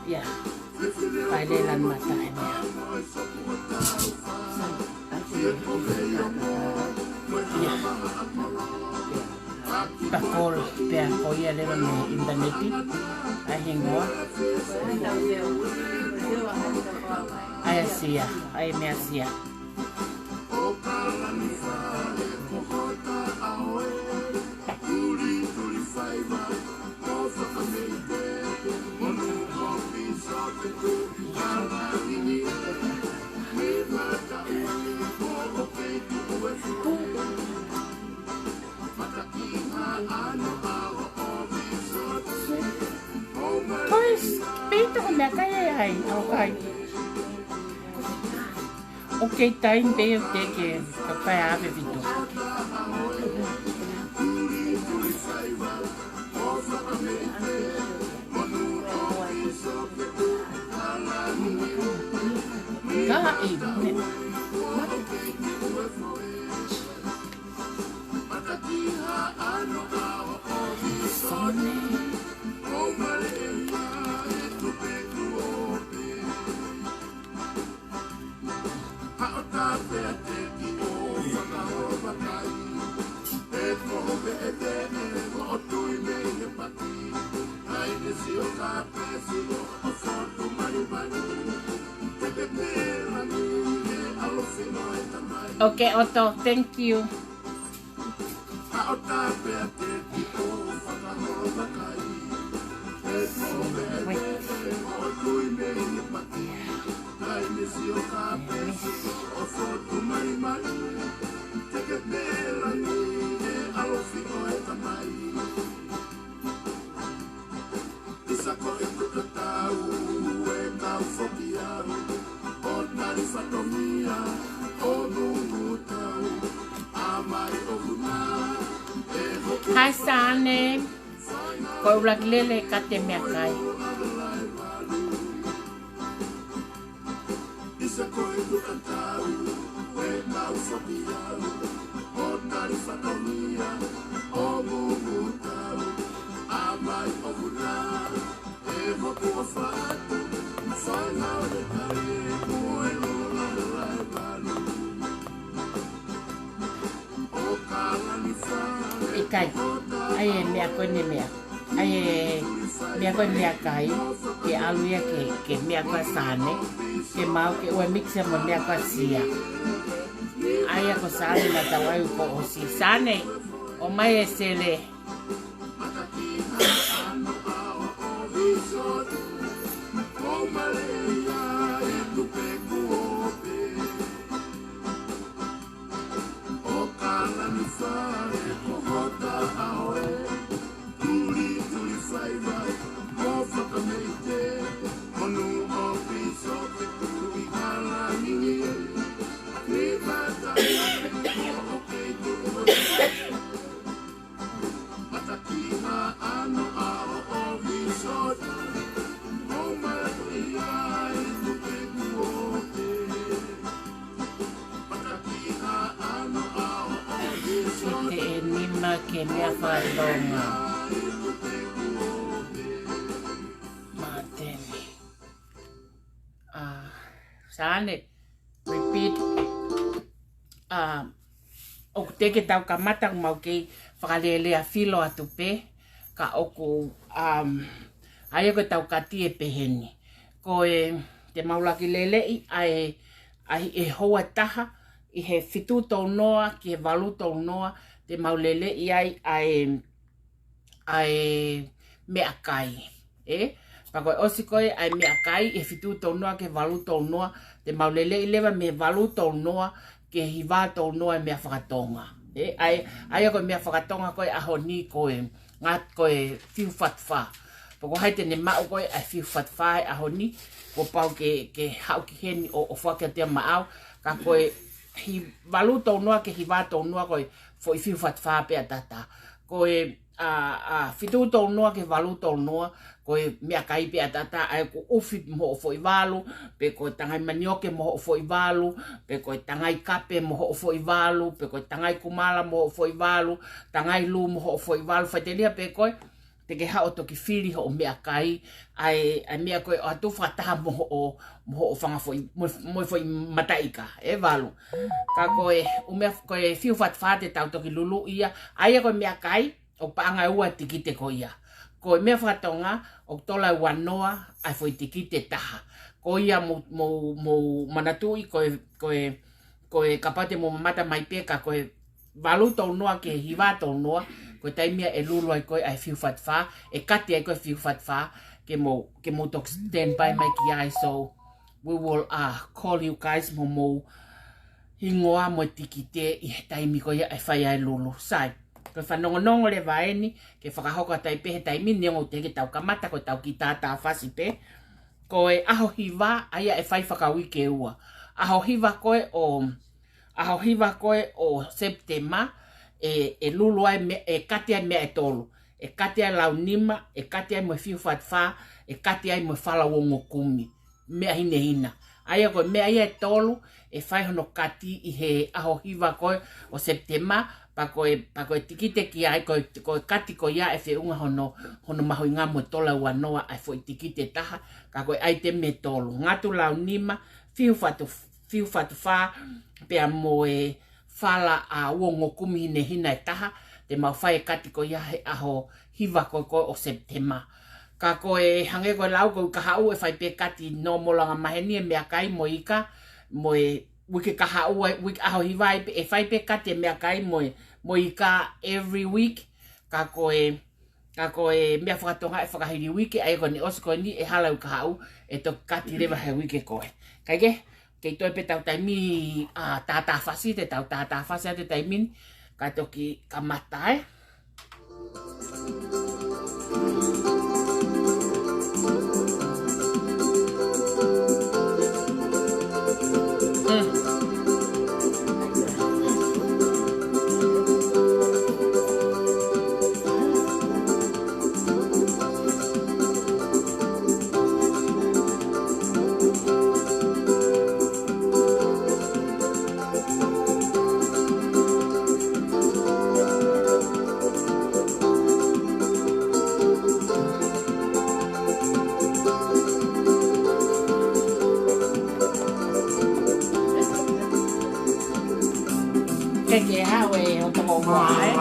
Ya, pailelan mata ini. Ya, pakol pia koya lewat internet ahingo. Ayasia, ayasia. Pues, pito ko na kaya ay, okay. Okay, time day of day ke kapai ave vito. Okay, Otto, thank you. Hi, Sane. Kau lele kate mea kai. Ikai, ai mea koe ne mea. Ai mea koe mea kai, ke aluia ke mea koe sane, ke mau ke ue mixe mo mea koe sia. Ai ako sane na tawai ko o si sane, o mai e sele. Ke mea whatonga. Matene. Sane, repeat. O teke tau ka matang mau kei whakalelea filo atu pe. Ka oku, aia koe tau ka tie peheni. Koe te maulaki lelei ai e hoa taha. I he fitu tau noa ki he walu tau noa. Te maulele i ai mea kai. Pakoi osi koe ai mea kai e fitu tau noa ke walu tau noa. Te maulele i lewa me walu tau noa ke hiwa tau noa e mea whakatonga. Ai koe mea whakatonga koe aho ni koe ngat koe fiu whatwha. Pako hai tene mau koe ai fiu whatwha e aho ni. Ko pau ke hau ki heni o whakia tea maau. Ka koe hi walu tau noa ke hiwa tau noa koe foi fiu whatwha pe tata. Koe fitu tau noa ke walu tau noa. Koe mea kai pe tata ai ko ufi mo o foi walu. Pe koe tangai manioke mo o foi walu. Pe koe tangai kape mo o foi walu. Pe koe tangai kumala mo o foi walu. Tangai lu mo o foi walu. Whaitelia pe koe te ke hao toki whiri ho o mea kai. Ai mea koe o atu whataha mo o whanga mo foi mataika. Walu. Ka koe umea koe fiu whatwha te tau toki lulu ia. Ai koe mea kai o paanga ua tiki te ko ia. Ko mea whatonga o tola wanoa ai foi tiki te taha. Ko ia mo manatui koe kapate mo mamata mai peka koe walu tau noa ke hiwa tau noa. Koe taimia e lulu ai koe ai fiu whatwha. E kati ai koe fiu whatwha ke mo tok stand by mai ki ai. So we will call you guys mo hingoa mo tiki te i taimi koe ai whai ai lulu. Sai. Koe whanongonongo le vaeni, ke whakahoka tai pehe tai mini o te ke tau kamata, koe tau ki tātā whasi pe. Koe aho hiwa, aia e whai whakawike ua. aho hiva koe o September e lulu ai e kati ai mea e tolu. E kati ai lau nima, e kati ai mo fiu fatfa, e kati ai mo fala wongo kumi. Mea hine hina. Aia koe mea ia e tolu, e whai hono kati i he aho hiva koe o September, pa koe tikite ki ai koe kati koe ia e whiunga hono maho ngā mo tola ua noa ai fo tikite taha, ka koe ai te me tolu. Ngatu lau nima, fiu fatfa, pea mo e fala a wongo kumi hine hina e taha, te mau whai kati koe ia he aho hiva koe o September. Ka koe hange koe lau koe ka hau e whai pe kati no molanga maheni e mea kai mo ika, mo e wiki ka hau wiki aho hiva e whai pe kati e mea kai mo ika every week. Ka koe mea whakatonga e whakahiri wiki, ai koe ni osi koe ni e halau ka hau e to kati rewa he wiki koe. Kaike, kei toi pe tau taimi tātā whasi, te tau tātā whasi a te taimin, ka toki ka matai. Ke hawe o toko wae.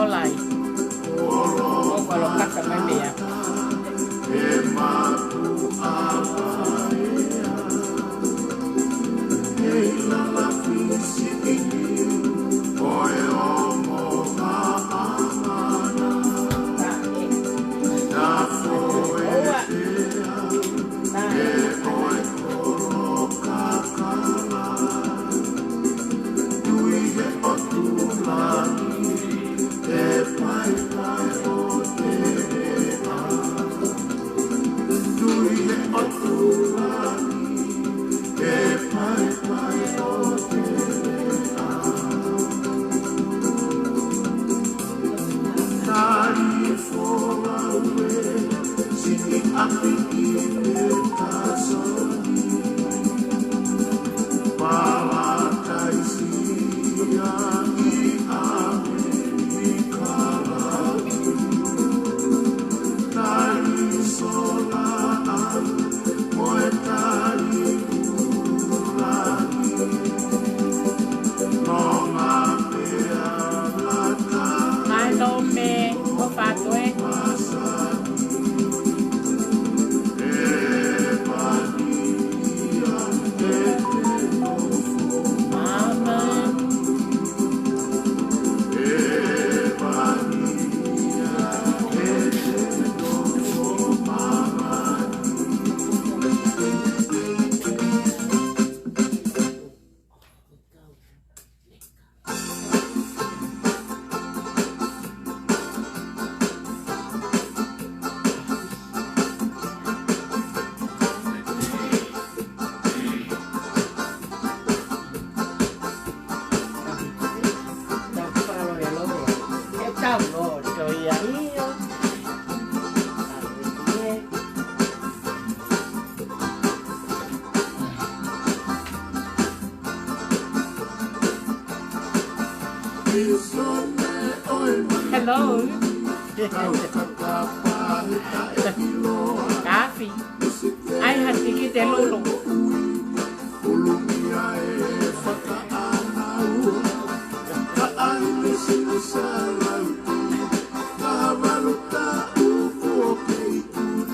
ท่าไหร่ก็ลงรักกันไม่เมียHello. Coffee. I had to get a lolo.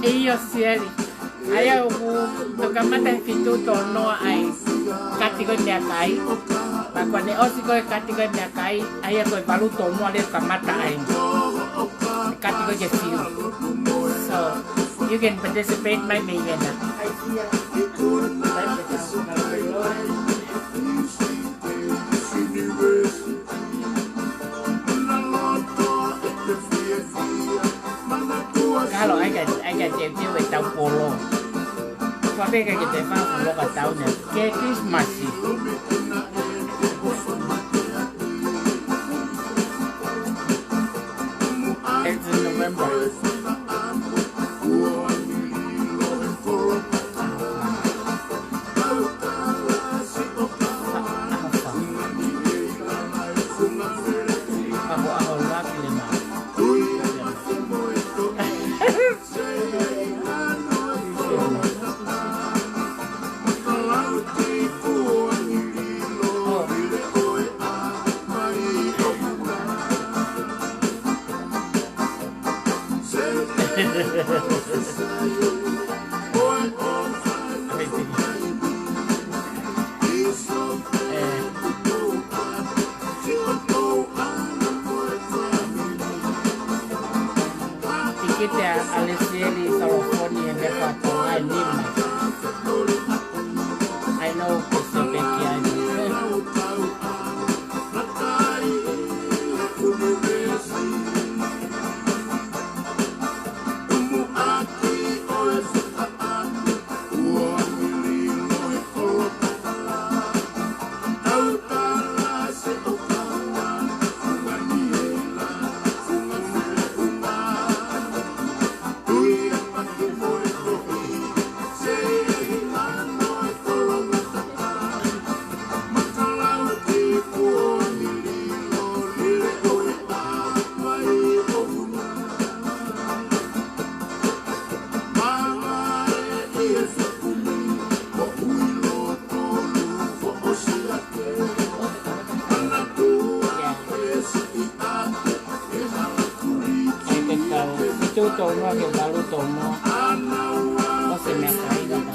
Iyo sieli. Aya tokamata fituto no ai. Katigo nyakai. Bakone osiko katigo nyakai. Aya ko baluto no ale kamata ai. Katigo jesiu. So you can participate my million. Kalau I can deal with tau polo. Tapi kayak gitu mah polo kat tahunnya. Kayak Christmas sih. It's in November. Kita Alessieli California dapat online lima. I know Pacific ya. valuto no o se me caída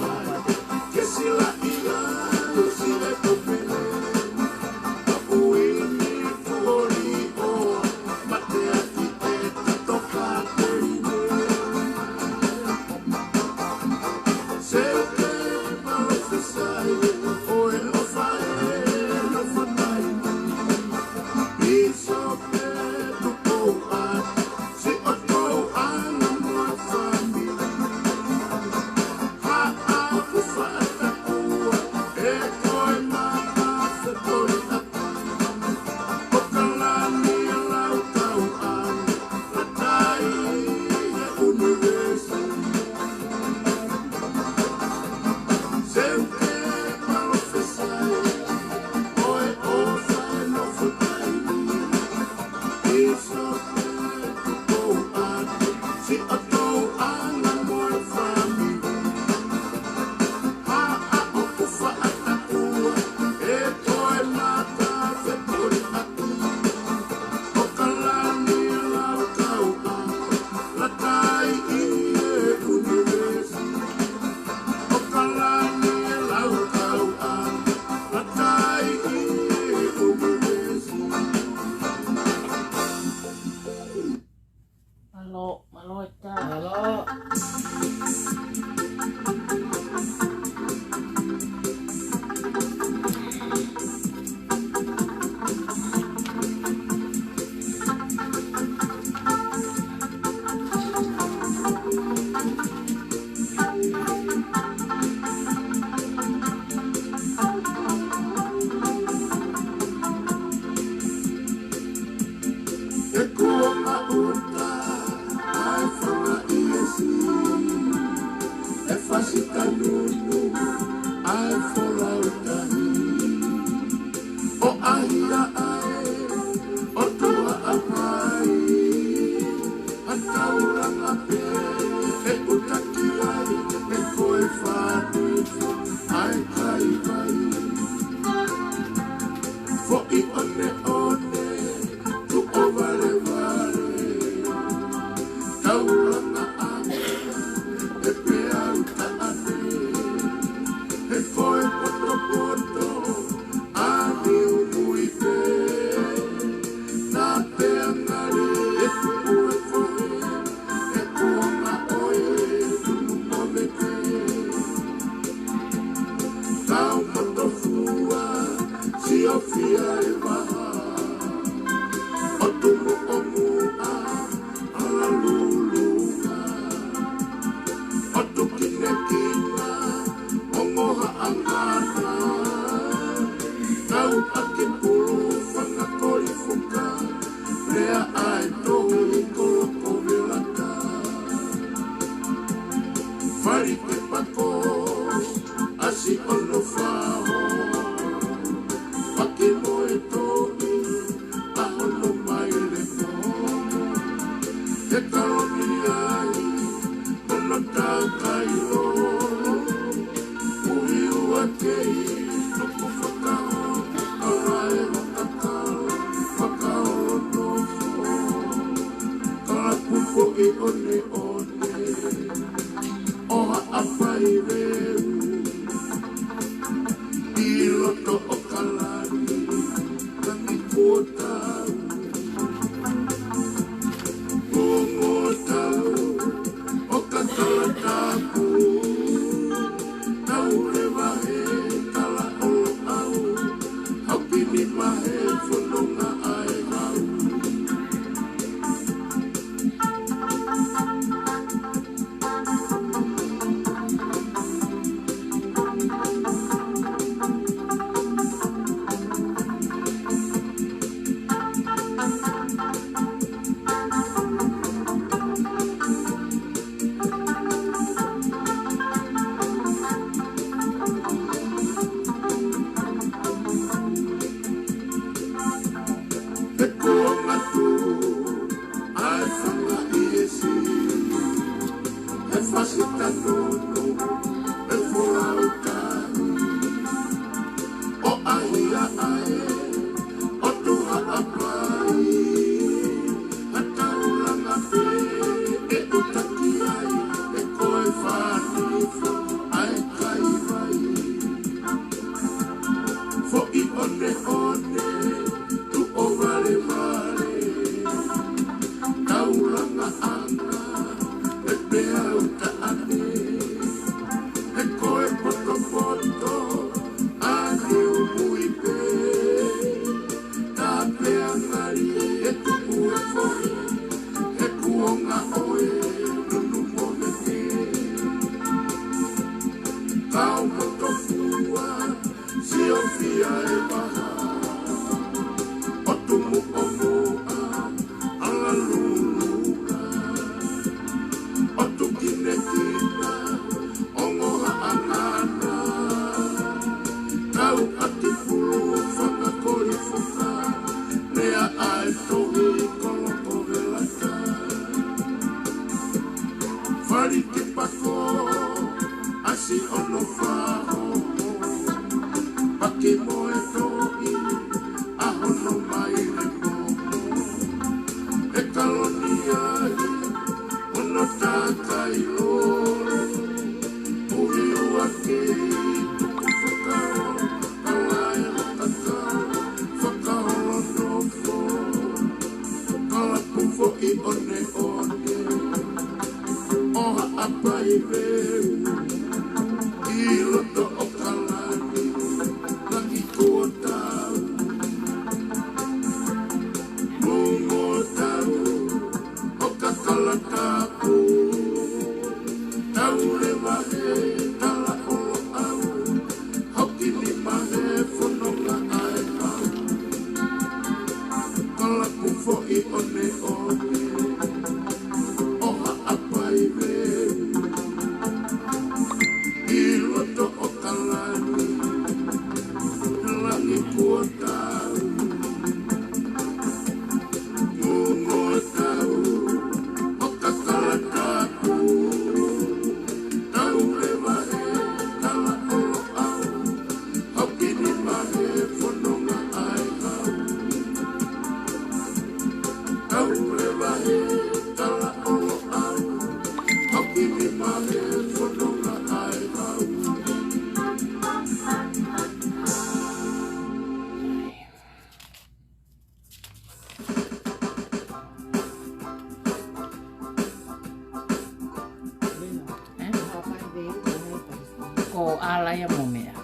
Ko ala ya momea.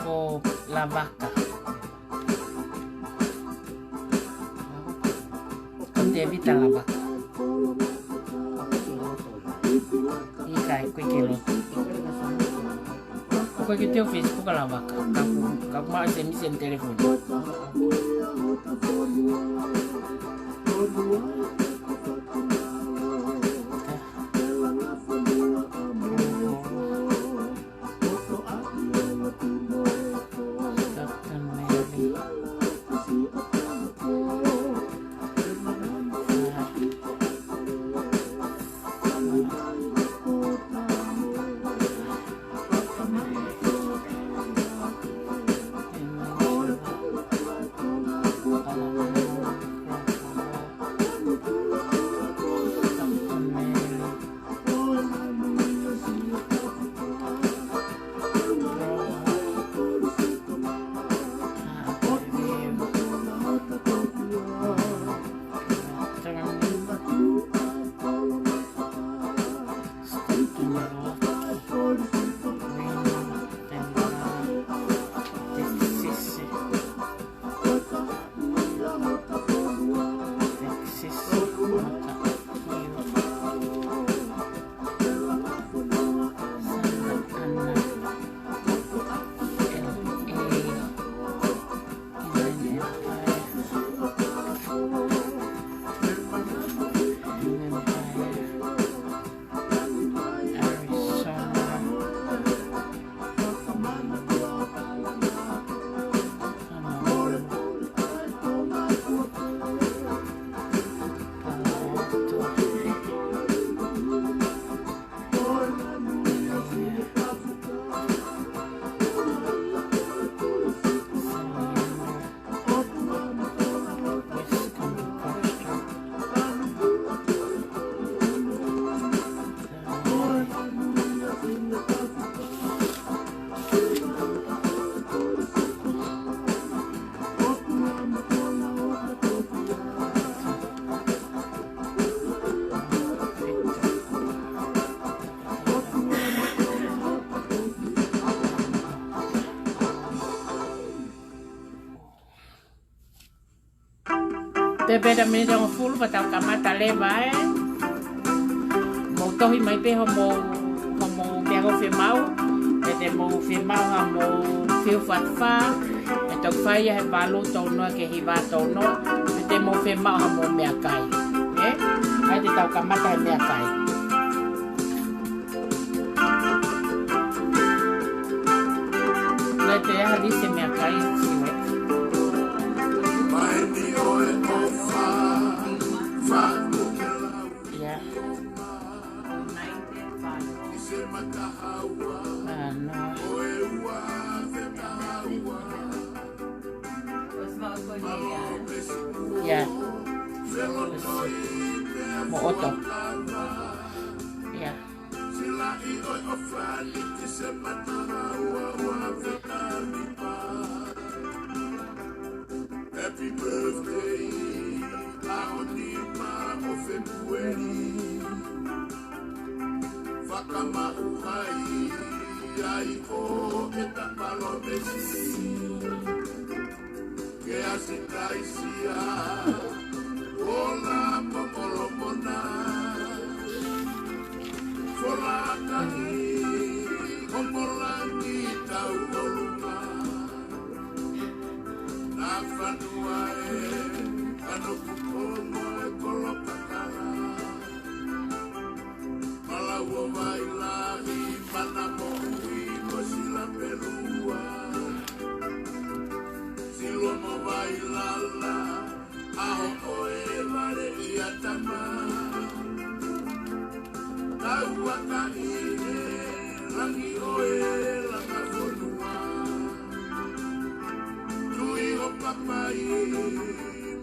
Ko la vaca. Con evita la vaca. Y cae cualquier Kau kita Facebook la vaca. Kamu masih misi telepon. te pera me te fulu pa tau kamata le vai mo tohi mai pe ho mo me go fe mau e te mo fe mau ha mo feel fat fa e tau fai he balu tau no ke hi va tau no e te mo fe mau ha mo me akai ai te tau kamata me akai le te ha dise me akai Ya. Mo oto. Ya. Happy birthday, Aonima of February. Fakama uhai, yaiko etapalomesi. Que asitaisia, ola popolomona. Folakani, homolangi tau oluma. Nafanuae, anokupono e kolopakara. Malawo bailahi, manamohui, kosila perua. Silomo bailala, aho oe vare iatama. Taua kaine, rangi oe langa fonua. Tui o papai,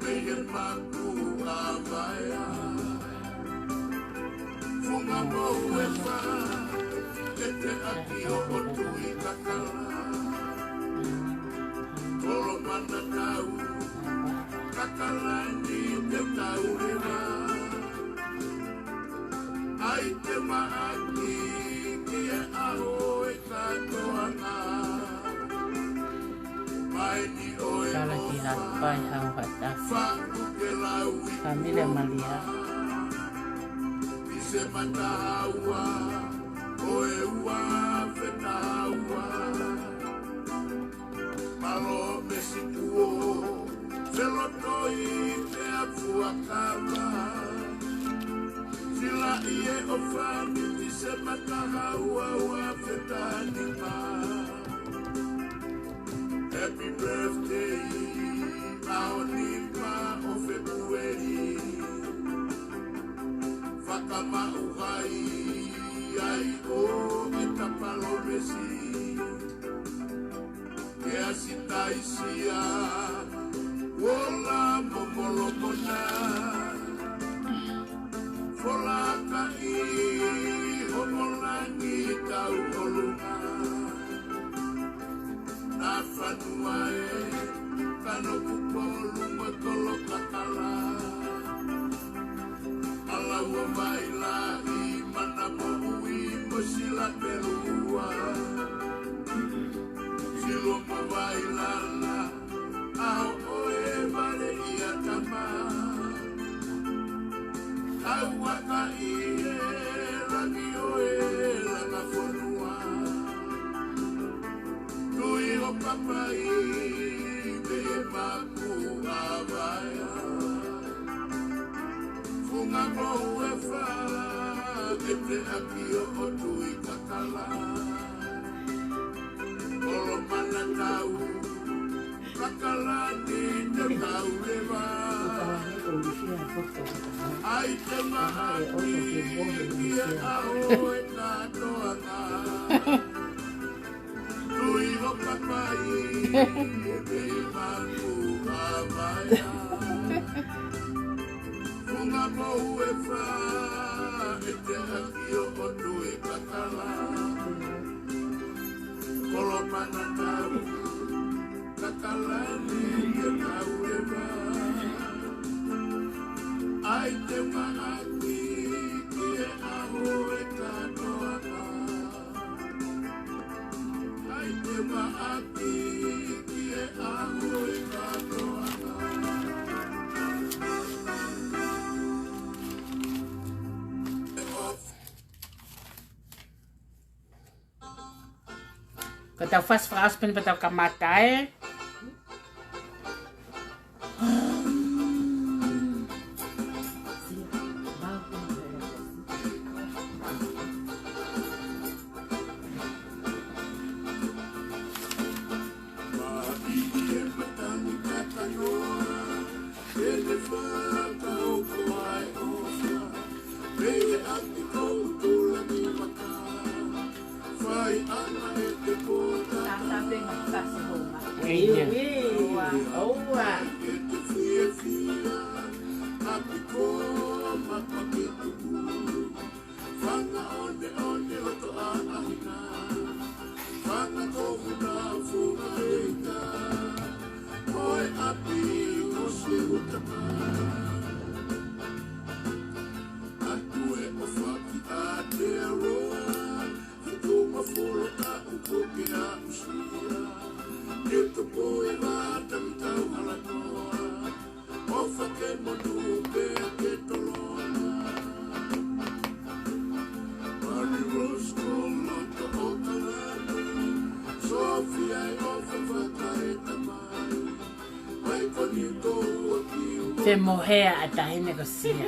meher maku avaya. Funga mo uefa, ete aki o tui kakala. Kolo mana tau, kakalani te tau rewa. Ai te maaki, kia aho e katoana. Mai ni oe ofa, whaku ke lau i Familia Malia. se mataua, oe ua whetaua. Malo mesikuo, selotoi te afuakava. Sila ie ofani ti se mataua ua whetanima. Happy birthday, Aonima of February. Fakama uhai, ai o etapalomesi. Que asitaisia, ola momolomona. Folakai, homolangi tau olunga. Nafanuae, kanokupolu makolo kakala. Alawa bailahi, manamohui, mosila perua. Silomo bailala, aho oe vale iatama. Taua kaie, rangi oe langa fonua. Tui o papai, me maku avaya. Funga mo uefa, ete aki o tui kakala. Kolo mana tau, kakalani te tau rewa. Ai te maaki, kia aho e katoanga. Tui o papai, me maku avaya. Funga mo uefa, ete aki o tui kakala. Kolo mana tau, kakalani te tau rewa. Ai te maaki, kia aho e katoanga. Ai te maaki, kia aho e katoanga. Ko tau fast fraspen pa tau kamata Te mohea a tahine ko sia.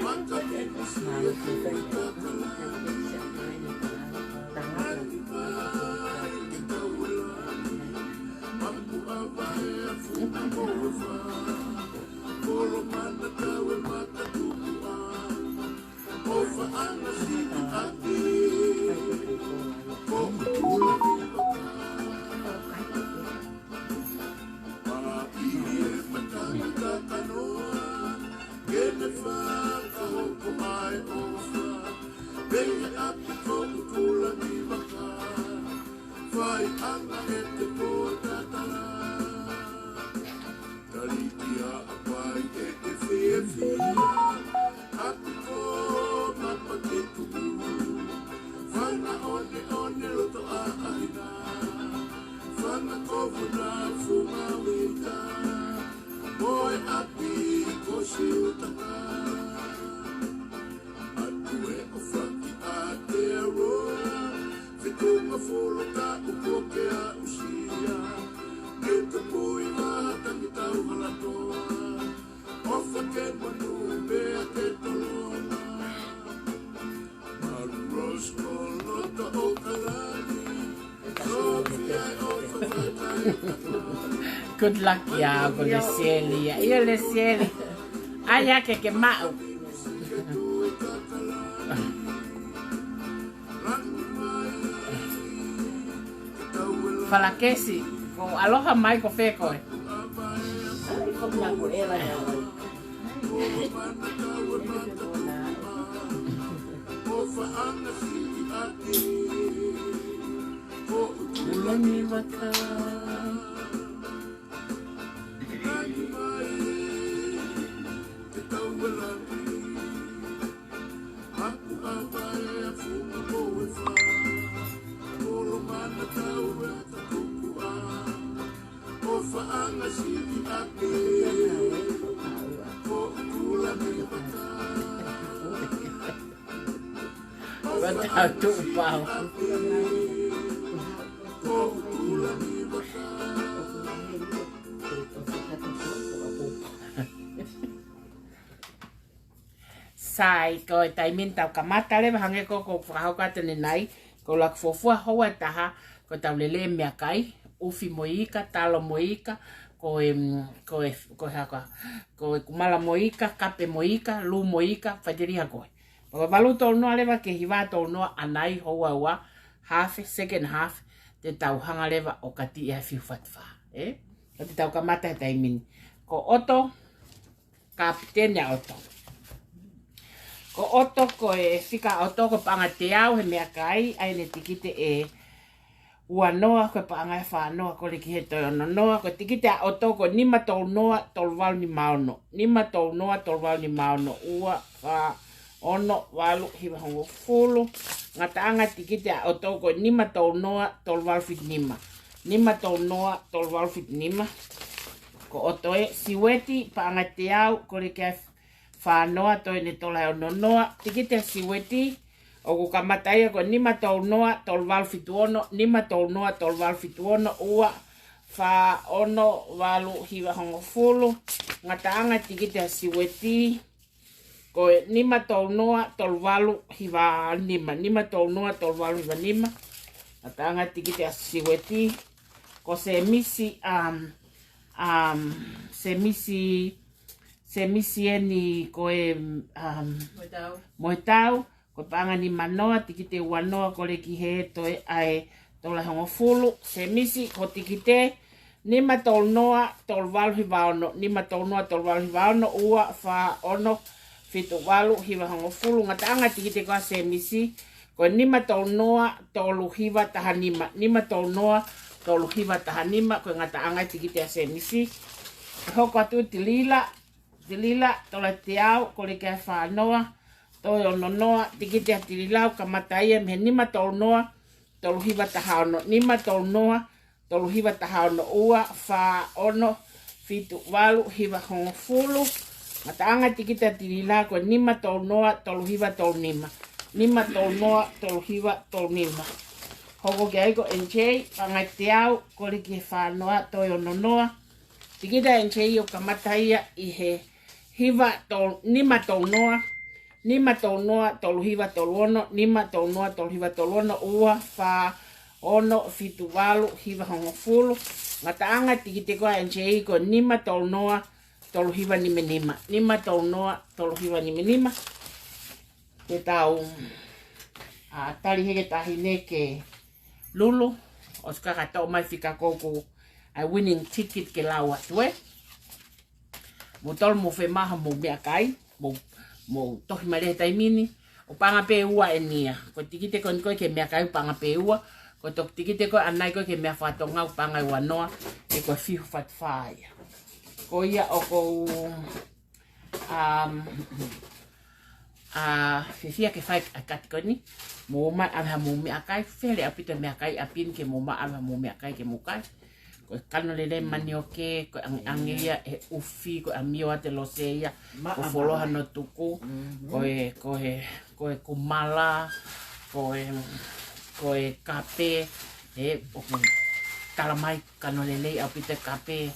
Good luck ya con le cieli. Io le cieli. Ai che mau. Fala que si. Aloha mai ko fe ko. Batau tu pau. Sai ko tai min tau kamata le hange ko whakahau ka tene nai ko lak fofua hoa taha ko tau lele mea kai ufi moika talo moika ko kumala moika kape moika lu moika whatiria koe. Paka walu tau noa lewa ke hiwa tau noa anai hoa ua half second half te tau hanga lewa o kati ia fiu fatwa. Ko te tau kamata he tai min ko oto kapten ya oto. Ko oto ko fika oto ko panga te au he mea kai ai ne tikite ua noa ko panga e whanoa ko liki he toi ono noa ko tikite a oto ko nima tau noa tol wal ni maono. Nima tau noa tol wal ni maono ua ka ono walu hiwa hongo fulu. Ngata anga tikite a oto ko nima tau noa tol wal fit nima. Nima tau noa tol wal fit nima. Ko oto siweti panga te au ko liki whanoa toi ne tola ono noa. Tikite siweti O ko kamatai ko nima tau noa tol wal fituono, nima tau noa tol wal fituono ua fa ono walu hiwa hongo fulu. Ngataanga tikite siweti ko nima tau noa tol walu hiwa nima, nima tau noa tol walu hiwa nima. Ngataanga tikite siweti ko se misi eni koe moitau. Ko panga ni manoa tikite wanoa ko le ki he toi ai tola hongo fulu se misi ko tikite nima tol noa tol walu hiwa ono nima tol noa tol walu hiwa ono ua fa ono fitu walu hiwa hongo fulu ngataanga tikite ko se misi ko nima tol noa tolu hiwa tahanima nima tol noa tolu hiwa tahanima ko ngataanga tikite se misi hoko atu tilila tola tiau ko le ke fa noa toi ono noa tikite atililau kamatai me nima tol noa tolu hiwa tahaono nima tol noa tolu hiwa tahaono ua fa ono fitu walu hiwa hongo fulu ngataanga tikite atililau ko nima tol noa tolu hiwa tol nima nima tol noa tolu hiwa tol nima hoko keaiko enchei pangatiau ko le ke fa noa toi ono noa tikite enchei o kamatai ihe hiwa tol nima tol noa nima tol noa tol hiwa tol ono nima tol noa tol hiwa tol ono ua fa ono fitu walu hiwa hongo fulu ngataanga tikite ko enchei ko nima tol noa tol hiwa nime nima nima tol noa tol hiwa nime nima te tau tali heke tahine ke lulu o skaka tau mai fika koko a winning ticket ke lawa tue mo tol mo fe maha mo mea kai mo tohi mare tai mini o panga pe ua enia ko tikite kon ko ke mea kai panga pe ua ko tok tikite ko anai ko ke mea fatonga panga ua noa e ko fiu fat fai ko ia o ko fifia ke fai akatikoni mo ma ama mo mea kai fele apita mea kai apin ke mo ma ama mo mea kai ke mo kai ko kano lele manioke ko angea e ufi ko amio ate loseia ko foloha no tuku ko e kumala ko e kape e kalamai kano lele apite kape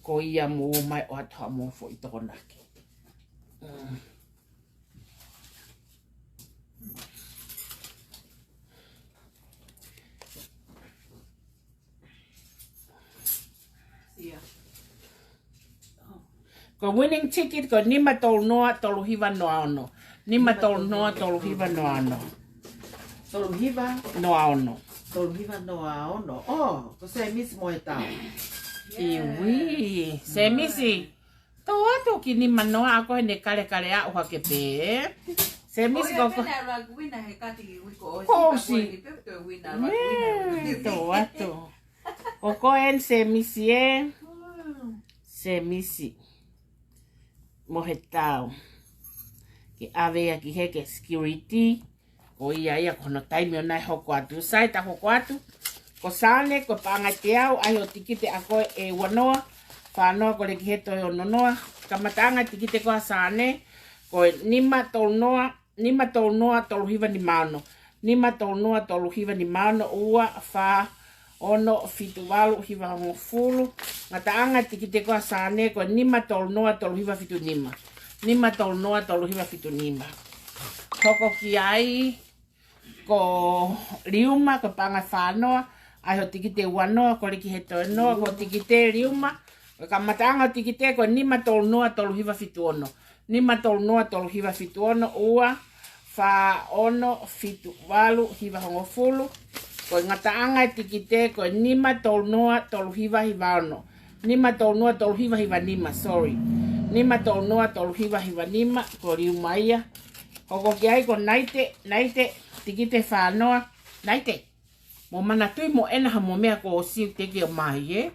ko ia mo mai o ata mo fo itonaki ko winning ticket ko nima tol noa tolu hiwa noa ono. Nima tol noa tolu hiwa noa ono. Tolu hiwa Noa ono. Tolu hiwa noa ono. Oh, ko se misi moe tau. Iwi. Se misi. Tau atu ki nima noa ako hene kare a uha ke pe. Se misi ko ko. Kosi. Tau atu. Koko en se misi e. Se misi. Mohe tau. Ke ave ki heke security. Ko ia kono taimi o nai hoko atu. Sai ta hoko atu. Ko sane, ko pangatiau, ai o tikite ako e wanoa. Whanoa ko le ki heto e o nonoa. Kamatanga tikite ko sane. Ko nima tol noa tolu hiwa ni mano. Nima tol noa tolu hiwa ni mano. Ua wha ono fitu walu hiwa hongo fulu. Ngataanga tikite ko sane ko nima tol noa tolu hiwa fitu nima. Nima tol noa tolu hiwa fitu nima. Hoko ki ai ko liuma ko panga whanoa. Ai ho tikite wanoa ko liki heto e noa ko tikite liuma. Ka matanga tikite ko nima tol noa tolu hiwa fitu ono. Nima tol noa tolu hiwa fitu ono. Ua wha ono fitu walu hiwa hongo fulu. Ko ngataanga tikite ko nima tol noa tolu hiwa ono. Nima tol noa tolu hiwa nima, sorry. Nima tol noa tolu hiwa nima ko liuma ia. Hoko ki ai ko naite tikite whanoa. Naite. Mo mana tui mo ena ha mo mea ko o siu teki o mahi e.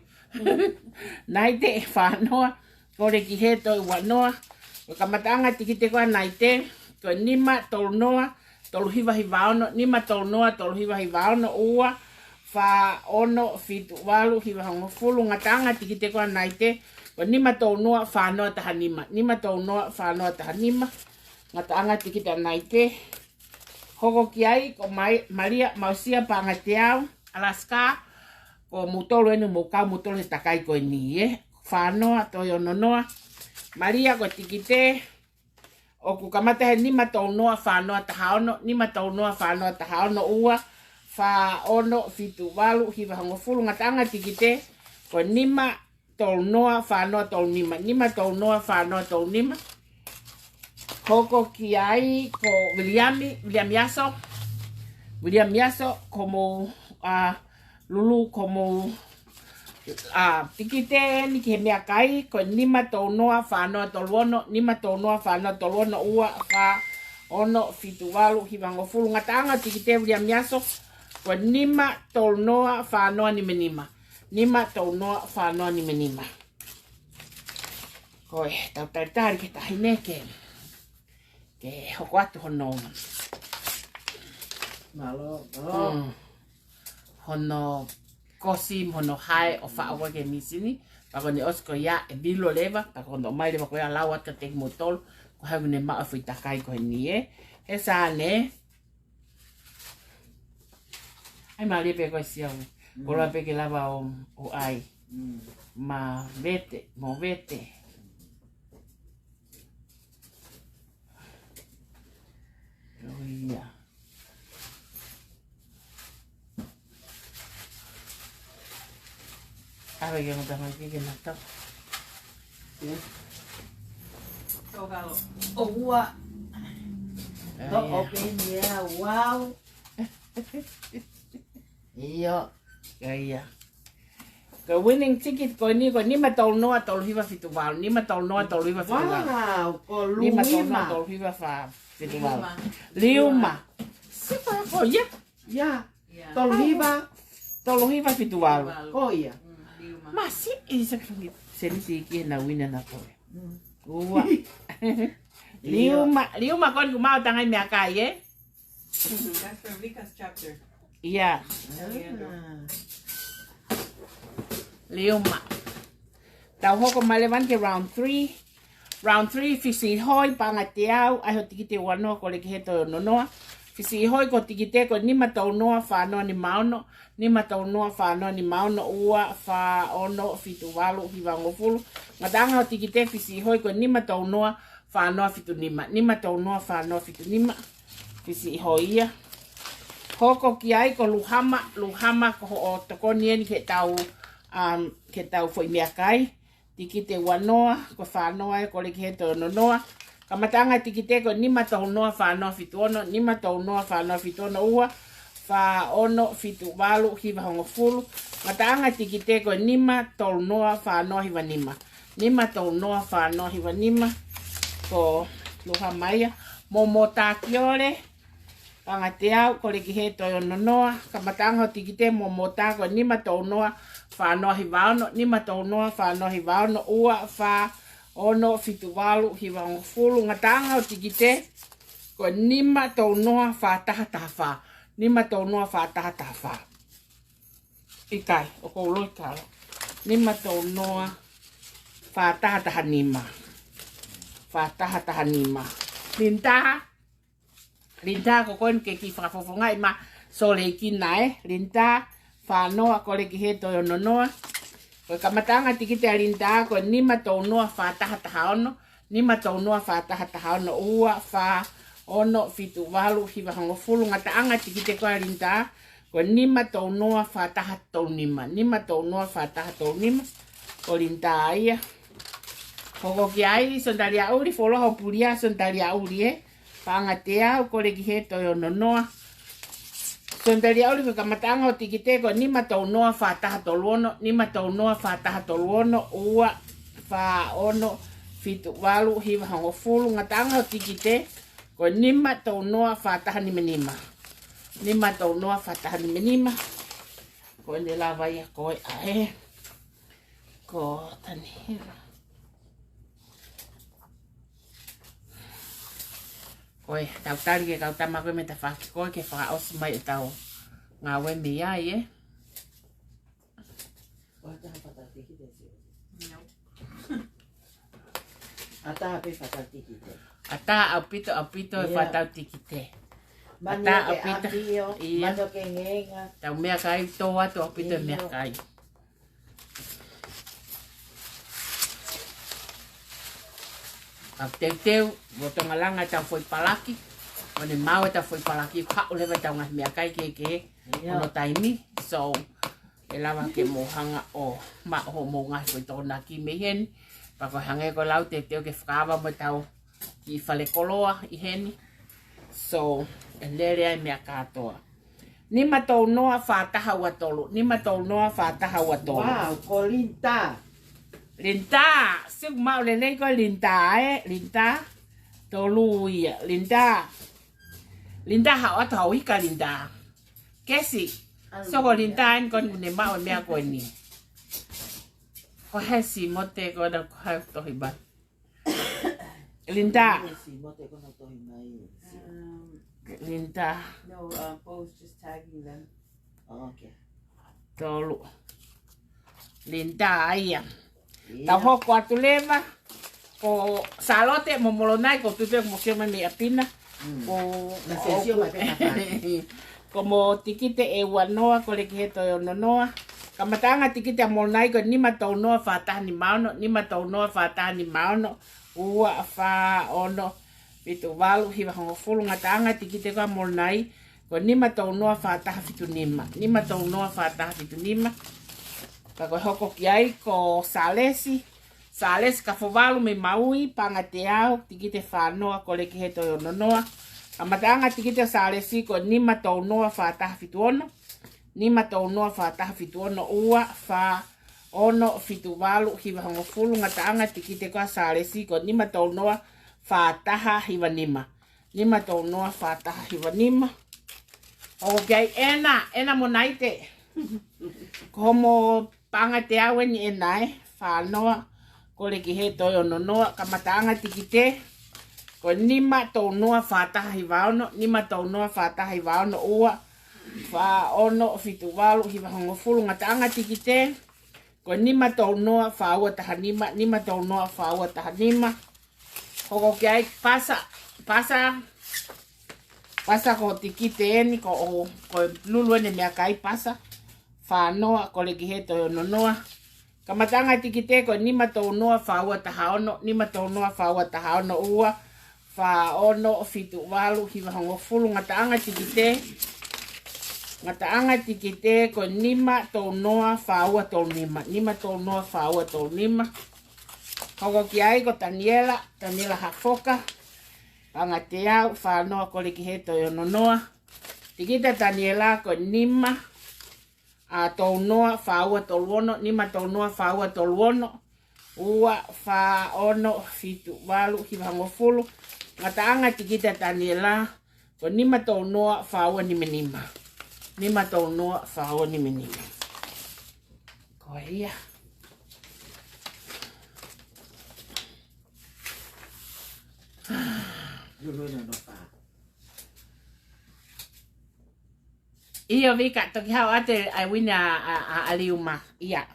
Naite whanoa. Ko re ki he toi wanoa. Ko kamatanga tikite koa naite. Ko nima tolu noa tolu hiwa ono. Nima tolu noa tolu hiwa ono. Ua wha ono fitu walu hiwa hongo fulu. Ngatanga tikite koa naite. Ko nima tolu noa whanoa taha nima. Nima tolu noa whanoa taha nima. Ngatanga tikite naite. Hoko ki ai ko Maria Mausia Pangateau, Alaska. Ko mutolo enu mukau mutolo he takai ko ni e. Whanoa toi ononoa. Maria ko tikite. O ku kamata he nima tau noa whanoa tahaono. Nima tau noa whanoa tahaono ua. Whaono fitu walu hiwa hangofulu ngatanga tikite. Ko nima tau noa whanoa tau nima. Nima tau noa whanoa tau nima. Hoko ki ai ko William Yaso. William Yaso como lulu como tikite ni ke mea kai ko nima tau noa whanoa toluono. Nima tau noa whanoa toluono ua wha ono fitu walu hiwa hangofulu ngatanga tikite William Yaso. Ko nima tau noa whanoa ni menima. Nima tau noa whanoa ni menima. Koe, tau taritari ke tahine ke hoko atu hono. Malo. Hono kosim, hono hai o whaawa ke misini. Pako ne osko ya e bilo leva. Pako no mai lewa koe a lau atka tek motol. Ko hau ne maa fui takai koe ni e. He saa ne. Ai maa lepe koe siau. Kola peke lava o ai. Ma vete, mo vete. Oh iya. Apa yang udah lagi kena tahu? Oh, ua. Open ya, wow. Iya. Iya. Ke winning ticket ko ni matol noa tol hiva festival. Ni matol noa tol hiva festival. Wow, ko Ni matol noa Luima. tol hiva festival. Liuma. Siapa ko ya? Ya, Tolhiva. Tol hiva festival. Oh iya. Masih isa seni siki na wina na ko. Ua. Liuma kon kumau tangai me akai eh. That's for Vika's chapter. Iya. Liuma. Tau hoko malevan ke round 3. Round 3 fisi hoi pangateau ai ho tikite wano ko le keto nonoa. Fisi hoi ko tikite ko nima tau noa whanoa ni maono. Nima tau noa whanoa ni maono ua wha ono fitu walu hiwa ngofulu. Ngatanga ho tikite fisi hoi ko nima tau noa whanoa fitu nima. Nima tau noa whanoa fitu nima. Fisi hoi ia. Hoko ki ai ko luhama ko o toko nien ke tau foi mea kai. Tikite wanoa ko whanoa ko le keto nonoa. Kamatanga tikite ko nima tau noa whanoa fitu ono. Nima tau noa whanoa fitu ono ua. Wha ono fitu walu hiwa hongofulu. Matanga tikite ko nima tau noa whanoa hiwa nima. Nima tau noa whanoa hiwa nima. Ko luhamaia. Momo takiore. Pangateau ko le keto nonoa. Kamatanga tikite momo tako nima tau noa whanoa hiwa ono. Nima tau noa whanoa hiwa ono ua wha ono fitu walu hiwa ngofulu ngatanga o tikite ko nima tau noa whataha taha. Nima tau noa whataha taha. Ikai, o ko uloi karo. Nima tau noa whataha taha nima. Whataha taha nima. Linta ko kon ke ki whakafofonga ima sole ki nae. Linta whanoa ko le ki he toi ono noa. Ko kamatanga tikite alinta ko nima tau noa whataha taha ono. Nima tau noa whataha taha ono ua wha ono fitu walu hiwa hangofulu ngataanga tikite ko alinta. Ko nima tau noa whataha tau nima. Nima tau noa whataha tau nima. Ko linta aia. Hoko ki ai sondari auri folo ho puria sondari auri e. Pangatea ko le ki he toi ono noa. Sondari auri ko kamatanga o tikite ko nima tau noa whataha toluono. Nima tau noa whataha toluono ua wha ono fitu walu hiwa hangofulu ngatanga o tikite ko nima tau noa whataha ni menima. Nima tau noa whataha ni menima. Ko ene la vai a koe ae. Ko tanihira. Koe, tau tari ke kau tama koe me ta whaki koe ke whakaosi mai e tau ngā wembe iai e. Wataha patatiki te siu. No. Ataha pe patatiki te. Ata au pito e Yeah. whatau tiki te. Mani Ata, ke apita. apio, Iya. mano ke ngenga. Tau mea kai toa to apita mea kai. Ak teu botonga langa tau foi palaki. Mane mau tau foi palaki ka ole va tau ngas mea kai ke ono taimi. So e lava ke mohanga o ma ho mo ngas foi tona ki me hen. Pa ko hange ko lau teu ke whakawa mo tau ki whale koloa i heni. So e lere ai mea katoa. Ni matou noa whātaha ua tolu. Ni matou noa whātaha ua tolu. Wow, kolinta. Linta, sik mau le nei ko linta linta tolu ia linta linta ha o tau ika linta kesi so ko linta en kon ne mau me ko ni ko hesi mote ko da ko ha to hiba linta Si mote kono tohi mai. linta No, Bo's just tagging them. Oh, okay. tolu linta ia tau hoko atu leva ko salote mo molonai ko tupe mo ke me apina ko Na sesio mai pe kapa. como tikite e wanoa ko le kiheto e ononoa kamatanga tikite a molonai ko ni matau noa whātaha ni maono ni matau noa whātaha ni maono ua wha ono pitu walu hiwa hongo fulu ngatanga tikite ko a molonai ko ni matau noa whātaha fitu nima ni matau noa whātaha fitu nima Kako hoko ki ai ko salesi ka fovalu me maui panga te au tikite whanoa ko le ki he toi ononoa. Amatanga tikite salesi ko nima tau noa whataha fitu ono. Nima tau noa whataha fitu ono ua wha ono fitu walu hiwa hongo fulu ngataanga tikite ko salesi ko nima tau noa whataha hiwa nima. Nima tau noa whataha hiwa nima. Hoko ki ai ena mo naite. Komo panga te awe ni enai, whanoa, ko le ki he toi ono noa, kamatanga tikite, ko nima tau noa whataha hi waono, nima tau noa whataha hi waono ua, wha ono fitu walu hi wahongo fulu ngatanga tikite, ko nima tau noa whaua taha nima, nima tau noa whaua taha nima, hoko ki ai pasa ko tikite eni, ko luluene mea kai pasa, whanoa ko le kihe toi ono noa. Kamatanga tikite ko nima tau noa whaua taha ono, nima tau noa whaua taha ono ua, wha ono fitu walu hiwa hongo fulu ngataanga tikite. Ngataanga tikite ko nima tau noa whaua tau nima, nima tau noa whaua tau nima. Hoko ki ai ko Daniela hafoka, panga te au whanoa ko le kihe toi ono noa. Tikita Daniela ko nima, a tau noa whaua toluono, nima tau noa whaua toluono, ua wha ono fitu walu hiwango fulu, ngataanga tikita Daniela, ko nima tau noa whaua nime nima. Nima tau noa whaua nime nima. Ko ia. Luluena no pa. Iyo vika toki hau ate ai wina a aliuma. Ia.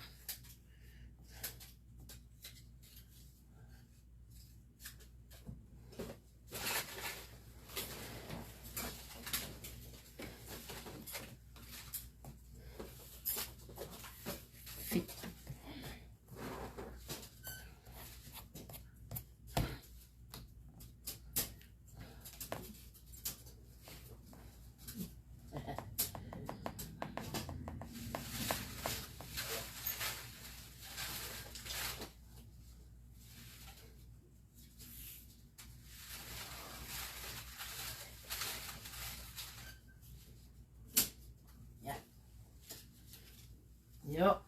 Yo.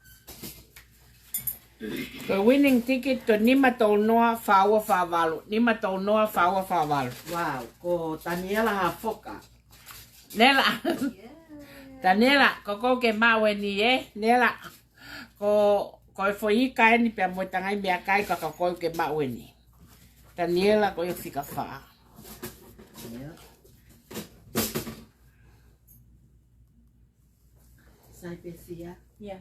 The winning ticket to nima tau noa whaua whavalu. Nima tau noa whaua whavalu. Wow, ko Daniela hafoka. Nela. Daniela, ko ko ke mawe ni Nela. Ko foi kai ni pe mo tangai mea kai ka ko ke mawe ni. Daniela ko yo fika fa. Yo. Sai pesia. Yeah.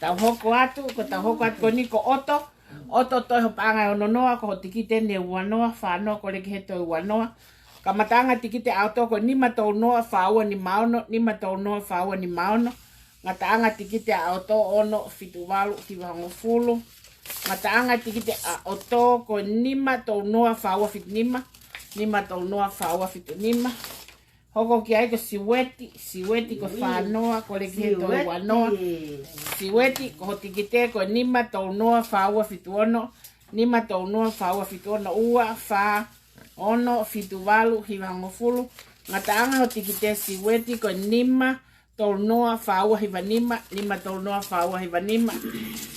Tau hoko atu ko ni ko oto. O to toi ho panga o no noa ko tikite ne wanoa whanoa ko leke he toi wanoa. Ka matanga tikite auto ko ni matou noa whaua ni maono, ni matou noa whaua ni maono. Nga taanga tikite auto ono fitu walu ki wango fulu. Nga taanga tikite auto ko ni matou noa whaua fitu nima. Ni matou noa whaua fitu nima. Hoko ki ai ko siweti ko whanoa ko leke he toi wanoa. Siweti ko tikite ko ni matou noa whaua fitu ono. Ni matou noa whaua fitu ono ua wha ono fitu walu hiwango fulu. Nga taanga ho tikite siweti ko nima tol noa whaua hiwa nima. Nima tol noa whaua hiwa nima.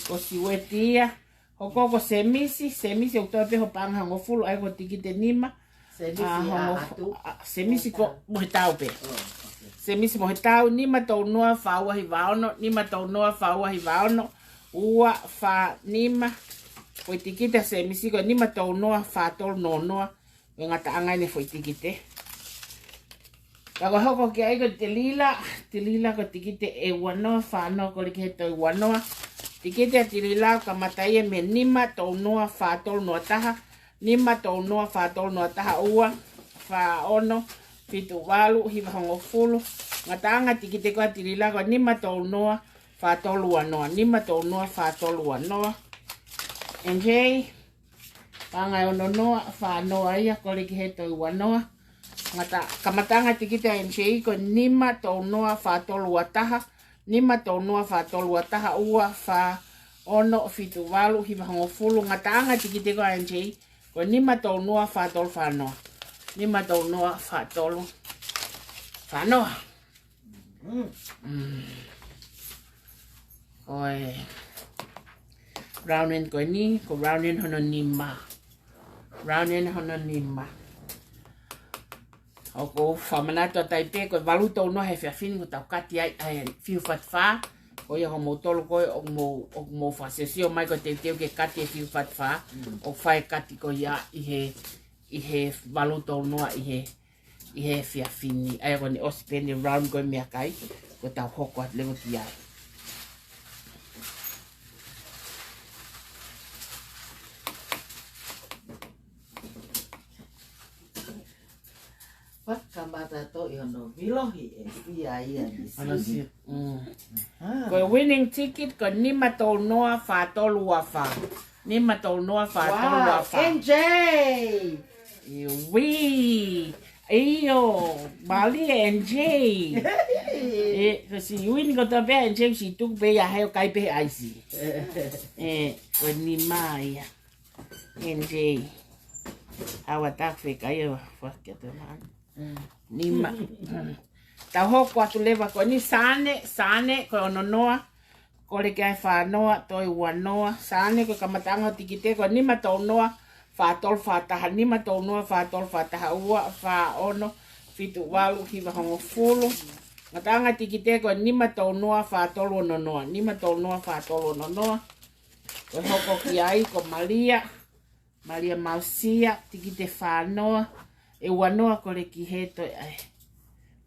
Ko siweti ia. Hoko ko semisi o toi peho panga hango fulu. Ai ko tikite nima. Semisi ko mohe tau pe. Semisi mohe tau. Nima tol noa whaua hiwa ono. Nima tol noa whaua hiwa ono. Ua wha nima. Ko tikite semisi ko nima tol noa wha tol no noa. Nga taanga ne foi tikite. Kako hoko ki ai ko te lila ko tikite e wanoa whanoa ko leke he toi wanoa. Tikite te lila ka matai me nima tau noa whatol noa taha. Nima tau noa whatol noa taha ua. Wha ono fitu walu hiwa hongo fulu. Nga taanga tikite ko te lila ko nima tau noa whatol wanoa. Nima tau noa whatol wanoa. NJ. Pangai ono noa, whanoa ia, ko leke he toi wanoa. Ngata, kamatanga tikite NJ ko nima tau noa whatolu ataha. Nima tau noa whatolu ataha ua wha ono fitu walu hiwa hongo fulu. Ngataanga tikite ko NJ ko nima tau noa whatolu whanoa. Nima tau noa whatolu whanoa. Koe raunen koe ni, ko raunen hono nima. Raunen hono nima. Oko whamanato taipe koe waluto no he whiawhini ko tau kati ai whiu whatwha. Ko ia ho mautolo koe o mo whasesio mai ko te ke kati e whiu whatwha. O whae kati ko ia i he waluto noa i he whiawhini. Ai ko ni osipene round koe mea kai ko tau hoko at lewa ki ai. Kamata to yono vilohi ia di sini. Ko winning ticket ko nima tol noa whatolu wafa. Nima tol noa whatolu wafa. NJ! Wee! Iyo! Bali NJ! Kasi win ko ta be NJ si tuk be ya hayo kai be aisi. Ko nima ia. NJ. Awa tak fe kayo. Fuck it man. Nima. Tau hoko atu lewa ko ni sane ko ono noa. Ko le kai whanoa toi wanoa. Sane ko kamatanga tikite ko nima tau noa whatol whataha. Nima tau noa whatol whataha ua wha ono fitu walu hiwa hongo fulu. Matanga tikite ko nima tau noa whatol ono noa. Nima tau noa whatol ono noa. Ko hoko ki ai ko Maria Mausia tikite whanoa. E wanoa ko le ki he toi ai.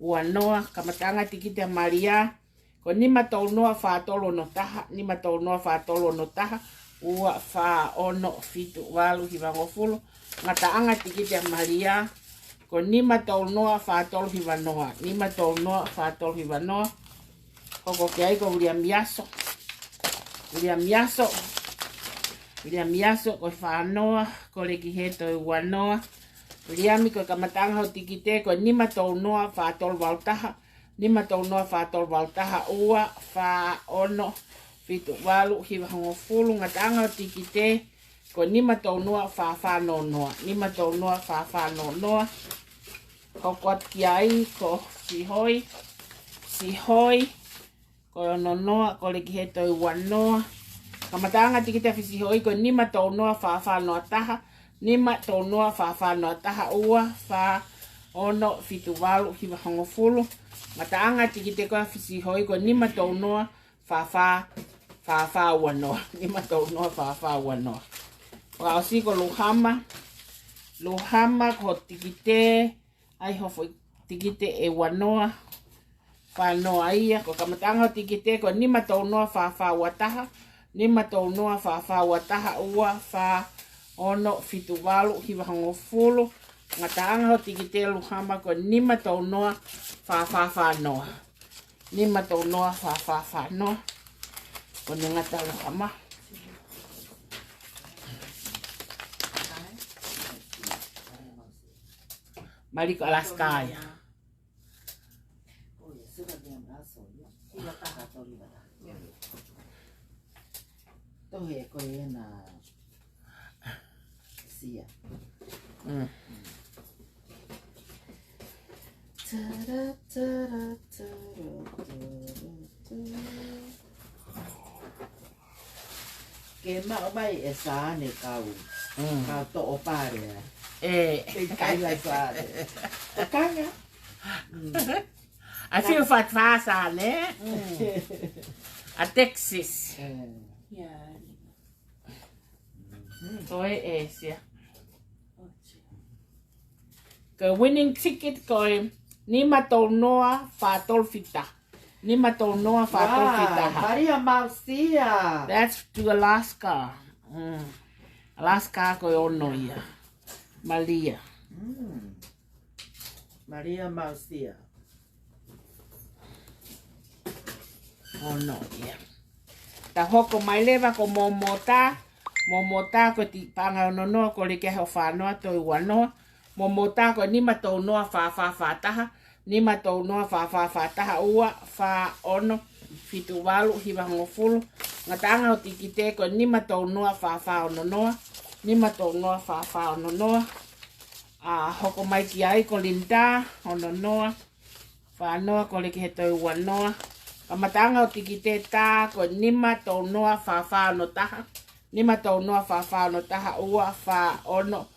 Wanoa kamatanga tikite Maria. Ko nima tau noa whatolo no taha. Nima tau noa whatolo no taha. Ua wha ono fitu walu hiwa ngofulu. Ngataanga tikite Maria. Ko nima tau noa whatolo hiwa noa. Nima tau noa whatolo hiwa noa. Koko ki ai ko William Yaso. William Yaso ko whanoa. Ko le ki he toi wanoa. Riami ko kamatanga ho tikite ko nima tau noa whatol waltaha. Nima tau noa whatol waltaha ua wha ono fitu walu hiwa hongo fulu. Ngatanga ho tikite ko nima tau noa whawhano noa. Nima tau noa whawhano noa. Kokot ki ai ko sihoi. Ko ono noa ko le ki he toi wanoa. Kamatanga tikite sihoi ko nima tau noa whawhano taha. Nima tau noa whawhanoa taha ua wha ono fitu walu hiwa hongo fulu. Mataanga tikite koa fisihoi ko nima tau noa whawha wanoa. Nima tau noa whawha wanoa. Wakaosi ko Luhama ko tikite ai hofo tikite e wanoa. Whanoa ia ko kamatanga tikite ko nima tau noa whawha wataha. Nima tau noa wha wataha ua wha ono fitu walu hiwa hango fulu. Ngata anga ho tiki te luhama ko nima tau noa wha noa. Nima tau noa wha noa. Ko ni ngata luhama. Maliko Alaska ya. Tohe ko na sia. Ke mai e sa ne kau. Kau to o pare. Kai lai pare. Kanga. I feel fast ne. A Texas. Yeah. Toi sia. Ko winning ticket ko nima tau noa wha tolfita. Nima tau noa wha tolfita. Maria Mausia. That's to Alaska. Alaska ko ono ia. Malia. Maria Mausia. Ono ia. Ta hoko mai lewa ko momota. Momota ko ti panga no ko le ke ho whanoa to i wanoa. Momota ko nima tau noa wha taha. Nima tau noa wha taha ua wha ono. Fitu walu hiwa ngofulu. Ngatanga o tiki te ko nima tau noa wha ono noa. Nima tau noa wha ono noa. Hoko mai ki ai ko linda ono noa. Whanoa ko le ke he to i wanoa. Kamatanga o tiki te tā ko nima tau noa wha ono taha. Nima tau noa wha ono taha ua wha ono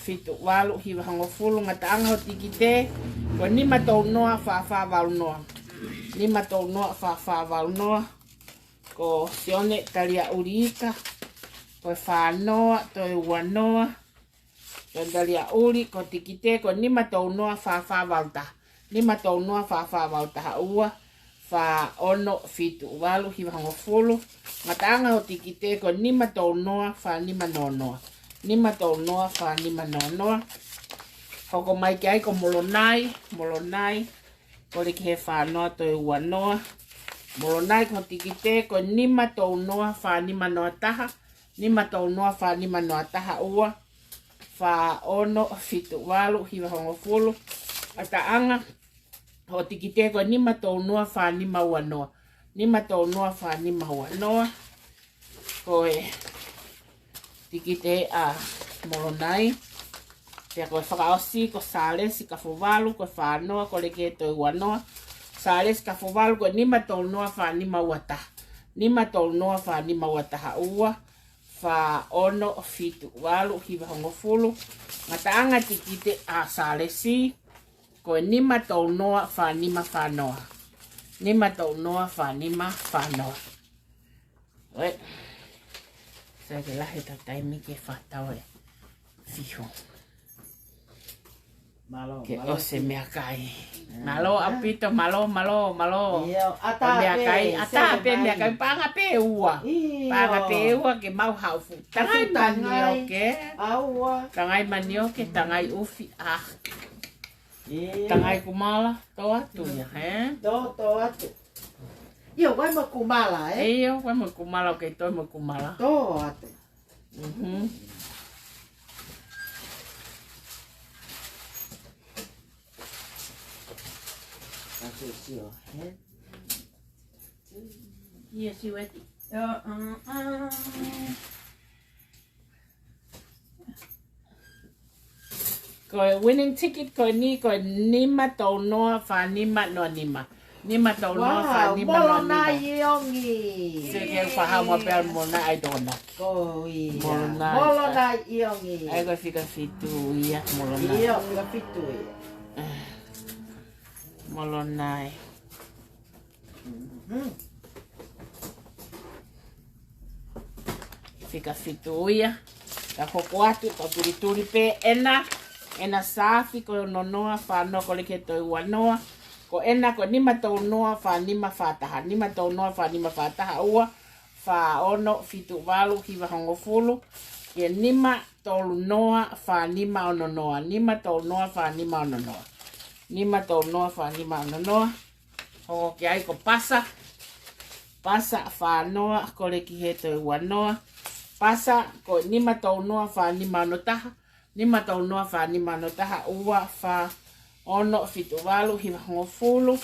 fitu walu hiwa hango fulu. Ngatanga o tiki te ko nima tau noa wha walu noa. Nima tau noa wha walu noa. Ko sione talia urika. Ko whanoa to i wanoa. Ko talia uri ko tiki te ko nima tau noa wha walu taha. Nima tau noa wha walu taha ua. Wha ono fitu walu hiwa hango fulu. Ngatanga o tiki te ko nima tau noa wha nima nonoa. Nima tau noa wha nima nonoa. Hoko mai ki ai ko molonai. Molonai. Ko le ki he whanoa to i wanoa. Molonai ko tiki te ko nima tau noa wha nima noa taha. Nima tau noa wha nima noa taha ua. Wha ono fitu walu hiwa hango fulu. Ataanga. Ho tiki te ko nima tau noa wha nima wanoa. Nima tau noa wha nima wanoa. Ko e tiki te molonai. Pea ko e whakaosi ko sālesi ka whawalu ko whanoa ko leke to i wanoa. Sālesi ka whawalu ko nima tau noa wha nima wata. Nima tau noa wha nima wataha ua. Wha ono fitu walu hiwa hongo fulu. Ngataanga tiki te sālesi. Ko nima tau noa wha nima whanoa. Nima tau noa wha nima whanoa. Oi. Sa ke lahi tau taimi ke whatau e. Fiho. Malo. Ke ose mea kai. Malo apito, malo. Iyo, ata Mea kai, ata pe mea kai. Panga pe ua. Panga pe ua ke mau haufu. Tangai manioke. Aua. Tangai manioke, tangai ufi. Tangai kumala, to atu ya, he? To atu. Iyo, wai mo kumala, Iyo, wai mo kumala, okay, to mo kumala. To atu. Atu siyo, he? Iya, si weti. Ko winning ticket ko ni ko nima tau noa wha nima no nima. Nima tau noa wha nima no Molona nima. iongi. Sige whahawa pēr mona ai tōna. Ko ia. Molona. Molona iongi. Ai ko fika fitu ia molona. Iyo, ka fitu ia. Molonai. Fika fitu ia. Ka hoko atu, ka turi pe ena. Ena safi ko nonoa whanoa ko leke toi wanoa. Ko ena ko nima tau noa wha nima whataha. Nima tau noa wha nima whataha ua. fa ono fitu walu hiwa hongo fulu. Ke nima tolu noa fa nima ono noa. Nima tolu noa fa nima ono noa. Nima tolu noa fa nima ono noa. Hongo ki ai ko pasa. Pasa fa noa ko le ki he to ua noa. Pasa ko nima tolu noa fa nima ono taha. Nima tolu noa fa nima ono taha ua fa ono fitu walu hiwa hongo fulu.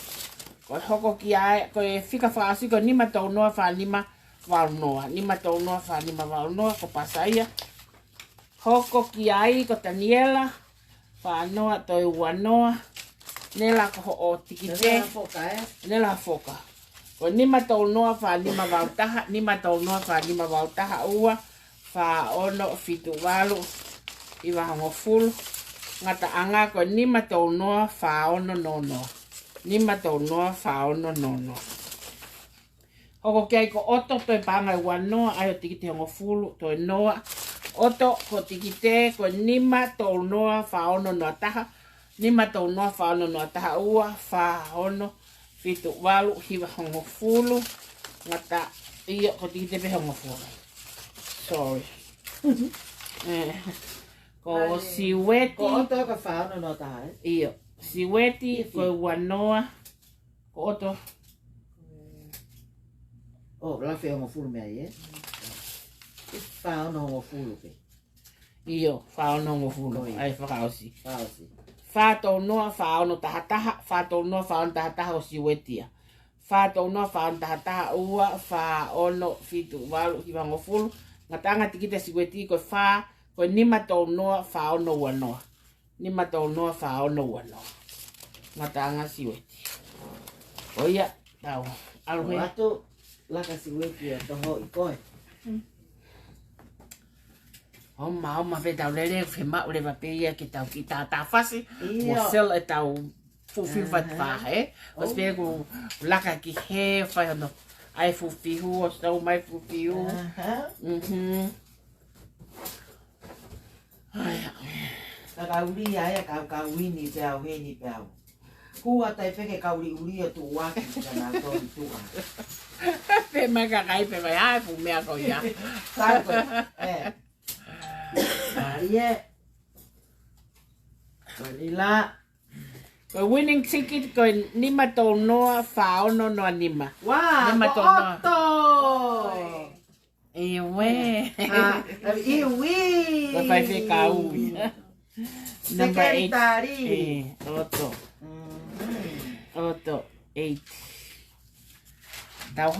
Ko hoko ki ai ko e fika fa asi ko nima tolu noa fa nima walu noa. Nima tolu noa fa nima walu noa ko pasa ia. Hoko ki ai ko Daniela. Fa noa toi ua noa. Nela ko ho o tikite. Nela foka. Ko nima tolu noa fa nima walu taha. Nima tolu noa fa nima walu taha ua. Fa ono fitu walu. Iwa hongo fulu. Ngata anga ko nima tolu noa fa ono nono. Nima tolu noa fa ono nono. Hoko ki ai ko oto toi panga ua noa. Ayo tikite hongo fulu toi noa. Oto ko tikite ko nima tolu noa fa ono noa taha. Nima tolu noa fa ono noa taha ua. Fa ono fitu walu hiwa hongo fulu. Ngata iyo ko tikite pe hongo fulu. Sorry. Ko siweti. Ko oto ka fa ono noa taha Iyo. Siweti ko ua noa. Ko oto. Oh, la fe hongo fulu mea ye. Fa ono hongo fulu pe. Iyo, fa ono hongo fulu. Ai whakaosi. Faosi. Fa tolu noa fa ono taha taha. Fa tolu noa fa ono taha taha o siwetia. Fa tolu noa fa ono taha taha ua. Fa ono fitu walu hiwa hongo fulu. Ngatanga tikita siweti ko fa. Ko nima tolu noa fa ono ua noa. Nima tolu noa fa ono ua noa. Ngatanga siweti. Oia, tau. Aluhe. Ato laka siweti ya toho ikoe. Oma fe tau lele fe ma ule va peia ki tau ki ta fasi. Mo sel e tau fufi vat va he. O spere ko laka ki he fa no. Ai fufi hu o stau mai fufi hu. Kauli ai ka wini pe au heni pe au. Hua tai feke kauli uli o tu waki kana to tu. Pe ma ka kai pe vai ai fu me ko ya. Sabe? Maria. Marila. Ko winning ticket ko nima tolu noa fa ono noa nima. Wow, nima tolu noa. Iwe. Iwi. Ko fai fe ka ui. Number 8. Oto 8. Tau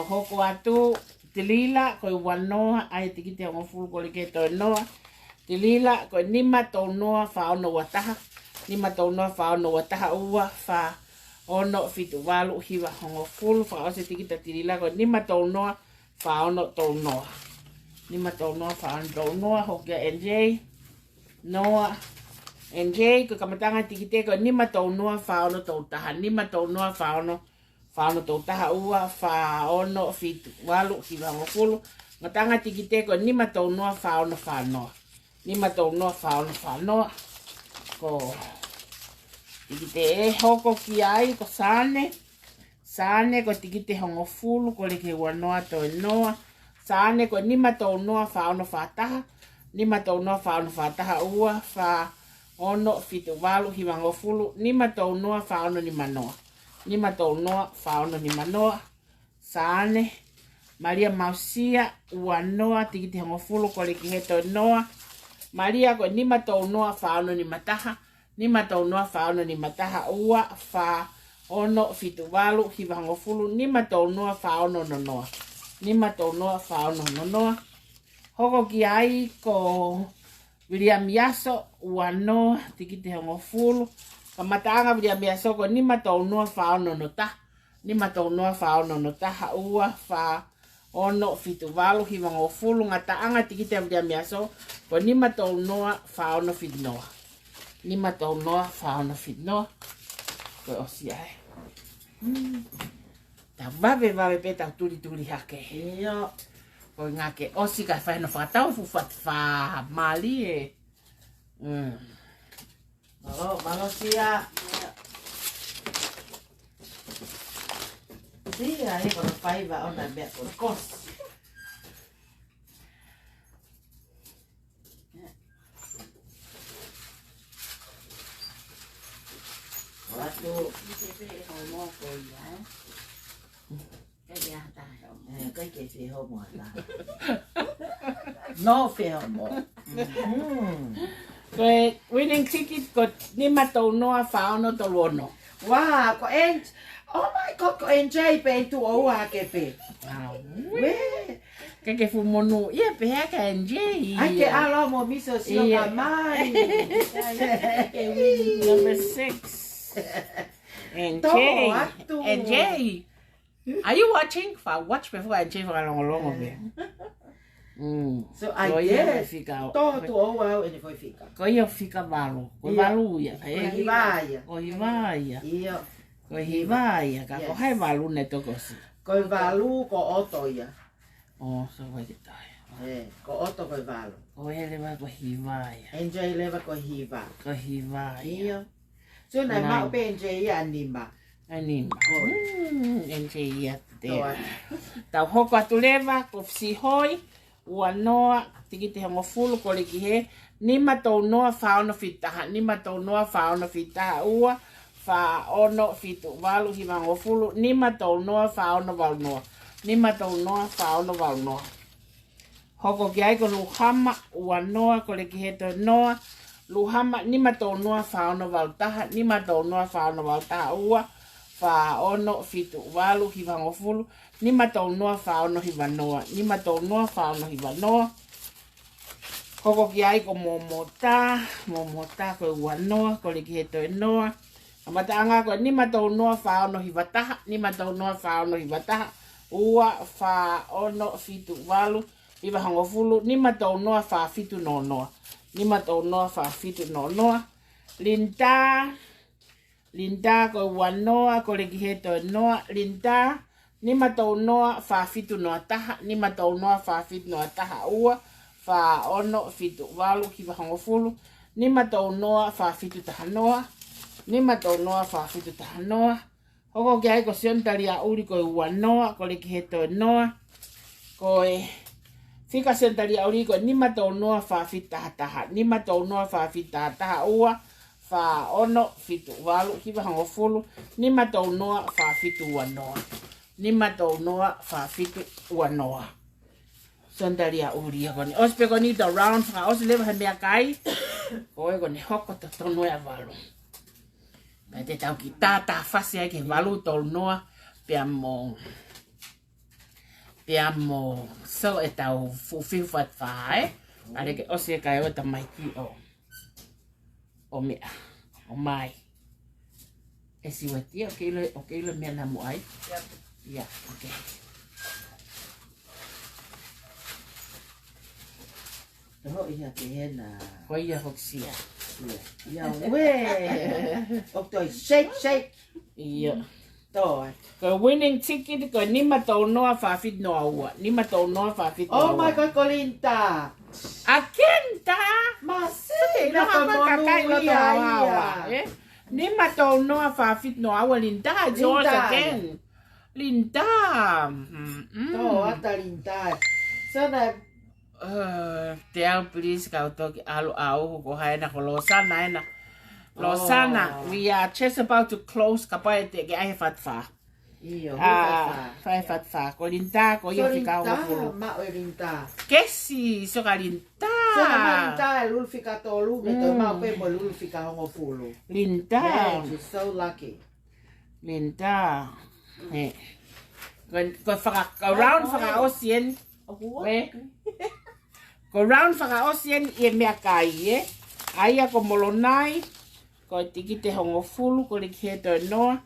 hoko atu. Tilila ko wanoa ai tikite ngo fulu ko le to noa. Tilila ko nima tolu noa fa ono wataha. Nima tolu noa fa ono wataha ua fa ono fitu walu hiwa hongo fulu fa ose tikita tilila ko nima tolu noa fa ono tolu noa. Nima tolu noa fa ono tolu noa hokia NJ. Noa NJ ko kamatanga tikite ko nima tolu noa fa ono tolu taha. Nima tolu noa fa ono tolu taha ua fa ono fitu walu hiwa hongo fulu. Ngatanga tikite ko nima tolu noa fa ono fa noa. Nima tolu noa fa ono fa noa. Ko tikite e hoko ki ai ko sane. Sane ko tikite hongo fulu ko leke ua noa to noa. Sane ko nima tolu noa fa ono fa taha. Nima tolu noa fa ono fa taha ua fa ono fitu walu hiwa hongo fulu. Nima tolu noa fa ono nima noa. Nima tolu noa fa ono nima noa. Sane. Maria Mausia ua noa tikite hongo fulu ko leke he to noa. Maria ko nima tolu noa fa ono nima taha. Nima tolu noa fa ono nima taha ua fa ono fitu walu hiwa hongo fulu. Nima tolu noa fa ono nonoa. Nima tolu noa fa ono nonoa. Hoko ki ai ko William Yaso ua noa tikite hongo fulu. Kamatanga William Yaso ko nima tolu noa fa ono no taha. Nima tolu noa fa ono no taha ua fa ono fitu walu hiwa hongo fulu. Ngataanga tikite William Yaso ko nima tolu noa fa ono fitu noa. Nima tolu noa fa ono fitu noa. Ko osi ai. Ta vave pe tau turi hake. Iyo. Ko ngake osi ka whaino whakatau fufat wha mali e. Malo sia. Dia, he kona whaiva ona mea kona kos. Watu. Cái gì thì không mỏi là nó phải không mỏi. Cái winning ticket có ni mà tàu nó pháo nó tàu luôn nó. Wow, có anh, oh my god, có anh trai bên tu ấu à cái gì? Cái phụ monu, yeah, bé cái anh gì? Anh cái alo mo miso siyo ka mai. Number 6. And Jay. Are you watching? Watch before I change for a long bit. So I guess to tu ấu à, ele foi ficar. Coi fica valo, coi valo ya. Coi vai. Iyo. Coi vai, ka ko hai valo neto kosi. Coi valo ko oto ya. Oh, so vai que tai. Ko oto coi valo. Coi ele vai coi vai. Enjoy leva coi hiva. Coi vai. Iyo. So na mau pe enjoy ya anima. Anima. Enjoy ya te. Tau hoko tu leva ko si hoi. Ua noa tiki te hongo fulu ko liki he. Ni matou noa whaono whitaha. Ni matou noa whaono whitaha ua. Whaono whitu walu hi mango fulu. Ni matou noa whaono wal noa. Ni matou noa whaono wal noa. Hoko ki ai ko luhama. Ua noa ko liki he to noa. Luhama ni matou noa whaono wal taha. Ni matou noa whaono wal taha ua. Whaono whitu walu hi mango fulu. Ni matou noa whaono hi wanoa. Ni matou noa whaono hi wanoa. Hoko ki ai ko momota. Momota ko wanoa. Ko liki he toi noa. Amataanga ko ni matou noa whaono hi wataha. Ni matou noa whaono hi wataha. Ua whaono whitu walu. Hi wahango fulu. Ni matou noa whawhitu no noa. Ni matou noa whawhitu no noa. Linda. Linda ko wanoa. Ko liki he toi noa. Linda. Ni matou noa whawhitu noa taha. Ni matou noa whawhitu noa taha ua. Whaono whitu walu ki wahango fulu. Ni matou noa whawhitu taha noa. Ni matou noa whawhitu taha noa. Hoko ki ai ko siontari a uri ko ua noa. Ko leki he toi noa. Ko whika siontari a uri ko ni matou noa whawhitu taha taha. Ni matou noa whawhitu taha taha ua. Whaono whitu walu ki wahango fulu. Ni matou noa whawhitu ua noa. Ni matou noa whawhitu ua noa. Sondaria uri a koni. Os pe koni to round whaka os lewa he mea kai. Koe koni hoko to tono e walu. Pai te tau ki tata whasi ai ke walu tol noa. Pea mo. Pea mo. So e tau fuwhiu what whae. Are ke os e kai o ta mai ki o. O mea. O mai. E siwa tia o keilo mea namu ai. Yeah, okay. Ho ia te hena. Ko ia hoksia. Ia we. Oktoi shake. Ia. Toi. Ko winning ticket ko ni matou noa whawhit noa ua. Ni matou noa whawhit noa ua. Oh my god, Colinta. Akenta. Masi. No kakai ia. Ni matou noa whawhit noa ua. Linda. George again. Linda. To ata Linda. Sana te au please ka toki alu au ko haina ko Losana ena. Losana, we are just about to close ka pa te ke ai fatfa. Iyo, fatfa. Ko Linda ko yo fika o fulu. Ma o Linda. Kesi so ka Linda. So na Linda lul fika to lu me to ma pe mo lul fika o fulu. Linda. You're so lucky. Linda. Ko faka around faka osien. Ko round whaka osien i mea kai Aia ko molonai. Ko tiki te hongo fulu ko li ke to noa.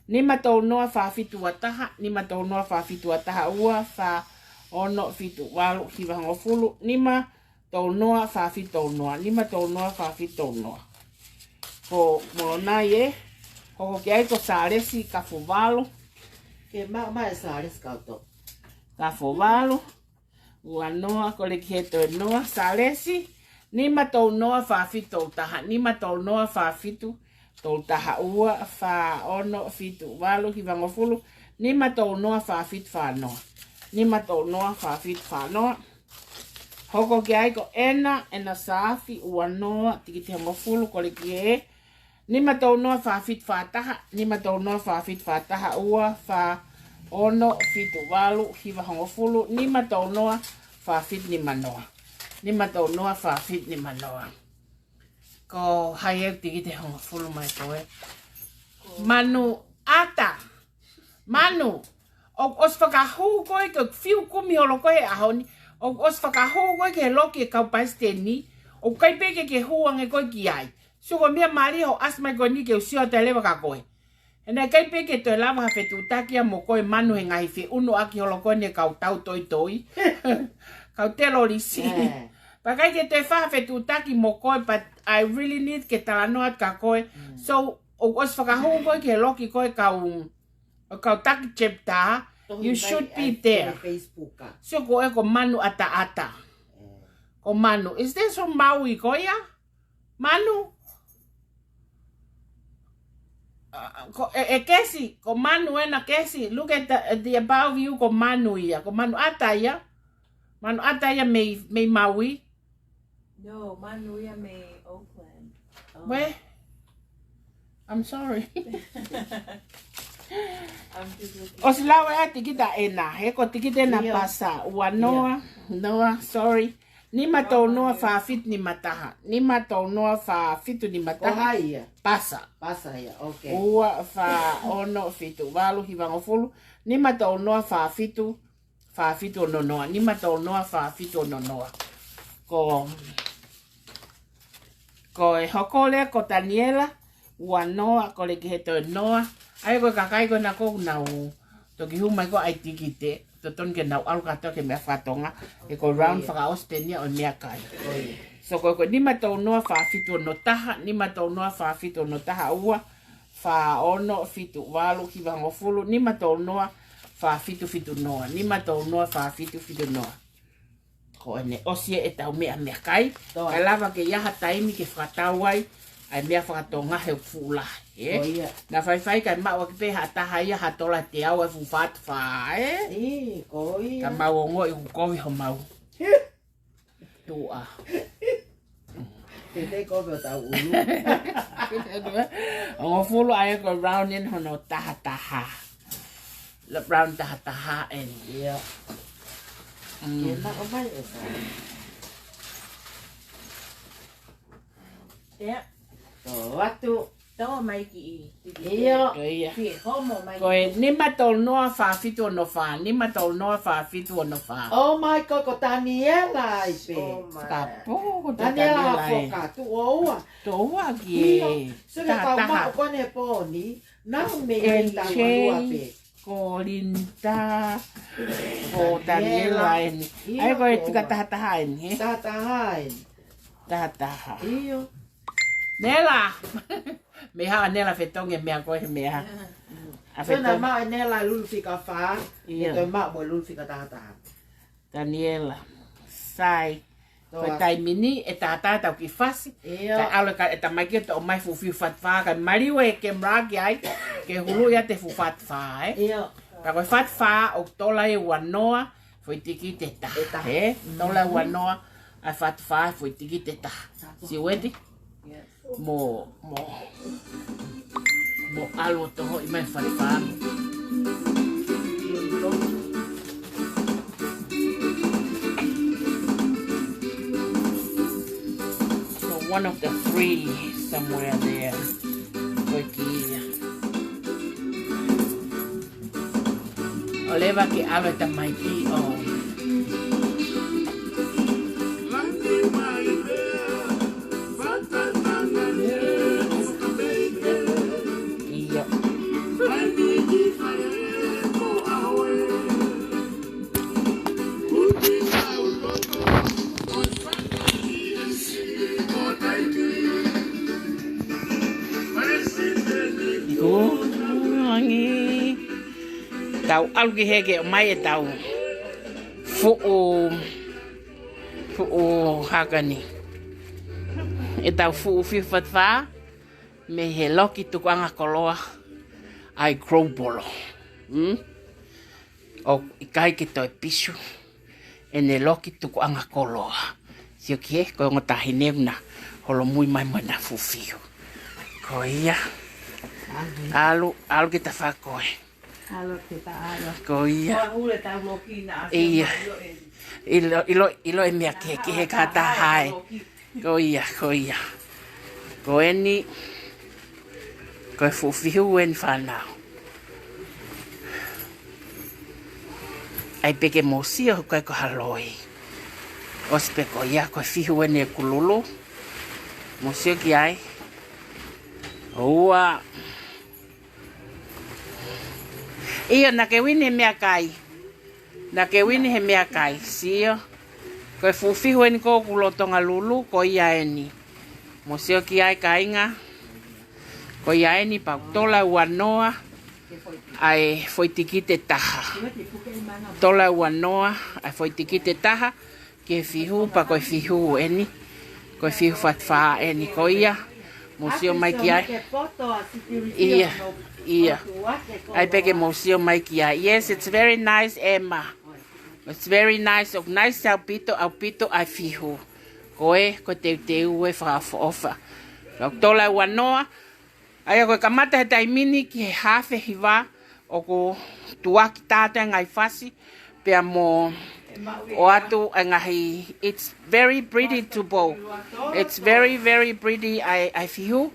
Ni matou noa whawhitu ataha. Ni matou noa whawhitu ataha ua. Wha ono whitu walu ki hongo fulu. Ni matou noa whawhitu noa. Ni matou noa whawhitu noa. Ko molonai Hoko ki ai ko sāresi ka whawalu. Ke mai sāresi kauto. Ka whawalu. Ua noa ko le ki he toi noa sāresi. Ni matou noa whawhitu taha. Ni matou noa whawhitu tau taha ua. Wha ono whitu walu ki wangofulu. Ni matou noa whawhit whanoa. Ni matou noa whawhit whanoa. Hoko ki ai ko ena saafi ua noa tiki te hongo fulu ko le ki e. Ni matou noa whawhit whataha. Ni matou noa whawhit whataha ua wha ono fitu walu hiwa hongo fulu. Ni matou noa whawhit ni manoa. Ni matou noa whawhit ni manoa. Ko hai e tiki te hongo fulu mai koe. Manu ata. Manu. O os whakahu koe ke fiu kumi holo koe ahoni. O os whakahu koe ke loki e kaupaisteni. O kaipeke ke huange koe ki ai. Suko mia mari ho asmai koe ni ke usio te lewa ka koe. Ena kaipeke to lava ha fetutakia mo koe manu he ngahi fi unu aki holo koe ne kau tau toi toi. Kau telo lisi. Pakai ke te wha fetutaki mo koe, but I really need ke talanoat ka koe. So, o os whakahu koe ke loki koe kau taki chepta. You should be there. So ko e ko manu ata. Ko manu. Is this from Maui ko ya? Manu? Kesi. Ko manu na kesi. Look at the above view ko manu ya. Ko manu ata ya. Manu ata ya may Maui. No, manu ya may Oakland. Where? I'm sorry. O si lawa ya tikita ena, he ko tikita na pasa. Ua noa, sorry. Ni matou noa whawhit ni mataha. Ni matou noa whawhitu ni mataha. Pasa. Pasa ya, okay. Ua ono fitu. Walu hiwango fulu. Ni matou noa whawhitu no noa. Ni matou noa whawhitu no noa. Ko e hokole ko Daniela. Ua noa ko le kiheto noa. Ai ko kakai ko na ko nau to ki humai ko ai tikite to ton ke nau al kata ke me fatonga e ko round fa Australia o mea kai. So ko ni matou noa fa fitu no taha ni matou noa fa fitu no taha ua fa ono fitu walu ki vango fulu ni matou noa fa fitu noa ni matou noa fa fitu noa. Ko ne osie e tau mea kai. Ka lava ke yaha taimi ke fatawai ai mea whakatonga he fula. Na whai kai maua ki pe hataha ia hatola te au e fufat whae. Ka mau ongo i kukowi ho mau. Tua. Te kowe o tau ulu. Ongo fulu ai ko round in hono taha. Le round taha en. Yeah. Kena o mai e sa. Yeah. Watu. Tau mai ki Iyo. Ki homo mai. Ko e ni matou noa whawhitu no wha. Ni matou noa whawhitu no wha. Oh my God, ko Daniela i pe. Kapo, ko Daniela foka tu oua. Toa ki. Sura tau mao kone poni. Nau me i tau alua pe. Ko Linda. Ko Daniela en. Ai ko e tika tahataha en. Tahataha. Iyo. Nela. Meha nela fetonge mea koe mea. Sona ma nela lulfika fa. Ito ma mo lulfika tahataha. Daniela. Sai. Ko tai mini e tata tau ki fasi. Ka alo ka eta mai ke to mai fufi fat fa ka mariwe ke mraki ai ke hulu ya te fu fat fa Ka ko fat fa o tola e wanoa foi tiki te ta. Tola wanoa a fat fa foi tiki te ta. Si wedi? Mo alo toho i mai fat fa. One of the three somewhere there. Oleva que habla esta maiki o. Tau algi hege mai e tau fu'u hakani e tau fu'u fifatfa me he loki tuku anga koloa ai grow bolo O ikai ke toi pisu. E ne loki tuku anga koloa. Sio kie, koe ngota hinevna. Holo mui mai mana fufiu. Ko ia. Alu ke ta whakoe. Alo te ta alo. Ko ia. Ko ule ta loki na. Ia. Ilo e mea ke he kata hai. Ko ia. Ko eni. Ko e fufiu en whanau. Ai peke mosio koe ko haloi. Ospe ko ia ko fihu ene kululu. Mosio ki ai. Oua. Ia na ke wini mea kai. Na ke wini he mea kai. Sio. Ko fihu ene ko kulotonga lulu ko ia eni. Mosio ki ai kainga. Ko ia eni pautola uanoa. Ai foi tikite taha. Tola uanoa, ai foi tikite taha. Ke fihu pa koe fihu eni. Koe fihu fatfaa eni ko ia. Museo mai ki ai. Ia. Ai peke museo mai ki ai. Yes, it's very nice, Emma. It's very nice. Of nice au pito ai fihu. Koe te ue whaafofa. Tola uanoa. Ai koe kamata he taimini ki he hafe hiwa o ko tuaki tātua ngai whasi pia mo o atu ngahi. It's very pretty to bow. It's very, very pretty ai fihu.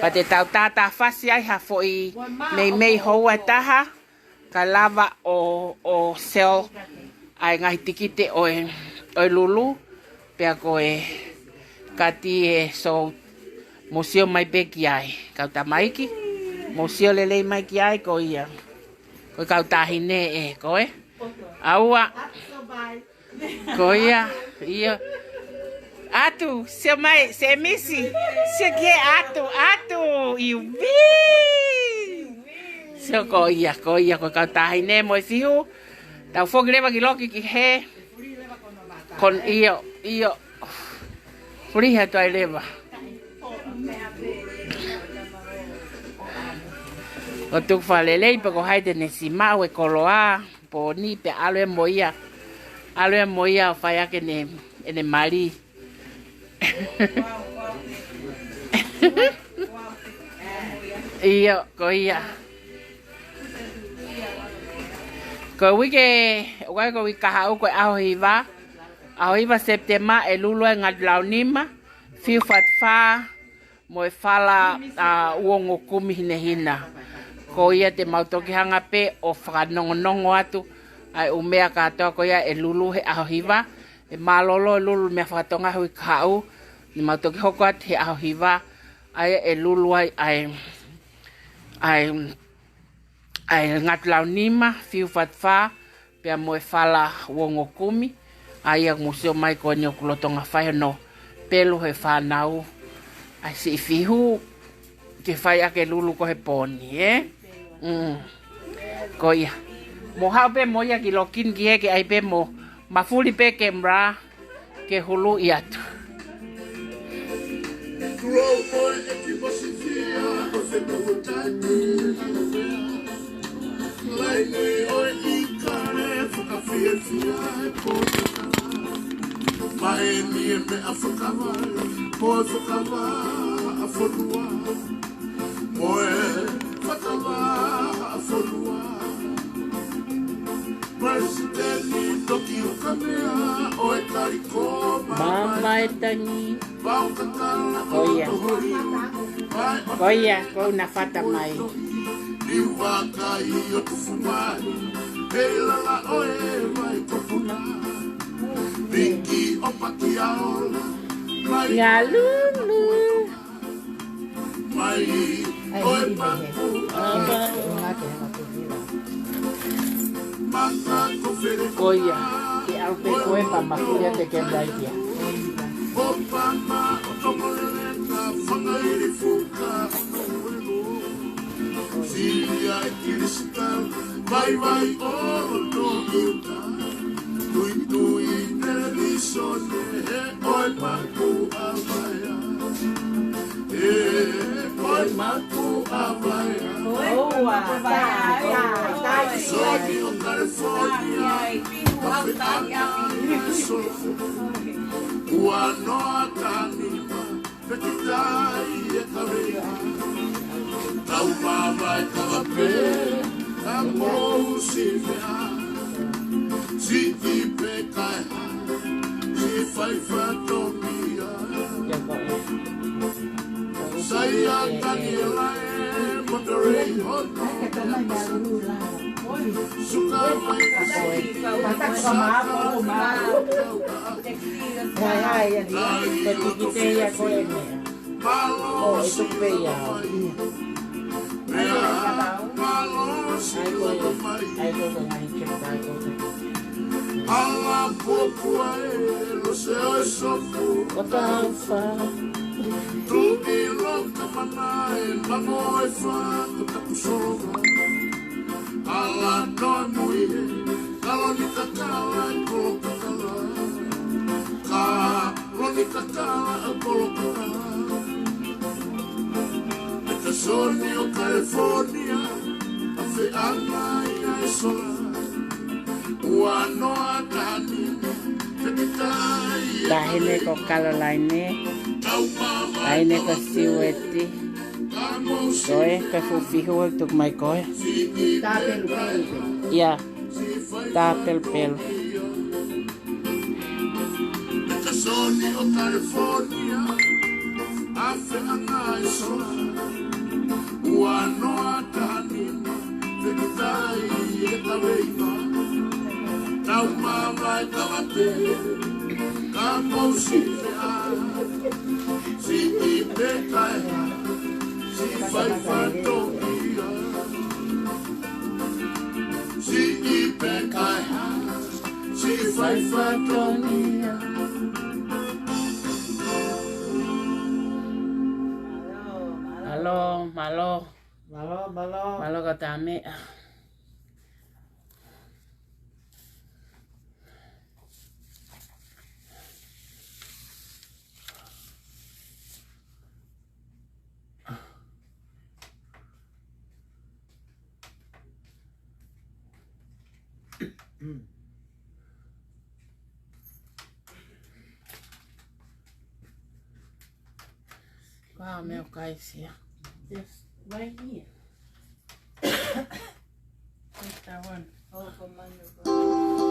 Pa te tau tātā whasi ai ha foi mei hoa taha ka lava o sel ai ngahi tikite o lulu pia koe kati e so Museo mai peki ai. Kau ta maiki. Museo lelei mai ki ai ko ia. Ko kau tahine e koe. Aua. Ko ia. Ia. Atu. Se mai. Se misi. Se ke atu. Iubi. Se ko ia. Ko kau tahine mo fiu. Tau fogi lewa ki loki ki he. Kon iyo. Furiha toi lewa. O tuk whalelei pa ko haide ne si mau e koloa po ni pe alo e moia o whai ake ne mari. Iyo, ko ia. Ko wike kaha uko aho hiva septema e lulu e ngat launima fiu fatfa mo e fala uongo kumi hina. Ko ia te mautoki hanga pe o whakanongonongo atu ai umea katoa ko ia e lulu he aho hiva e malolo lulu mea whakatonga hui kau ni mautoki hoko atu he aho hiva ai e lulu ai ngatlau nima fiu fatfa pia mo e fala uongo kumi ai a museo mai ko nio kulotonga whai no pelu he whanau ai si fihu ke whai ake lulu ko he poni Ko ia. Mo hau pe mo ia ki lokin ki heke ai pe mo mafuli pe ke mra ke hulu i atu. Mama etangi. Koia, ko na fata mai. Ya lulu. Koia, que alpe cuenta más que te queda ahí. Vai no yuta. Tui televisione oi maku avaya. Oi maku avaya. Dahil ko Caroline, ay ko siweti. Koe, kafufiho tuk mai koe. Ya, tapel pel. Malo katame. Wow, meu guys here. Just right here. Take that one. Oh, for Manu.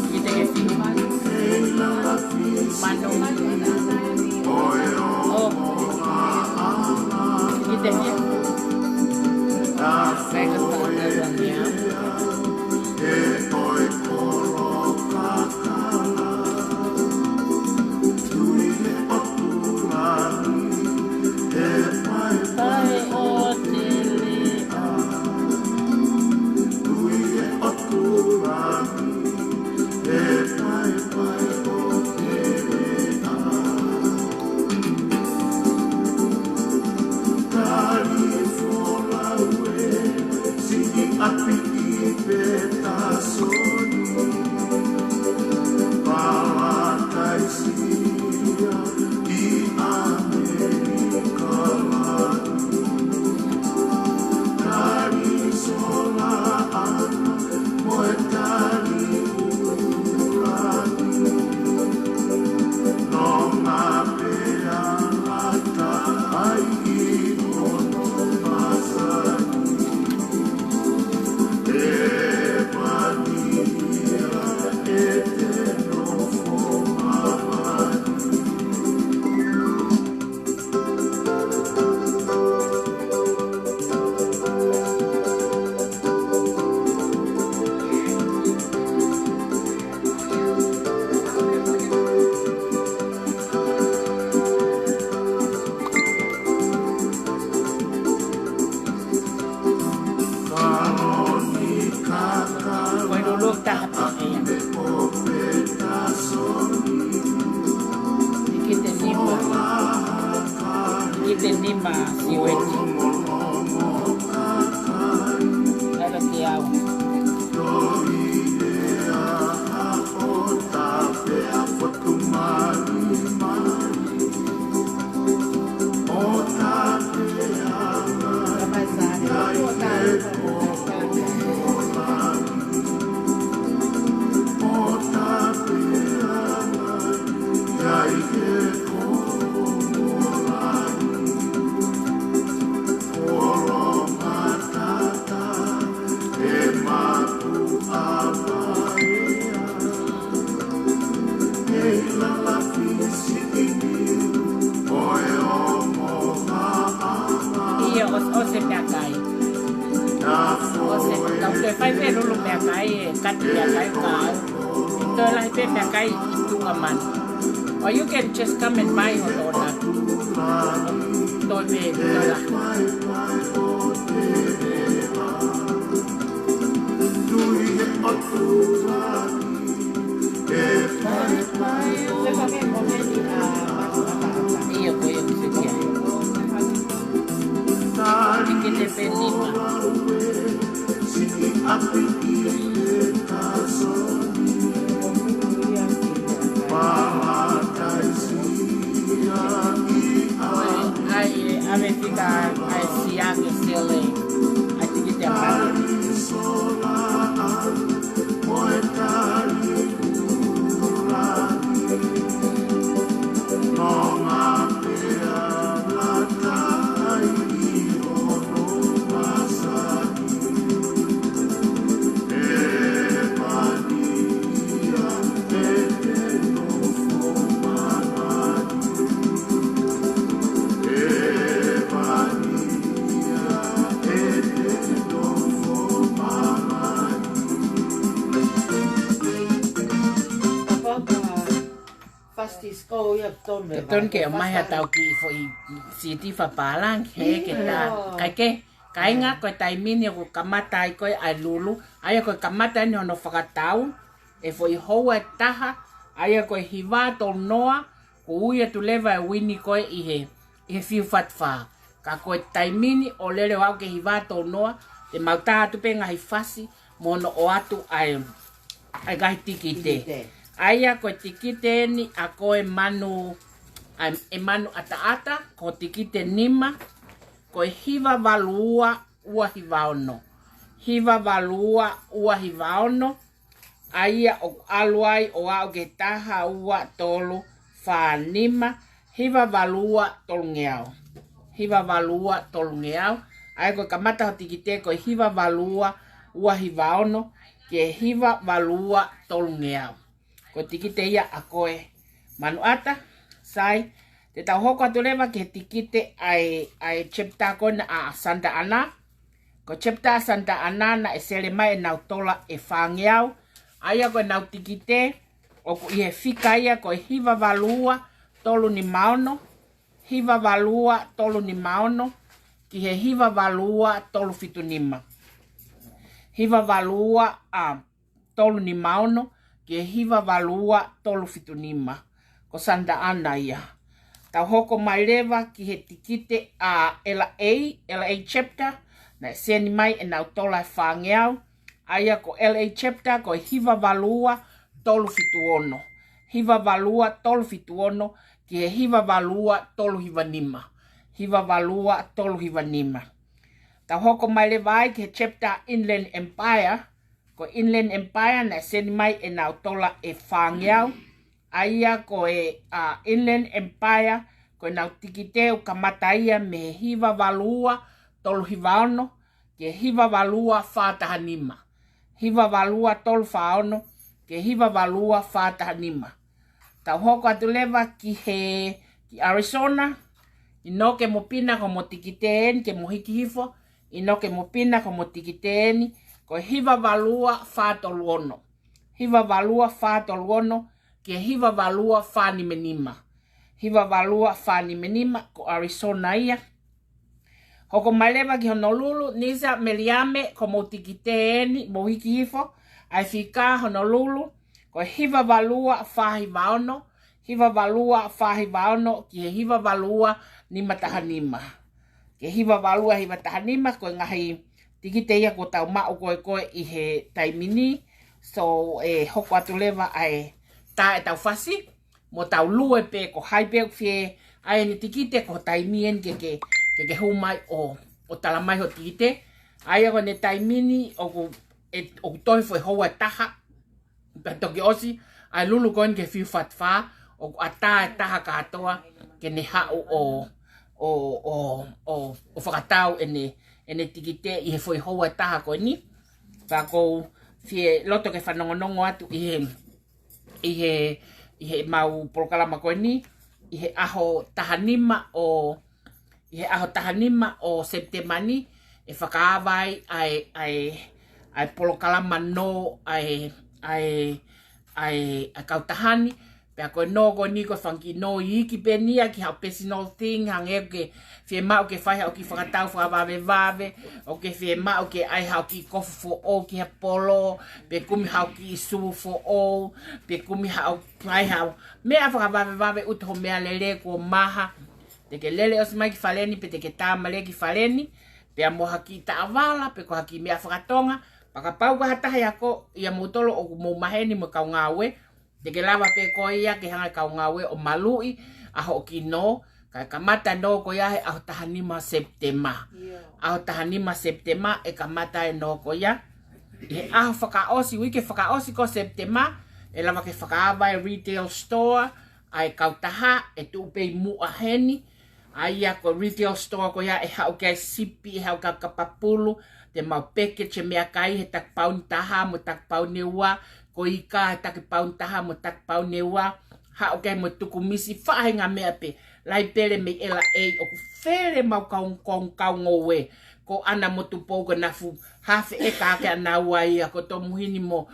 kita kasi manong kita niya kaya kasalanan niya Lima siwet ada tiaw fai vero lo mea kai kat mea kai ka to la pe mea kai itu aman or you can just come and buy hot or not to be to la io poi io si chiama che te penima Ave fica a siaga sele a tigite a ton ke mai ha tau ki foi city fa palang he ke ta kai nga ko tai mini ko kamata ko ai lulu ai ko kamata no no fakatau e foi hoa taha ai ko hiva to noa ko ia tu leva wini ko i he fiu fatfa ka ko tai mini o lele wa ke hiva to noa te mauta tu pe nga hifasi mono o atu ai ga tikite Aya ko tikite ni ako e manu ata ko tikite nima ko hiva valua ua hivaono. Hiva valua ua hivaono. Aya o aluai o au ke taha ua tolu fa nima. Hiva valua tolungeau. Hiva valua tolungeau. Ai ko kamata ho tikite ko hiva valua ua hiva ono ke hiva valua tolu ngeau. Ko tikite ia a koe manuata sai te tau hoko atu lewa ke tikite ai chapter kona a Santa Ana. Ko chapter Santa Ana na e sele mai nau tola e whangeau. Aia ko nau tikite o ku ihe fika ia ko hiva valua tolu ni maono. Hiva valua tolu ni maono. Ki he hiva valua tolu fitunima. Hiva valua tolu ni maono. Ki he hiva valua tolu fitunima. Ko Santa Ana ia. Tau hoko mai lewa ki he tikite a LA chapter. Na seni mai e nau tola e whangeau. Aia ko LA chapter ko hiva valua tolu fituono. Hiva valua tolu fituono. Ki he hiva valua tolu hivanima. Hiva valua tolu hivanima. Tau hoko mai lewa ai ki he chapter Inland Empire. Ko Inland Empire na seni mai e nau tola e whangeau. Aia ko Inland Empire ko nau tikite o kamata ia me hiva valua tolu hivaono ke hiva valua whātahanima. Hiva valua tolu whaono ke hiva valua whātahanima. Tau hoko atu lewa ki Arizona. Ino ke mo pina ko mo tikiteeni ke mo hiki hifo. Ino ke mo pina ko mo tikiteeni ko hiva valua whātoluono. Hiva valua whātoluono ke hiva valua whānimenima. Hiva valua whānimenima ko Arizona ia. Hoko malewa ki Honolulu, nisa meliame ko mo tikiteeni, mo hiki hifo. Ai fika Honolulu, ko hiva valua whahivaono. Hiva valua whahivaono ki he hiva valua ni matahanima. Ke hiva valua hi matahanima ko ngahi tikite ia ko tau mao koe i he taimini. So hoko atu lewa ai ta e tau fasi. Mo tau lue pe ko haipeu fie ai ni tikite ko taimien ke humai o talamai ho tikite. Ai ako ne taimini o toi foi hoa taha. Toki osi ai lulu koin ke fiu fatfa o ata taha katoa ke ne hau o whakatau ene tikite i he foi hoa taha ko ni. Pako fie loto ke whanongonongo atu i he mau polokalama koe ni, i he aho tahanima o Septemani, e whakaawai ai polokalama no ai kautahani, pea koe no koe ni koe whanki no i iki penia ki hau personal thing, hange ke fie mau ke whai hau ki whakatau whakawave, o ke fie mau ke ai hau ki kofu fo o ki ha polo, pe kumi hau ki isu fo o, pe kumi hau ai hau. Mea whakawave uto mea lele ko maha, te ke lele os mai ki whaleni, pe te ke tāmale ki whaleni, pe mo haki taawala, pe ko haki mea whakatonga, pakapau ka hatahi ako, ia mutolo o mo maheni mo kaungawe, te ke lava pe ko ia ke hanga kaungawe o malui, aho ki no, ka kamata no ko ia he aho tahanima September. Aho tahanima September e kamata e no ko ia. E aho whakaosi, wike whakaosi ko September, e lava ke whakaawai retail store, ai kautaha e tuupei mua heni, ai ia ko retail store ko ia e hau kai sipi, e hau ka kapapulu, te mau package e mea kai he tak pauni taha mo tak pauni ua, ko ika he tak pauni taha mo tak pauni ua, hau kai mo tukumisi whahenga mea pe, lai pere me ela e o ku where mau kaungowe, ko ana mo tupou ko nafu hafe e kake ana ua ia, ko to muhini mo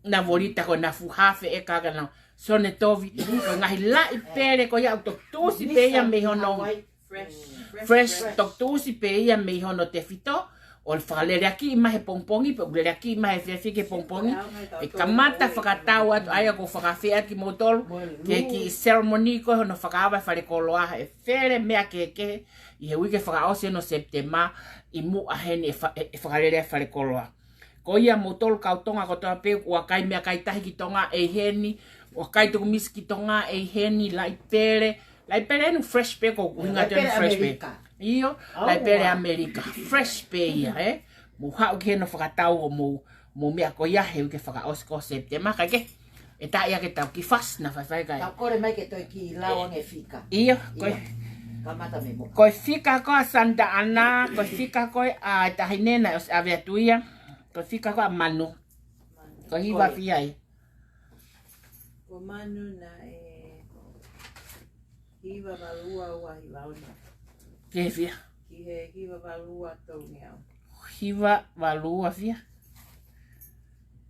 na volita ko nafu hafe e kake ana, sone tovi, ko ngahi lai pere ko ia tok tusi pe ia me hono, fresh tok tusi pe ia me hono te fito, o le whakalere aki ima he pongpongi, pe ulere aki ima he whiawhike pongpongi, e kamata whakatau atu aia ko whakawhea ki motolo, ke ki ceremony ko hono whakawai wharekoloa, e where mea keke, i he wike whakaose no September, i mu aheni e whakalere wharekoloa. Ko ia motolo kautonga ko toa pe, ua kai mea kai tahi ki tonga e heni, ua kai tuku misi ki tonga e heni, lai pere enu fresh pe ko winga tenu fresh pe. Iyo, lai pere Amerika, fresh pe ia, mo hau ke no whakatau o mo mea ko ia he uke whakaosi ko September, kai ke, e ta ia ke tau ki fas na whaiwhai kai. Tau kore mai ke toi ki lauang e whika. Iyo, koe. Ko fika ko Santa Ana, ko fika ko tahinena os aviatuia, ko fika ko manu. Ko hiva fiai. Ko manu na hiva valua ua hivaona. Ke fia? Ki he hiva valua tau ngeau. Hiva valua fia?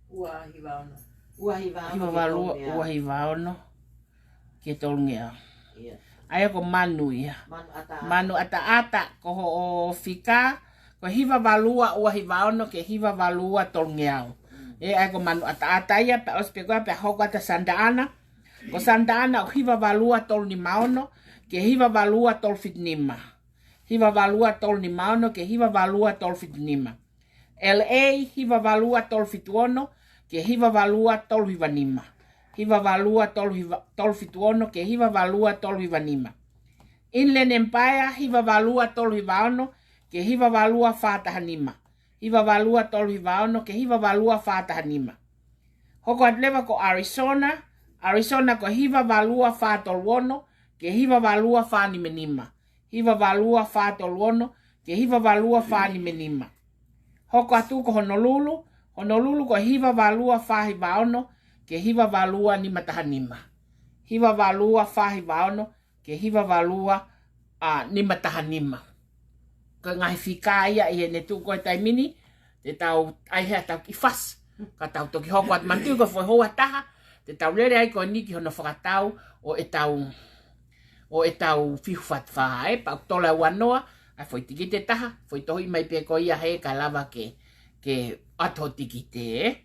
Ua hivaona. Hiva valua ua hivaona. Ke tau ngeau. Aia ko manu ia. Manu ata ko o fika. Ko hiva valua ua hivaona ke hiva valua tau ngeau. Aia ko manu ata ia pa ospegua pa hoko ata Santa Ana. Ko Santa Ana o hiva valua tau ni maono ke hiva valua tau fitnima. Hiva valua tol ni maono ke hiva valua tol fitnima. LA hiva valua tol fituono ke hiva valua tol vivanima. Hiva valua tol fituono ke hiva valua tol vivanima. Inland Empire hiva valua tol vivaono ke hiva valua fatahanima. Hiva valua tol vivaono ke hiva valua fatahanima. Hoko atleva ko Arizona. Arizona ko hiva valua fatolwono ke hiva valua fanimenima. Hiva valua fatolwono ke hiva valua fanimenima. Hoko atu ko Honolulu. Honolulu ko hiva valua fahivaono ke hiva valua ni matahanima. Hiva valua fahivaono ke hiva valua ni matahanima. Ka ngai fika ia i ne tu ko taimini te tau ai he tau ki fas. Ka tau toki hoko at mantu ko foi hoa taha. Te tau lere ai ko ni ki hono whakatau o e tau fiwhat whae pa tola wanoa. Ai foi tiki te taha. Foi tohi mai pe ko ia he ka lava ke ato tiki te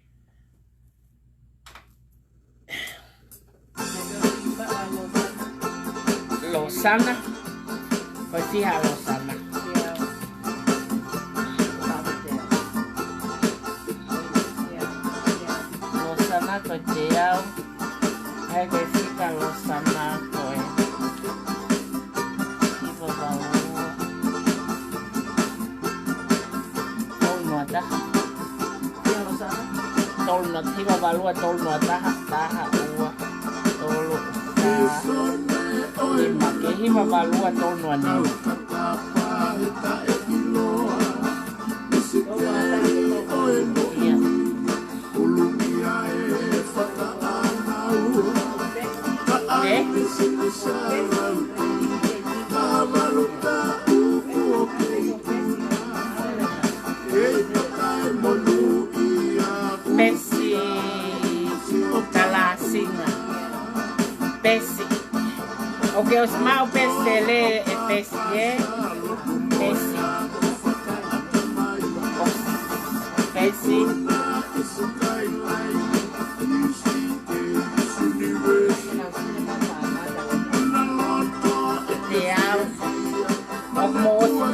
Losana. Foi fiha Losana. Losana ko te au. Ai ko fiha Losana ko e. Hiva valua. Tolno ataha. Tolno hiva valua tolno ataha. Taha ua. Tolu. Lima ke hiva valua tolno anema. Besi Talasinga. Besi. Okay, os mau pesele e pesie. Besi. Besi.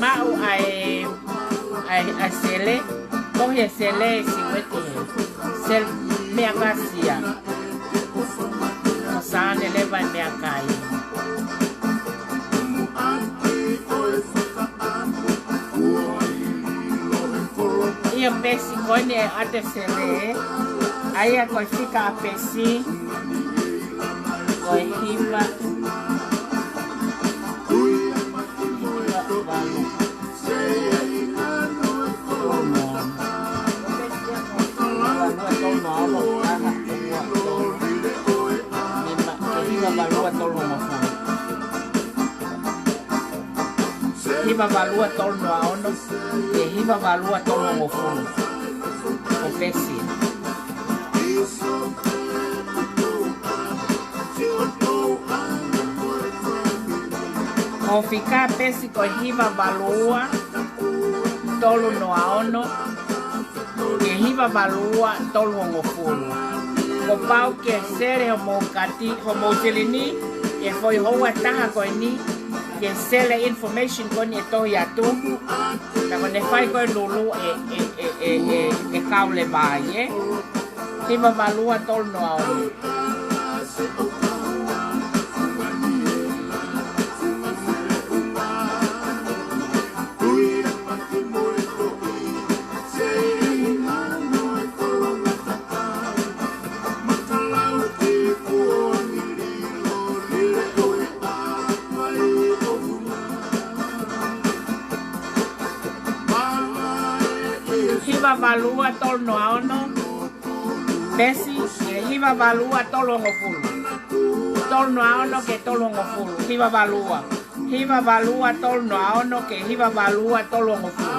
Mau ai sele coge sele si wete sel me akasia osane leva me akai ia pesi kone ate sele aia ko fika pesi ko hiva Hiva valua tolno aono e hiva valua tolno mofuno. O pesi. O fica pesi ko hiva valua tolno aono e hiva valua tolno mofuno. Ko pau ke sere homo kati homo telini e foi hoa taha ko ni que sele information con esto ya tú cuando ne fai con lulu e cable valle ti va valua torno a hiva valua tol no aono. Besi, e hiva valua tolongo fulu. Tol no aono ke tolongo fulu. Hiva valua. Hiva valua tol no aono ke hiva valua tolongo fulu.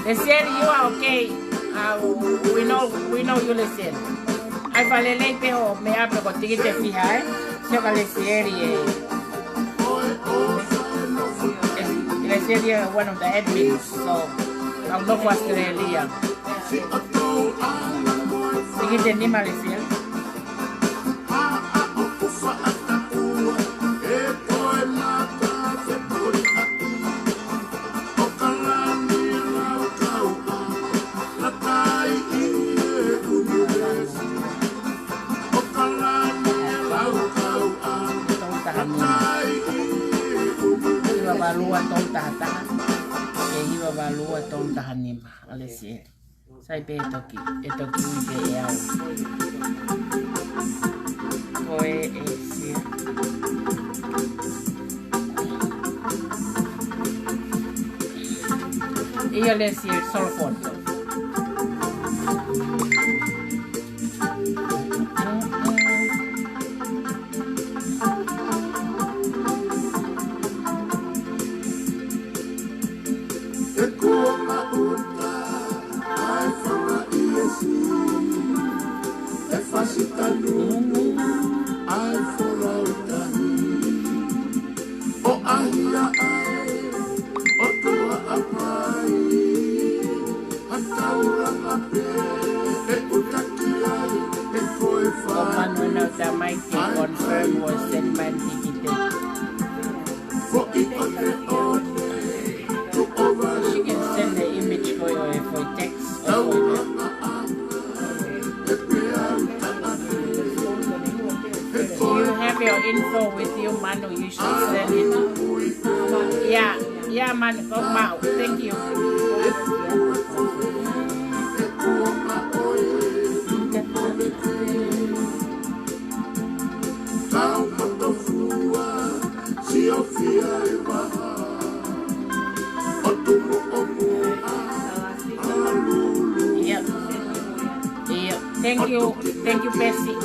Listen, you are okay. We know you listen. Ai fale lei pero me abre contigo te fija, se va la serie. La serie one of the admins, so I'm not for Australia. Seguite ni Malaysia. Valua tol tahatahan e hiva valua tol tahanima alesi sai pe etoki ke eau koe e sia ia lesi solfonto info with you, Manu. You should send it. Yeah, Manu. Come out. Thank you. Yeah. Thank you, Bessie.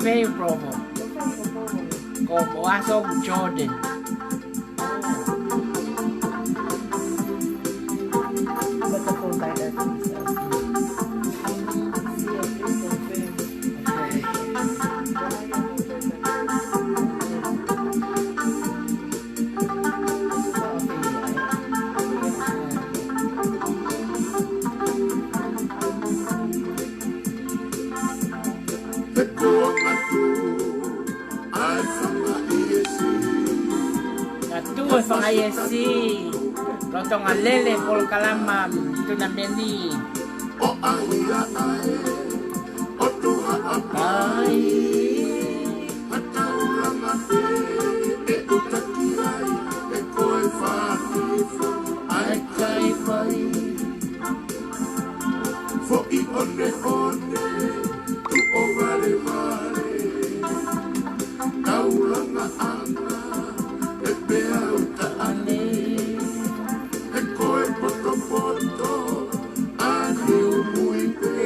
Very provo. Como aso Jordan. From ISC. Rotonga lele pol kalama tuna meni. O ahia ai, o tua apai, hatauranga te, e utaki ai, e koe whātifo, ai kai pai. Fo I one, tu o vare vare, tauranga anga, e pea uta ane, e koe poto poto, ani umui pe,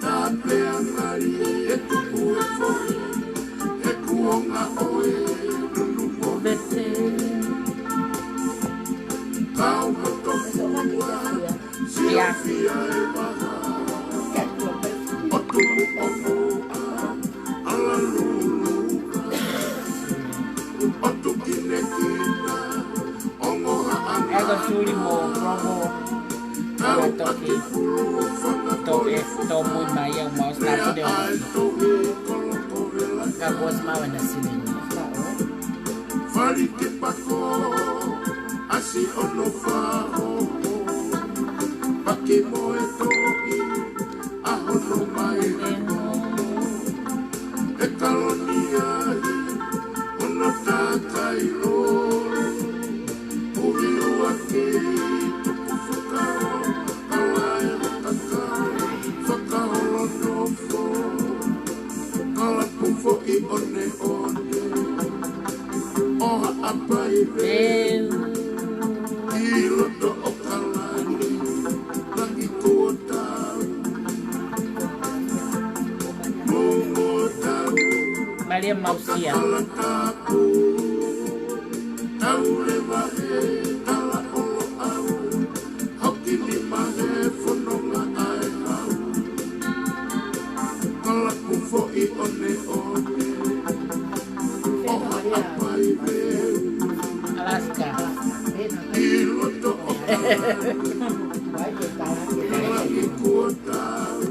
ta pea ngari, e tupu e foi, e kuonga oe, nunu mo vete. Kau poto fua, sia fia e waha, o tupu o fua, ala lulu, o tukine kina, o ngoha anga. Ego suri mo promo. To muy maya mau start de. Kabos mau na sini. Fari ke pako, asi ono fao, pake moe toki, ahono mai reno, e kalonia hi, ono takai loro, uri uake, tuku whakao, kalae wakakao, whakao nofo, kalapufo I one one. Oha apai reu, I loto o kalani, langi kua tau, mungo tau, Maria Mausia. kala tapu, tau rewa he, kala olo au, hoki ni mahe, whanonga ai hau, kala pufo I one one, oha apai reu, Alaska. I loto o kalani kua tau,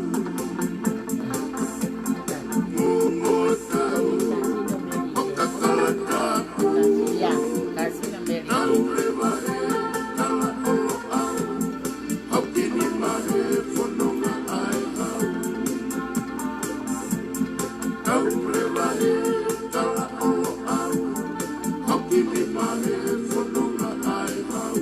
mungo tau, o kakala tapu, Ya, kasih na Mary. tau rewa he, kala olo au, hoki ni mahe, whanonga ai hau, tau rewa he, kala olo au, hoki ni mahe, whanonga ai hau.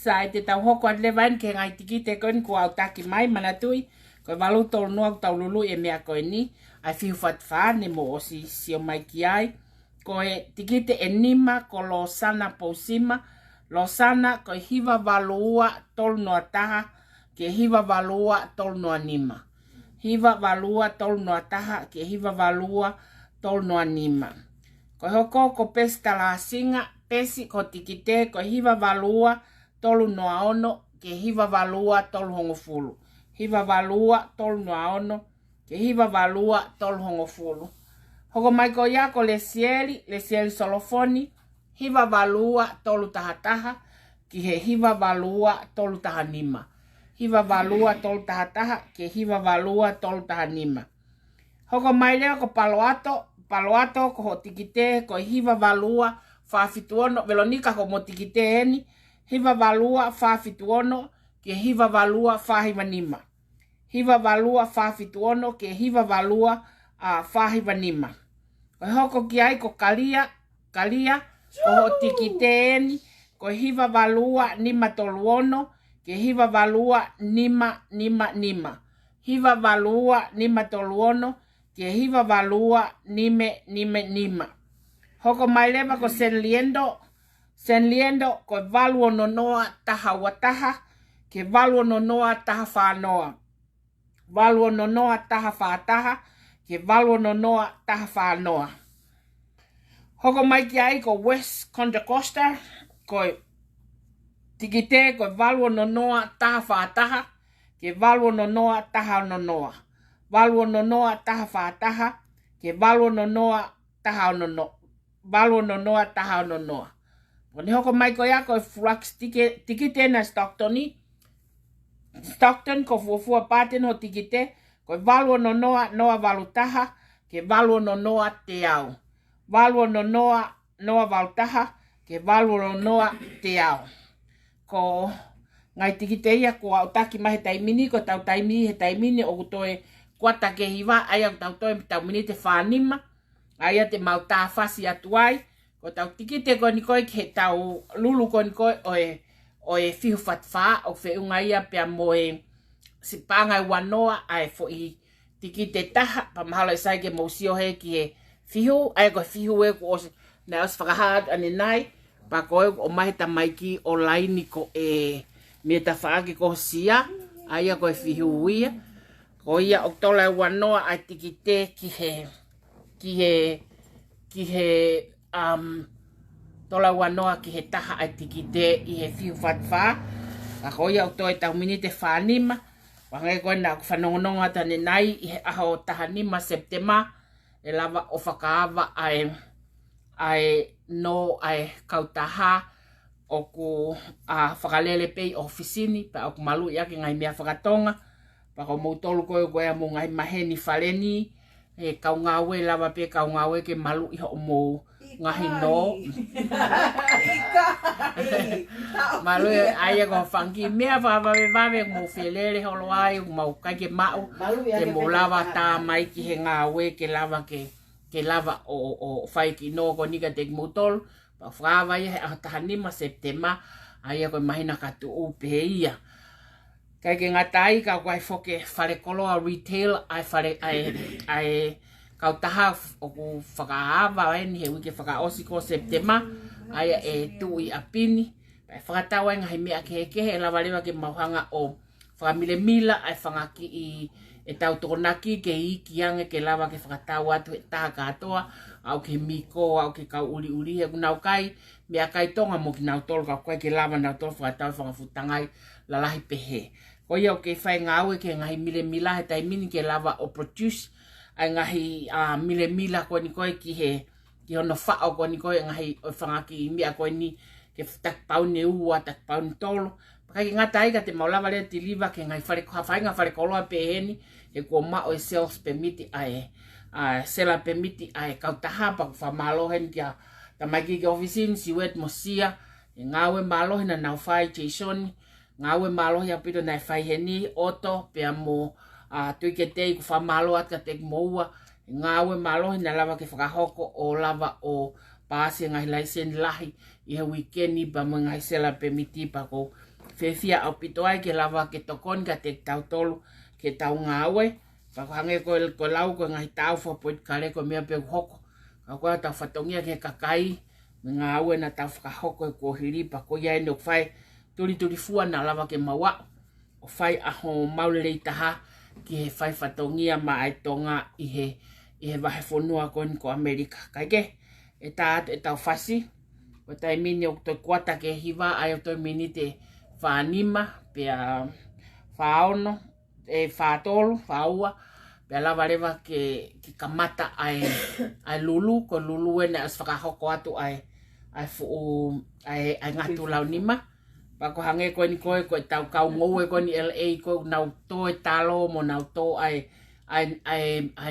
Sai te tau hoko at lewan ke ngai tiki te koen ko au taki mai manatui. Ko walu tolu noa tau lulu e mea koe ni. Ai fiu fat whane mo o si sio mai ki ai. Ko e tiki te enima ko lo sana pousima. Lo sana ko hiva valua tolu noa taha. Ke hiva valua tolu noa nima. Hiva valua tolu noa taha. Ke hiva valua tolu noa nima. Ko hoko ko pesta la singa. Pesi ko tiki te ko hiva valua tolu noa ono, ke hiva valua tolu hongo fulu. Hiva valua tolu noa ono, ke hiva valua tolu hongo fulu. Hoko mai ko ia ko lesieli solofoni, hiva valua tolu taha taha, ki he hiva valua tolu taha nima. Hiva valua tolu taha taha, ke hiva valua tolu taha nima. Hoko mai leo ko paloato ko ho tikite ko hiva valua whawhituono, Veronica ko mo tikite eni, hiva valua whawhituono ke hiva valua whahiva nima. Hiva valua whawhituono ke hiva valua whahiva nima. Ko hoko ki ai ko kalia, ko ho tikiteeni, ko hiva valua nima toluono, ke hiva valua nima. Hiva valua nima toluono, ke hiva valua nima. Hoko mai leva ko sen liendo ko valuo no noa taha wataha, ke valuo no noa taha whanoa. Valuo no noa taha whataha, ke valuo no noa taha whanoa. Hoko mai ki ai ko West Contra Costa, ko tikite ko valuo no noa taha whataha, ke valuo no noa taha no noa. Valuo no noa taha whataha, ke valuo no noa taha no noa. Valuo no noa taha no noa. Ni hoko mai ko ia ko flux tikite na Stockton ko fuafua paten ho tikite ko valuo no noa valu taha ke walu no noa te au. Walu no noa waltaha, ke walu no noa te au. Ko ngai tiki te ia ko au taki mahe taimini, ko tau taimini he taimini o kutoe kuata ke hiwa, aia tau toe tau mini te whanima, aia te mau tāwhasi atuai, ko tau tiki te koni koe ke tau lulu koni koe o e fihu whatwha, o whiunga ia pia mo e si pāngai wanoa, ai fo i tiki te taha, pa mahala isai ke mausio he ki he fihu, aia koe fihu e ko o na os whakahad ane nai, pa koe o mahe ta maiki o laini ko e me ta whaake ko sia, aia koe fihu uia, ko ia o tola wanoa ai tiki te ki he tola wanoa ki he taha ai tiki te i he fiu whatwha. A ko ia o toi tau mini te whanima. Wangai koe nā ku whanongononga tane nai i he aho taha nima September. E lava o whakaawa ai kautaha o ku whakalele pei ofisini. Pa o ku malu ia ki ngai mea whakatonga. Pa ko mautolu koe koe a mo ngai maheni whaleni. E kaungawe lava pe kaungawe ke malu iho o mo ngahi no. Malu aia ko whanki mea whawe mo whelele holo ai mau kai ke mau. Ke mo lava tā mai ki he ngawe ke lava o whai ki no ko nika te mautolu. Pa whawa ia he atahanima September aia ko mahina katu upe ia. Kai ke ngatai ka koe foke whare koloa retail ai kautaha o ku whakaawa ni he wike whakaosi ko September ai e tui apini. Pai whakatawa ngahi mea kehe lawa lewa ke mauhanga o whakamile mila ai whangaki i e tau tokonaki ke iki ange ke lawa ke whakatawa atu e taha katoa au ke miko au ke kau uri he kunau kai mea kai tonga mo ki nau tolu ka koe ke lawa nau tolu whakatawa whangafutangai lalahi pehe. Ko ia o ke whai ngāwe ke ngahi mile mila he taimini ke lava o produce ai ngahi mile mila koe ni koe ki hono whao koe ni koe ngahi o whangaki i mea koe ni ke tak paune ua, tak paune tolo. Pakai ki ngata aika te maulawa lea ti liva ke ngahi whainga whare koloa peheni e kua mao e sales permiti ai seller permiti ai kautaha pa ku whamalohen kia tamaiki ke ofisin si wet mo sia e ngāwe malohen na nau whai Jason ngawe malo ya pito na fai heni oto pe mo tui ke te ku fa malo at ka te moua ngawe malo na lava ke whakahoko o lava o paase ngai laisen lahi i he weekend ni pa mo ngai sela permiti pa ko fefia au pito ai ke lava ke tokon ka te tau tolu ke tau ngawe pa ko hange ko lau ko ngai tau fo poit kare ko mea pe hoko ka ko tau fatongia ke kakai ngawe na tau whakahoko ko hiri pa ko ia eno fai turi fua na lava ke mawa o fai aho maulelei taha ki he fai whatongia ma ai tonga i he wahe whonua kon ko Amerika. Kai ke, e tau whasi, o tai mini o toi kuata ke hiwa ai o toi mini te whanima, pia whaono, e whatolu, whaua, pia lava rewa ki kamata ai lulu, ko lulu ene as whakahoko atu ai ngatu lau nima. Pako hange koe ni koe tau kau ngoue koe ni LA koe nau tō e talo mo nau tō ai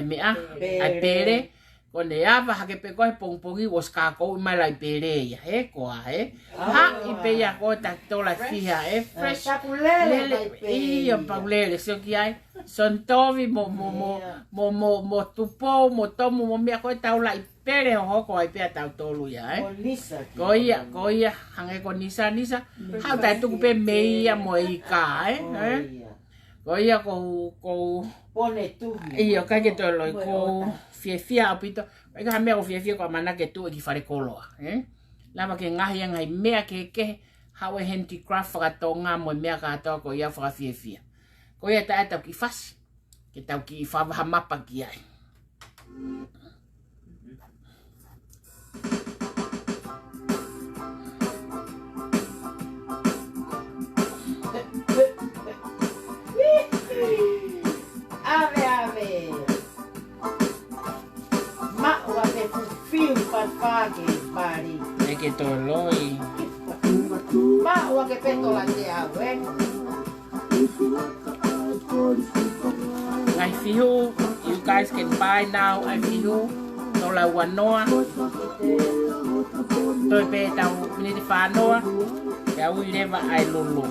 mea, ai pere. Ko ne awa hake pe koe pongpongi was ka kou mai lai pere ia, he koa, he. Ha, i pe ia koe tak tola fiha, he, fresh. Takulele, iyo paulele, sio ki ai. Son tovi mo tupo, mo tomu, mo mea koe tau lai pere o hoko ai pea tau tolu ia, he. Ko ia, hange ko nisa. Hau tai tuku pe meia mo i ka, he. Ko ia ko pone tuhi. Iyo, kai ke toi loi ko fia apito. Kai ka mea ko fia ko mana ke tu e ki whare koloa, he. Lama ke ngahi ngai mea ke hau e handicraft whakatonga mo mea katoa ko ia whaka fia. Ko ia tae tau ki whasi, ke tau ki whawaha mapa ki ai. Ave. Ma ua te fufiu patpake pari. E ke to loi. Ma ua ke petola te au, Ngai fihu, i you guys can buy now if you no la wanoa tôi về tàu đi phá noa ya we never ai lulu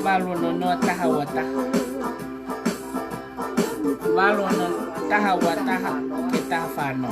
Balon tahawata balon tahawata kita fano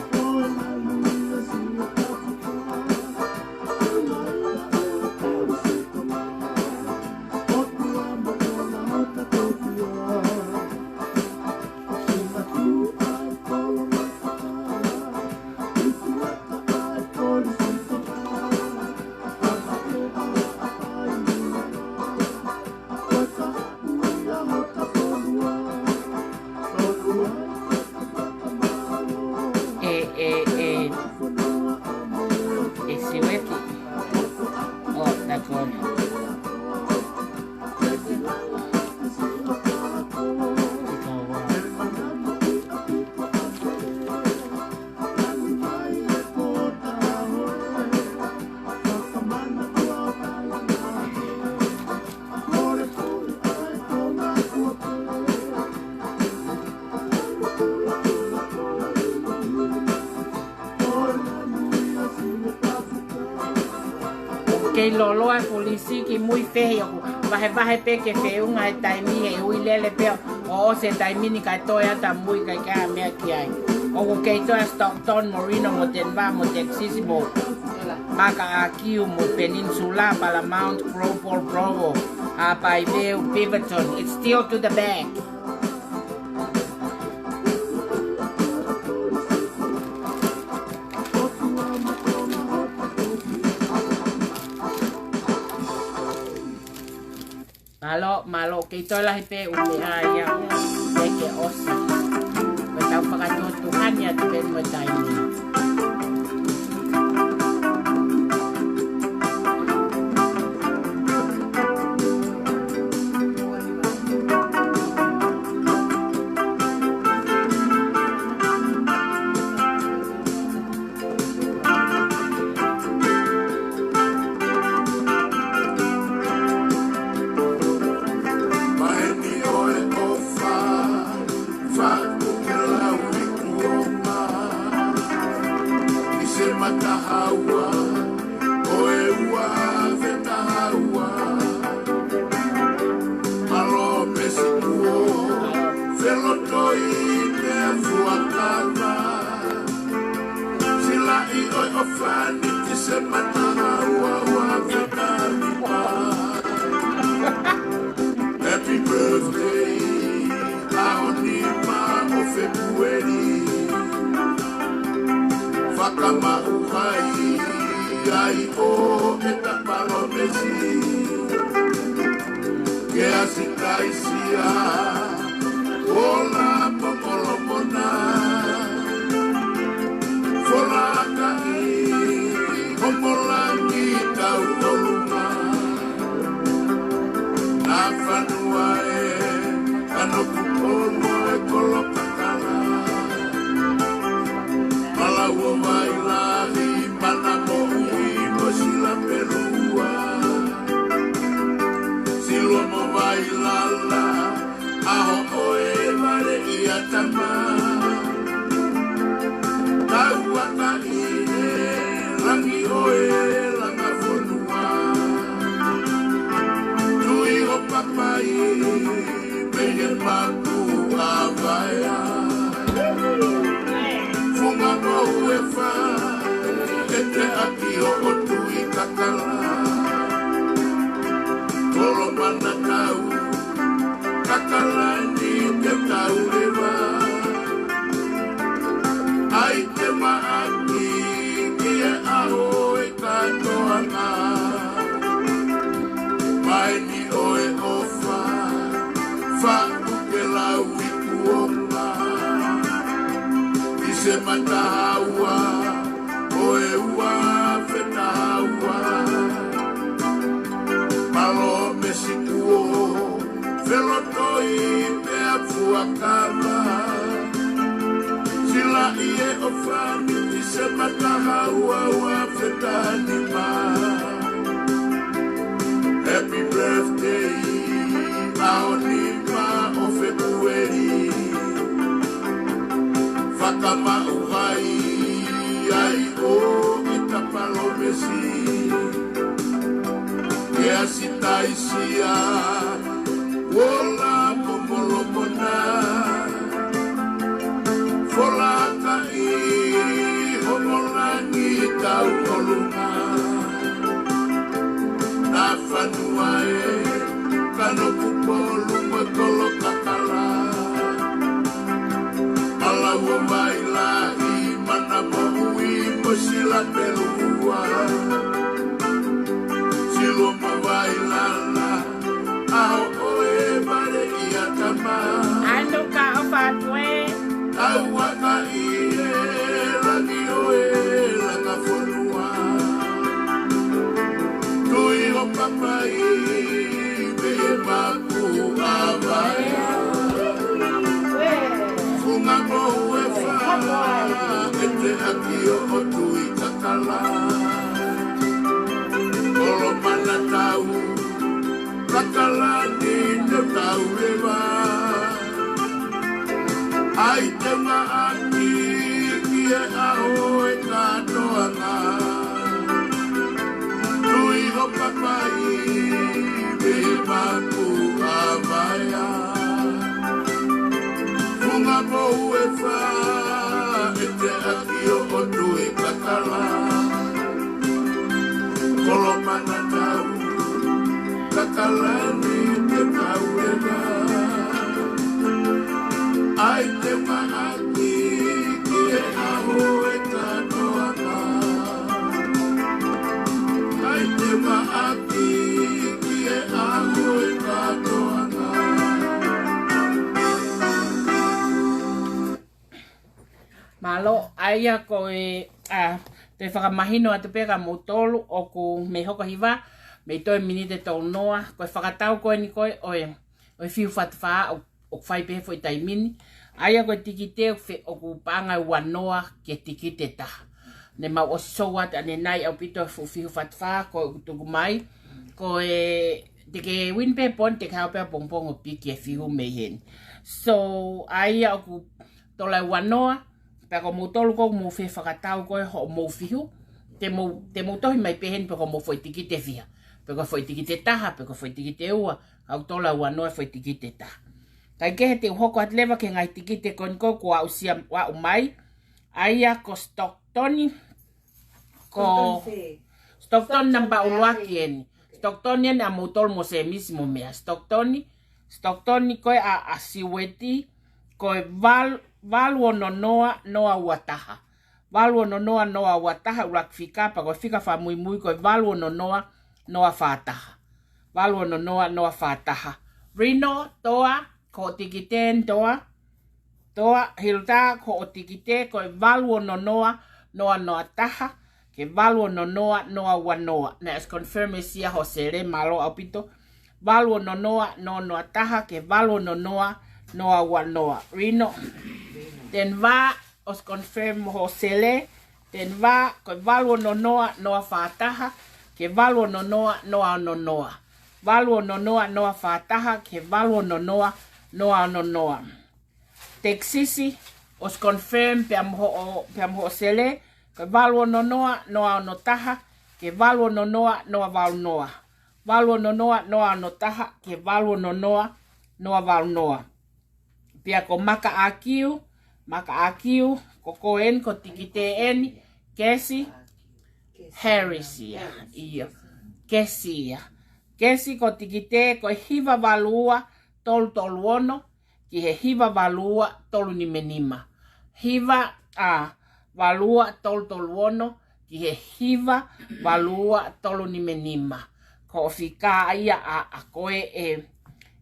que lolo a polisi que muy feo vai pe que feo ngai taimi e ui lele pe o se taimi ni ka toya ta muy ka ka me aquí ai o que to Stockton Moreno mo Denver mo Texisimo maka aqui mo Peninsula para Mount Crawford Provo a pai veu Beaverton it's still to the back malo que ito lah ipe umiaya que osi batang pakatutuhan ya tipen mo tayo Happy birthday, Aonima o February. Fakama uhai, ai o eta palomesi. Que asikaisia, ola pokolomona. Fola kai, homolangi tau toluma. Nafanuae, anokupomo e kolokakala. Malawo mailahi, manamohi, mosila perua. Silomo mailala, aho oe mare iatama. Taua kaine, rangi oe, langa fonua. Papai, pegue maku avaya. Funga mo uefa, kete aki o otui kakala. Kolo mana kau, kakala ni ke kau leva. Ai te maaki, kia aho e katoanga. Mai ni oe ofa, fa uke lau ikuonga. Ise matahaua, oe ua fetahaua. mesikuo velotoi pea fuakama sila ie ofani ise mataha ua fetanima happy birthday aonima o Februari fakama uhai ai o itapalomesi Ea sitaisia wola momolomona Folaka i homolangi tau kolunga Na fanua e kano kupolu mwekolo kakala Alawa mailahi mana mohui mosila pelua Silo mawailala Ao oe vare ia kama Ando ka o fatwe Au waka ie Lagi oe langa fonua Tui o papai Me maku awaya Funga mo ue fa Ete aki o tui kakala Olo mana tau, kakalani te tau rewa. Ai te maaki, kie aho e katoanga. Tui ho papai, me maku awaya. Funga mo ue wha, e te aki o tui kakala. Kolo mana tau, kakalani te tau ega. Ai te maaki, kie aho e katoanga. Ai te maaki, kie aho e katoanga. Malo aia ko te whakamahino atu peka mo tolu o ku me hoko hiwa me toi minite tau noa koe whakatau koe ni koe oe fiu whatwha o whai pehe fo i taimini aia koe tikite o ku panga ua noa ke tikite taha ne mau o sowat ane nai au pito fiu whatwha koe tuku mai koe teke winpe pon te kao pea pongpong o piki e fiu me hen so aia o ku tola ua noa Peko mo tolu ko mo fe whakatau koe ho mo fihu. Te mo tohi mai pehen peko mo foi tiki te fia. Peko foi tiki te taha, peko foi tiki te ua. Kau tola ua noe foi tiki te taha. Kai kehe te uhoko at lewa ke ngai tiki te koniko ko au sia wa umai. Aia ko Stocktoni. Ko Stockton namba uluaki eni. Stocktoni eni a mo tolu mo se mismo mea. Stocktoni koe a siweti. Koe Valuo no noa wataha. Valuo no noa wataha urak fika pa ko fika fa mui ko valuo no noa fataha. Valuo no noa fataha. Rino toa ko tikiten toa hilta ko tikite ko valuo no noa taha ke valuo no noa wanoa. Na es confirm sia hosere malo apito. Valuo no noa taha ke valuo no noa wanoa. Rino Den va os confirm hosele. Den va ko valuo no noa fataha. Ke valuo no noa. Valuo no noa fataha. Ke valuo no noa. Texisi os confirm piam hosele. Ke valuo no noa taha. Ke valuo no noa valnoa. Valuo no noa taha. Ke valuo no noa valnoa. Pia ko maka akiu, koko en, ko tikite en, kesi, Harris ya, iyo, kesi ya. Kesi ko tikite, ko hiva valua, tolu ono, ki he hiva valua, tolu nimenima. Hiva, valua, tolu ono, ki he hiva valua, tolu nimenima. Ko fika ia a koe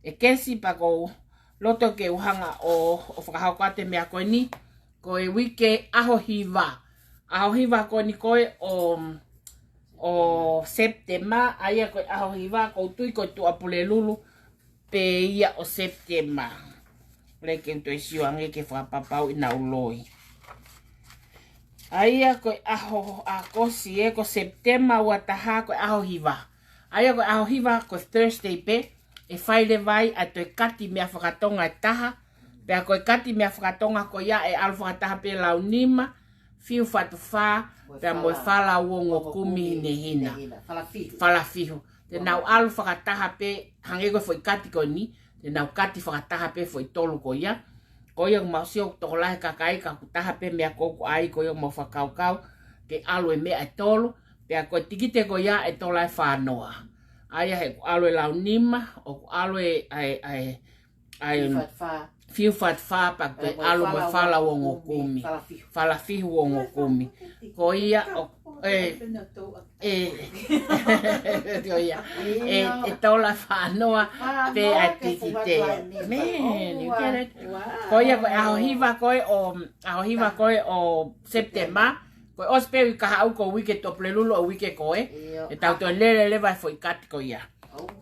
e kesi pa ko loto ke uhanga o whakahaukate mea koe ni, koe wike aho hiva. Aho hiva koe ni koe o o September aia ko aho hiva ko tui ko tu apule lulu pe ia o September le ke to isiwange ke fa papau ina uloi aia ko aho ako si e ko September wa taha ko aho hiva aia ko aho hiva ko Thursday pe e faile vai a to kati me afakatonga taha pe ko kati me afakatonga ko ya e alfa taha pe launima fiu fatufa pe mo fala wongo kumi ne hina fala fiho te nau alu fakataha pe hangego foi kati ko ni te nau kati fakataha pe foi tolu ko ya ko yo ma sio to la ka kai ka taha pe me ko ai ko yo mo fakau kau ke alu me a tolu pe ko tikite ko ya e to la fa noa ai he alu la unima o alu ai fiu fat fa pa pe alu mo fala wongo kumi fala fiho wongo kumi ko ia e tola whanoa pe a tikite. Man, you get it? Ko ia ko aho hiva koe o September ko ospe ka hau ko wike to plelulo o wike koe e tau to lele vai foi kat ko ia.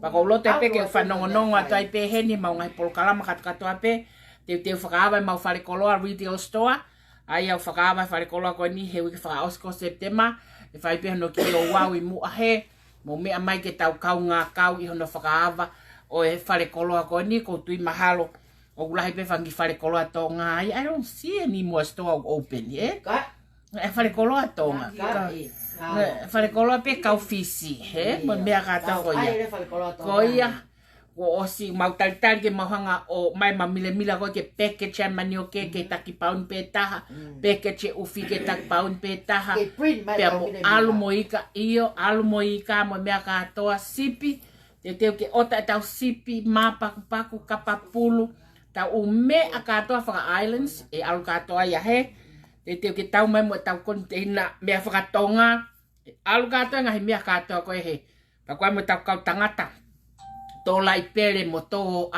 Pa ko lote pe ke whanongonongo atai pe heni mau ngai polkalama katkatoa pe te whakawa mau whare koloa retail store ai au whakawa whare koloa ko ni he wike whakaosko September e whai pe hono ki o wau i mua he mo mea mai ke tau kau ngā kau i hono whakawa o e whare koloa ko ni ko tui mahalo o ulahi pe whangi whare koloa tō ngā ai I don't see any more store open e whare koloa tō ngā whare koloa pe kau fisi he mo mea kata ko ia ko ia ko osi mau talitali ke mahanga o mai mamile mila ko ke package a manio ke taki paun pe taha package ufi ke taki paun pe taha pe mo alu moika io alu moika mo mea katoa sipi te ke ota tau sipi mapa paku kapapulu tau me a katoa whaka islands e alu katoa ia he te ke tau mai mo tau konteina mea whakatonga alu katoa ngahi mea katoa ko he pa koe mo tau kau tangata tola ipere moto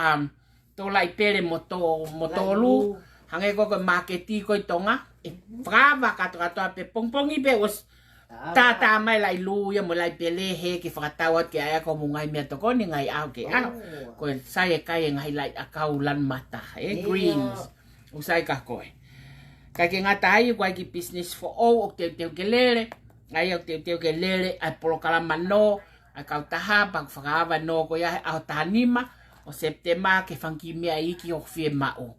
tola ipere moto lu hange ko marketi ko tonga e frava kato pe pongpongi be os tata mai lai lu ya mo lai pele he ki fratawa ke aya ko mungai me to ko ni ngai au ke ko sai kai ngai lai akau lan mata e greens usai ka ko ka ke ngata ai ko ki business for all o te gelere ai o te gelere ai polokala mano a kau taha pang whakawa no ko ia au tahanima o September ke whanki mea iki o whie mao.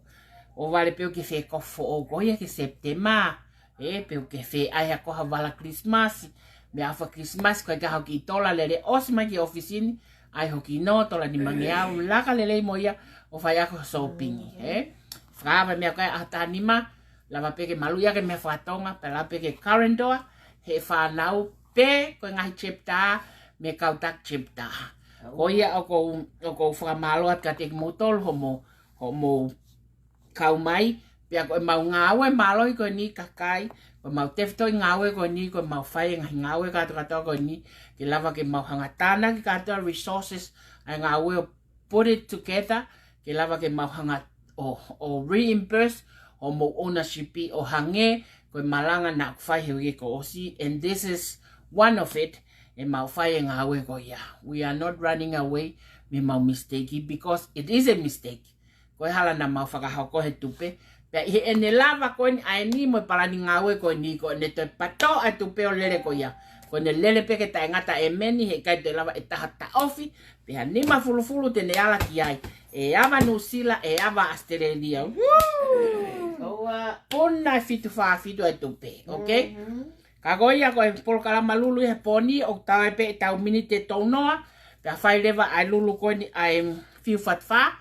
O wale peo ke whe kofo o ko ia ke September. Peo ke whe aia koha wala Christmas. Me awha Christmas ko ka hoki tola lere osima ki ofisini. Ai hoki no tola ni mangi au laka lele mo ia o whai ako shoppingi. Whakawa mea koe au tahanima. Lava peke maluia ke mea whatonga. Pela peke Karendoa. He whanau pe koe ngahi chepta. Me kau tak chipta. Ko ia o ko whakamaloat ka te motol homo kau mai. Pia ko mau ngawe maloi ko ni kakai. Ko mau teftoi ngawe ko ni ko mau whai ngawe kato ko ni. Ki lava ke mau hangatana ki kato resources. Ai ngawe put it together. Ki lava ke mau hangat o reimburse. O mo ownership o hange. Ko malanga na whai hui ko osi. And this is one of it. E mau whai ngawe ko ia. We are not running away. Me mau mistake because it is a mistake. Ko hala na mau whakahau ko he tupe. Pea i ene lava ko ni ai ni mo palani ngawe ko ni ko ne te pato a tupe o lele ko ia. Ko ne lele peke ta ngata e meni he kai te lava e taha ta ofi. Pea ni ma fulufulu te ne ala ki ai. E ava Nusila e ava Australia. Puna fitu wha fitu e tupe. Okay? Kagoia ko e polkala malulu he poni o tawe pe tau minite tonoa. Pea whai lewa ai lulu ko ni ai fiu fatfa.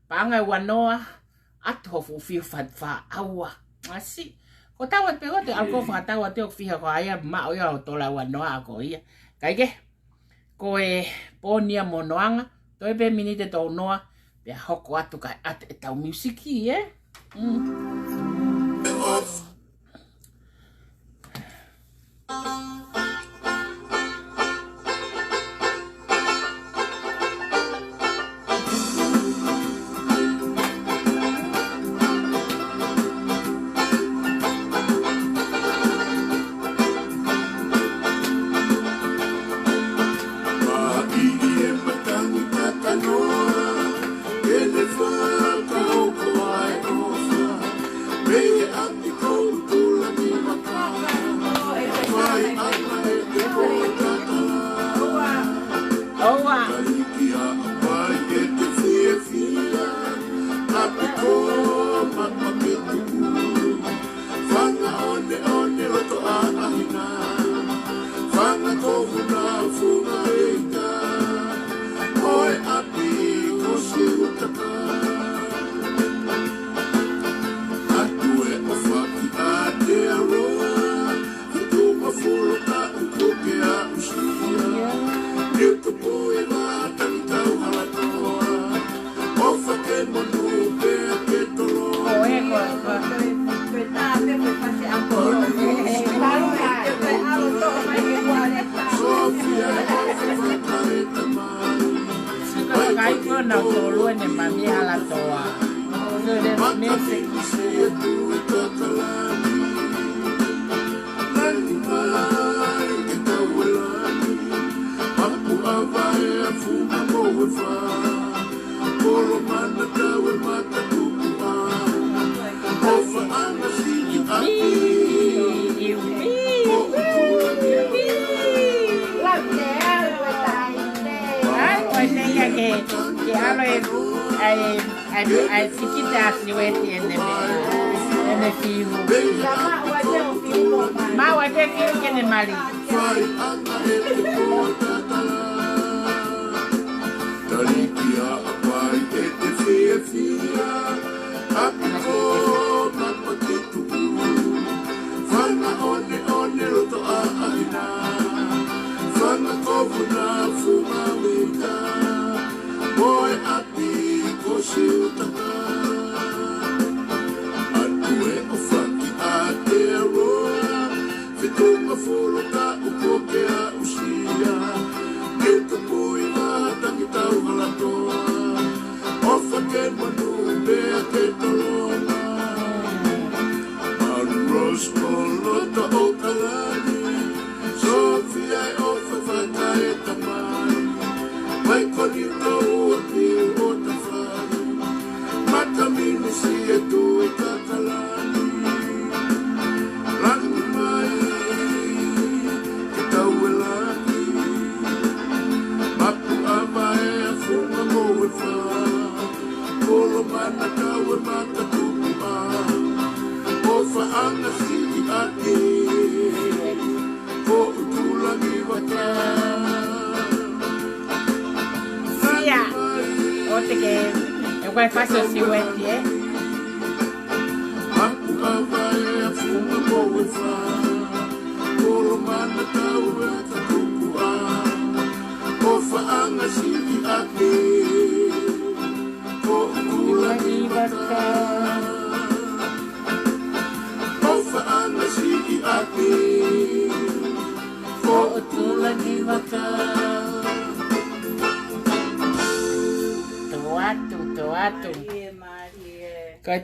Panga wanoa atofu fiu fatfa aua. Asi. Ko tawa pe o te alko whakatawa te o fiha ko aia ma o ia o tola wanoa ako ia. Kaike. Ko e ponia monoanga. Toi pe minite tonoa. Pea hoko atu kai ate e tau musiki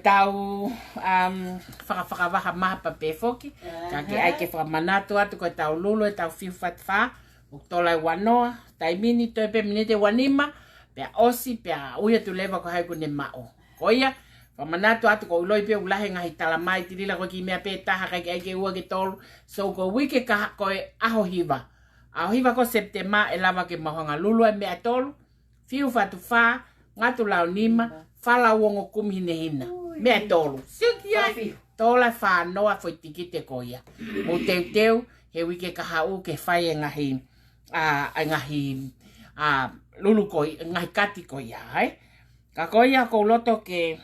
Tau whakawaka maha pa pe foki. Ka ke ai ke whamanatu atu ko tau lulu e tau fiu fatwha. Uktola wanoa. Tai mini toi pe minite wanima. Pea osi pea uia tu lewa ko haiku ne mao. Koia. Whamanatu atu ko uloi pe ulahe ngahi talamai. Tirila ko ki mea pe taha kai ke aike ua ke tolu. So ko wike ka koe aho hiva. Aho hiva ko septema e lava ke mahonga lulu e mea tolu. Fiu fatwha. Ngatu lau nima. Fala wongo kumhine hina. Mea tolu. Siki ai. Tola whanoa foi tiki te koia. Mo teu he wike ka hau ke whai e ngahi lulu koi, ngahi kati koia. Ka koia ko loto ke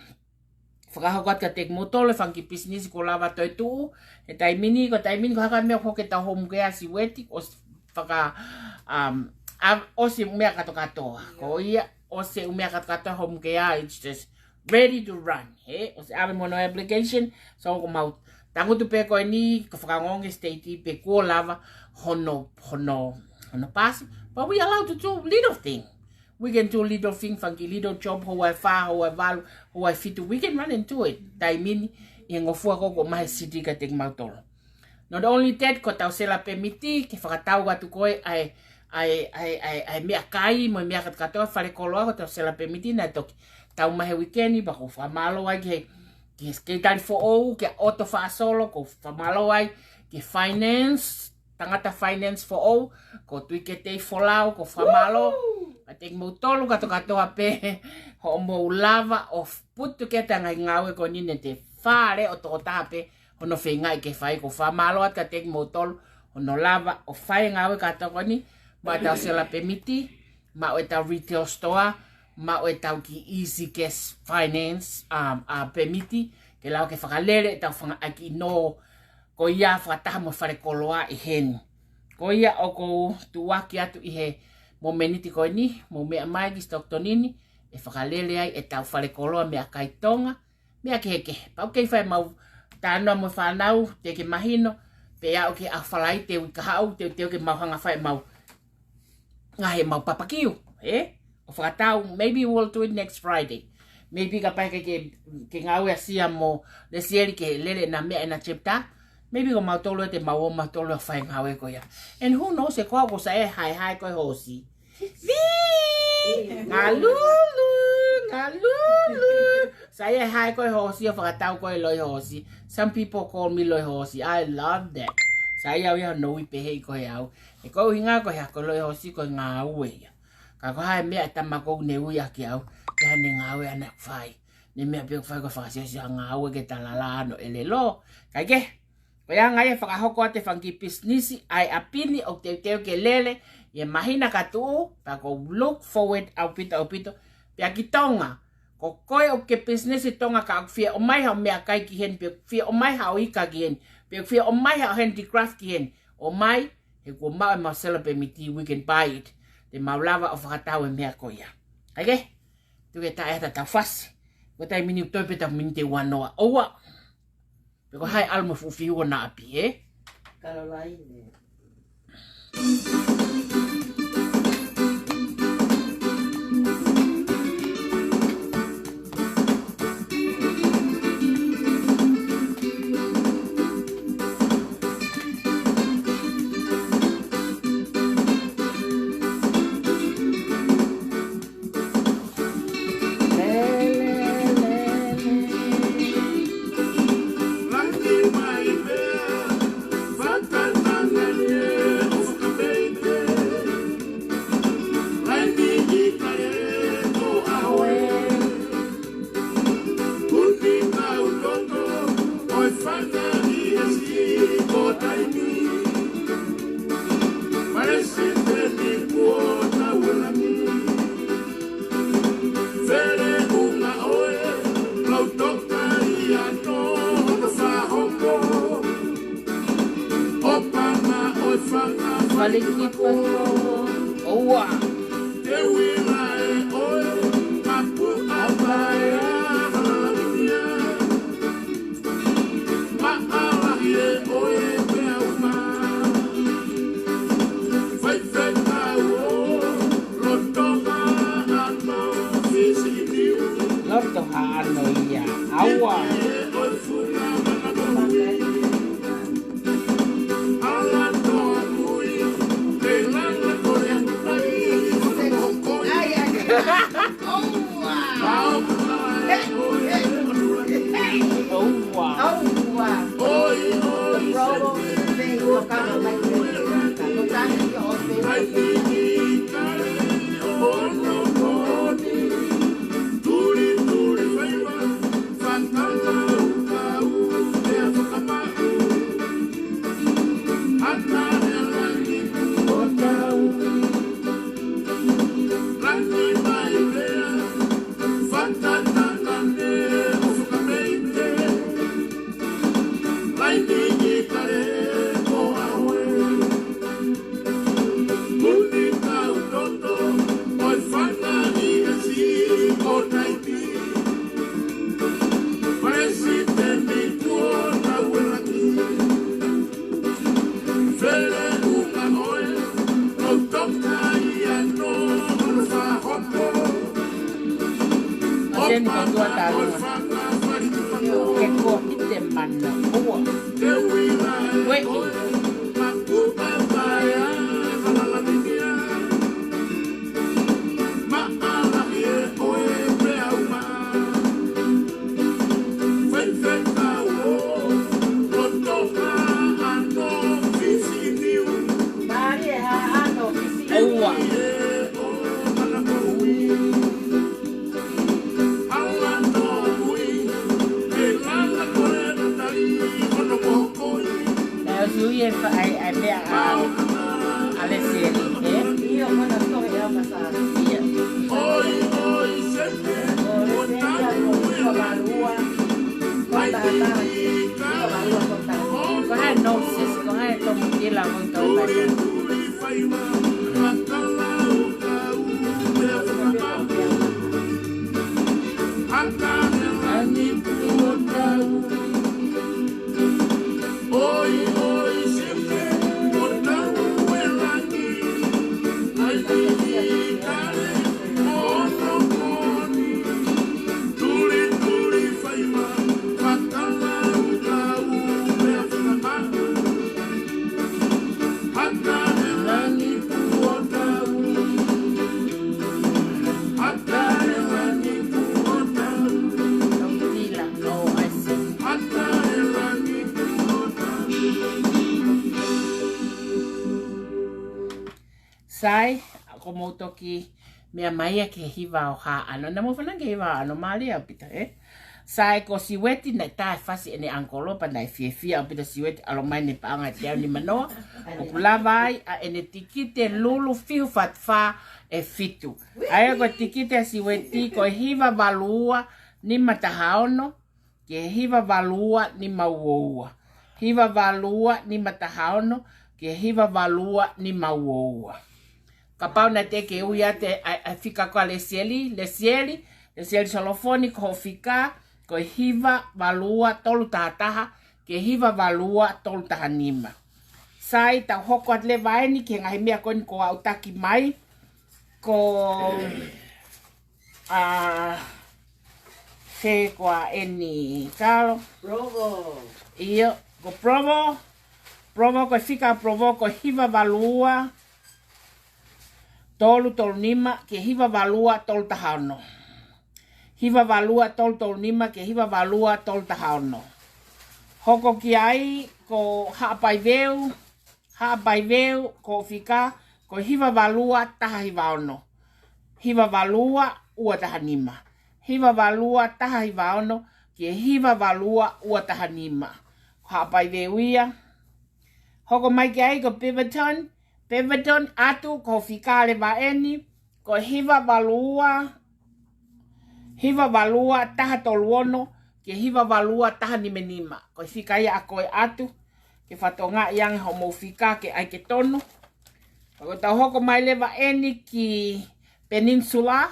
whakahokat ka tek motole whanki business ko lava toi tuu. E taimini ko haka mea ko ke tau homu kea si weti. O si mea kato katoa. Koia. O se umea katoa homu kea. It's just ready to run. O se ave mono obligation. So ko mau tangutu pe koe ni ka whakangonge state pe kua lava hono pasi. But we allowed to do little thing. We can do little thing, funky little job, ho ai wha, ho ai walu, ho ai fitu. We can run into it. Tai mini, i ngofua ko mahe siti ka tek mautolo. Not only that, ko tau sela pe miti, ke whakatau gatu koe ai mea kai, mo mea katoa, whare koloa, ko tau sela pe miti, na toki. Tau mahe weekendi, bako whamalo ai ke skatari fo ou, ke auto wha solo, ko whamalo ai, ke finance, tangata finance for all ko tui ke te folau ko famalo a te mo tolu ka to ape ho mo lava of put to ke tanga ngawe ko ni te fare o to tape ono fenga ke fai ko famalo at ka te mo tolu ono lava o fai ngawe ka to ni ma ta se la permiti ma o ta retail store ma o ta ki easy cash finance permiti ke la ke fakalele ta fanga aki no ko ia whakataha mo whare koloa I hen. Ko ia o ko tuwaki atu I he mo meniti ko ni, mo mea mai ki stokto nini, e whakalele ai e tau whare koloa mea kaitonga, mea keheke. Pau kei whai mau tānoa mo whanau, te ke mahino, pe au ke a whalai te wikahau, te ke mau hanga whai mau ngahe mau papakiu, O whakatau, maybe we'll do it next Friday. Maybe ka pai ke ngau e sia mo le sieri ke lele na mea na chipta, maybe ko mautolo te mau mautolo fai ngawe ko ya. And who knows e ko ko sa e hai ko hosi. Ngalulu. Sa e hai ko hosi fa tau ko loi hosi. Some people call me loi hosi. I love that. Sa ia ia no I pehe ko ya. E ko hinga ko ya ko loi hosi ko ngawe ya. Ka ko hai me ta ma ko ne u ya ki au. Ka ne ngawe ana fai. Ne me pe fai ko fa sia ngawe ke talala no elelo. Ka ke Kaya ngai whakahoko te whangi pisnisi ai apini o te ke lele e mahina katu pa ko look forward au pito pia ki tonga ko koe o ke pisnisi tonga ka fia o mai ha mea kai ki hen pia fia o mai ha o ika ki hen pia fia o mai ha handicraft ki hen o mai he ko mai ma permiti we can buy it te maulava o whakatau e mea koia ake tu ke ta e ta fasi ko tai mini tope ta mini te wanoa oua Peko hai alma fufiu na api, Caroline. Love to sai ko mo toki mea mai ke hiva o ha ano na mo fana ke hiva ano mali a pita sai ko siweti na tai fasi ene ankolo pa na fia pita siweti alo mai ne panga te ni manoa o pula vai a ene tikite lulu fiu fatfa e fitu ai ko tikite siweti ko hiva valua ni matahaono ke hiva valua ni mauoua hiva valua ni matahaono ke hiva valua ni mauoua kapau na te ke uia te a fika ko le sieli solofoni ko fika ko hiva valua tolu tahataha ke hiva valua tolu tahanima sai ta hoko at le vaeni ke ngai mea ko ni ko autaki mai ko se ko eni kalo Provo io ko provo ko fika provo ko hiva valua tolu nima ke hiva valua tolu tahano. Hiva valua tolu nima ke hiva valua tolu tahano. Hoko ki ai ko haapai veu ko fika ko hiva valua taha hiva ono. Hiva valua ua tahanima. Hiva valua taha hiva ono ke hiva valua ua tahanima. Haapai veu ia. Hoko mai ki ai ko Beaverton atu ko fika le vaeni ko hiva valua taha toluono ke hiva valua taha nimenima ko fika ia koe atu ke fatonga yang homo fika ke ai ke tonu ko ta hoko mai le vaeni ki peninsula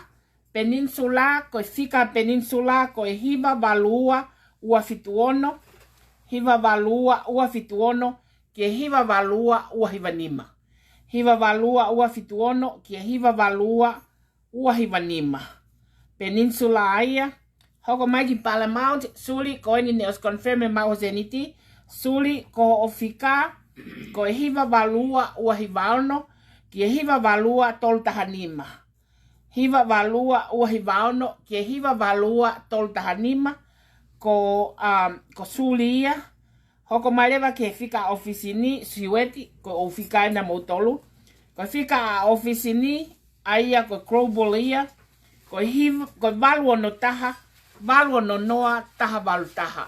ko fika peninsula ko hiva valua ua fituono ke hiva valua ua hivanima hiva valua ua fituono ke hiva valua ua hivanima peninsula aia hoko mai ki Paramount suli ko ni neos confirm ma ozeniti suli ko ofika ko hiva valua ua hivaono ke hiva valua tol tahanima hiva valua ua hivaono ke hiva valua tol tahanima ko sulia hoko maleva ke fika ofisini siweti ko ofika na motolu ko fika ofisini aia ko krobolia ko valuo no taha valuo no noa taha valutaha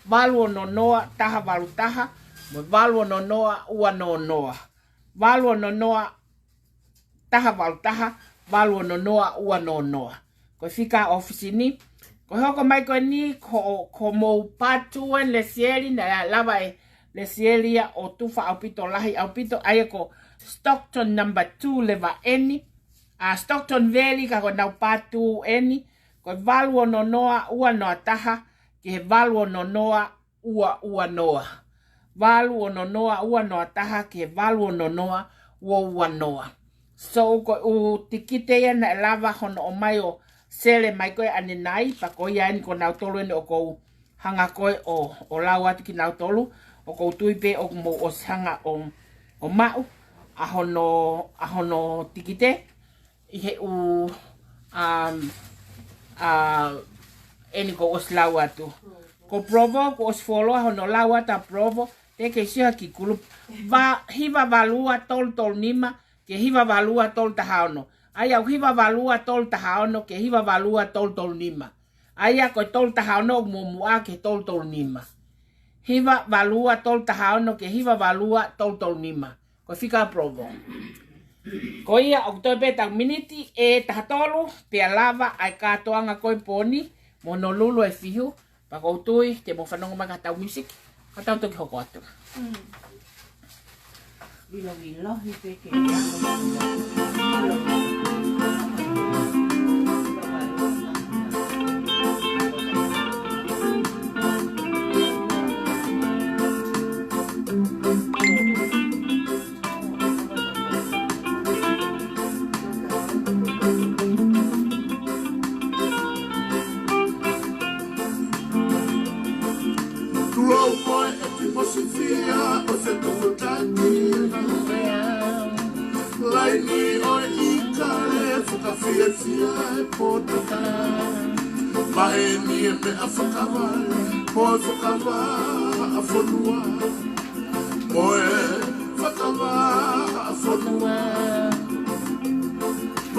valuo no noa taha valutaha mo valuo no noa ua no noa valuo no noa taha valutaha valuo no noa ua no noa ko fika ofisini ko hoko mai ko ni ko mo patuen le sieli na lava le sielia o tufa aupito lahi aupito ai ko Stockton number 2 leva eni Stockton Valley ka ko na patu eni ko valuo no noa ua no taha ke valuo no noa ua noa valuo no noa ua no taha ke valuo no noa ua noa so ko u tikite ya na lava hono o mai o sele mai koe ane nai pa koe yani ko nau tolu ene o kou hanga koe o lau atu ki nau tolu o kou tuipe o mo o hanga o mau a hono tikite ihe u eni ko os lau atu ko provo ko os folo a hono lau atu a provo te ke siha ki kulup hiva valua tol nima ke hiva valua tol tahaono aya hiva valua tol tahaono ke hiva valua tol nima aya ko tol tahaono mua ke tol nima hiva valua tol tahaono ke hiva valua tol nima ko fika provo ko ia oktober tang miniti e tahatolu pe lava ai ka toanga ko poni monolulu e fihu pa ko tui te mo fanongo makata music kata to ko atu Vilo hipe ke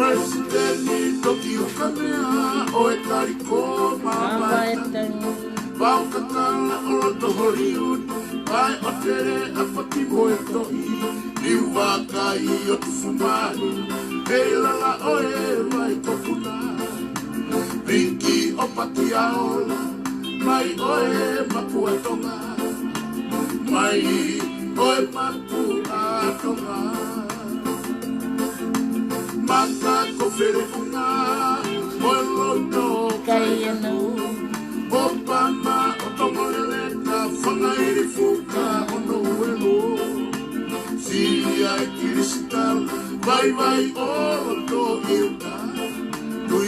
Presidenti toki o kamea o e tariko mawaitani. Pau katala o roto Hollywood, pai o tere a paki moe tohi. Liu wakai o tufumahi, hei lala o e vai topuna. Pinki o paki aola, mai o e mapu atonga. Mai o e mapu atonga. Maka ko fere kuna, o e roto kai anu. Obama otomolele ka whangairi fuka ono uelo. Silia e kiristal, vai oro to iuta. Tui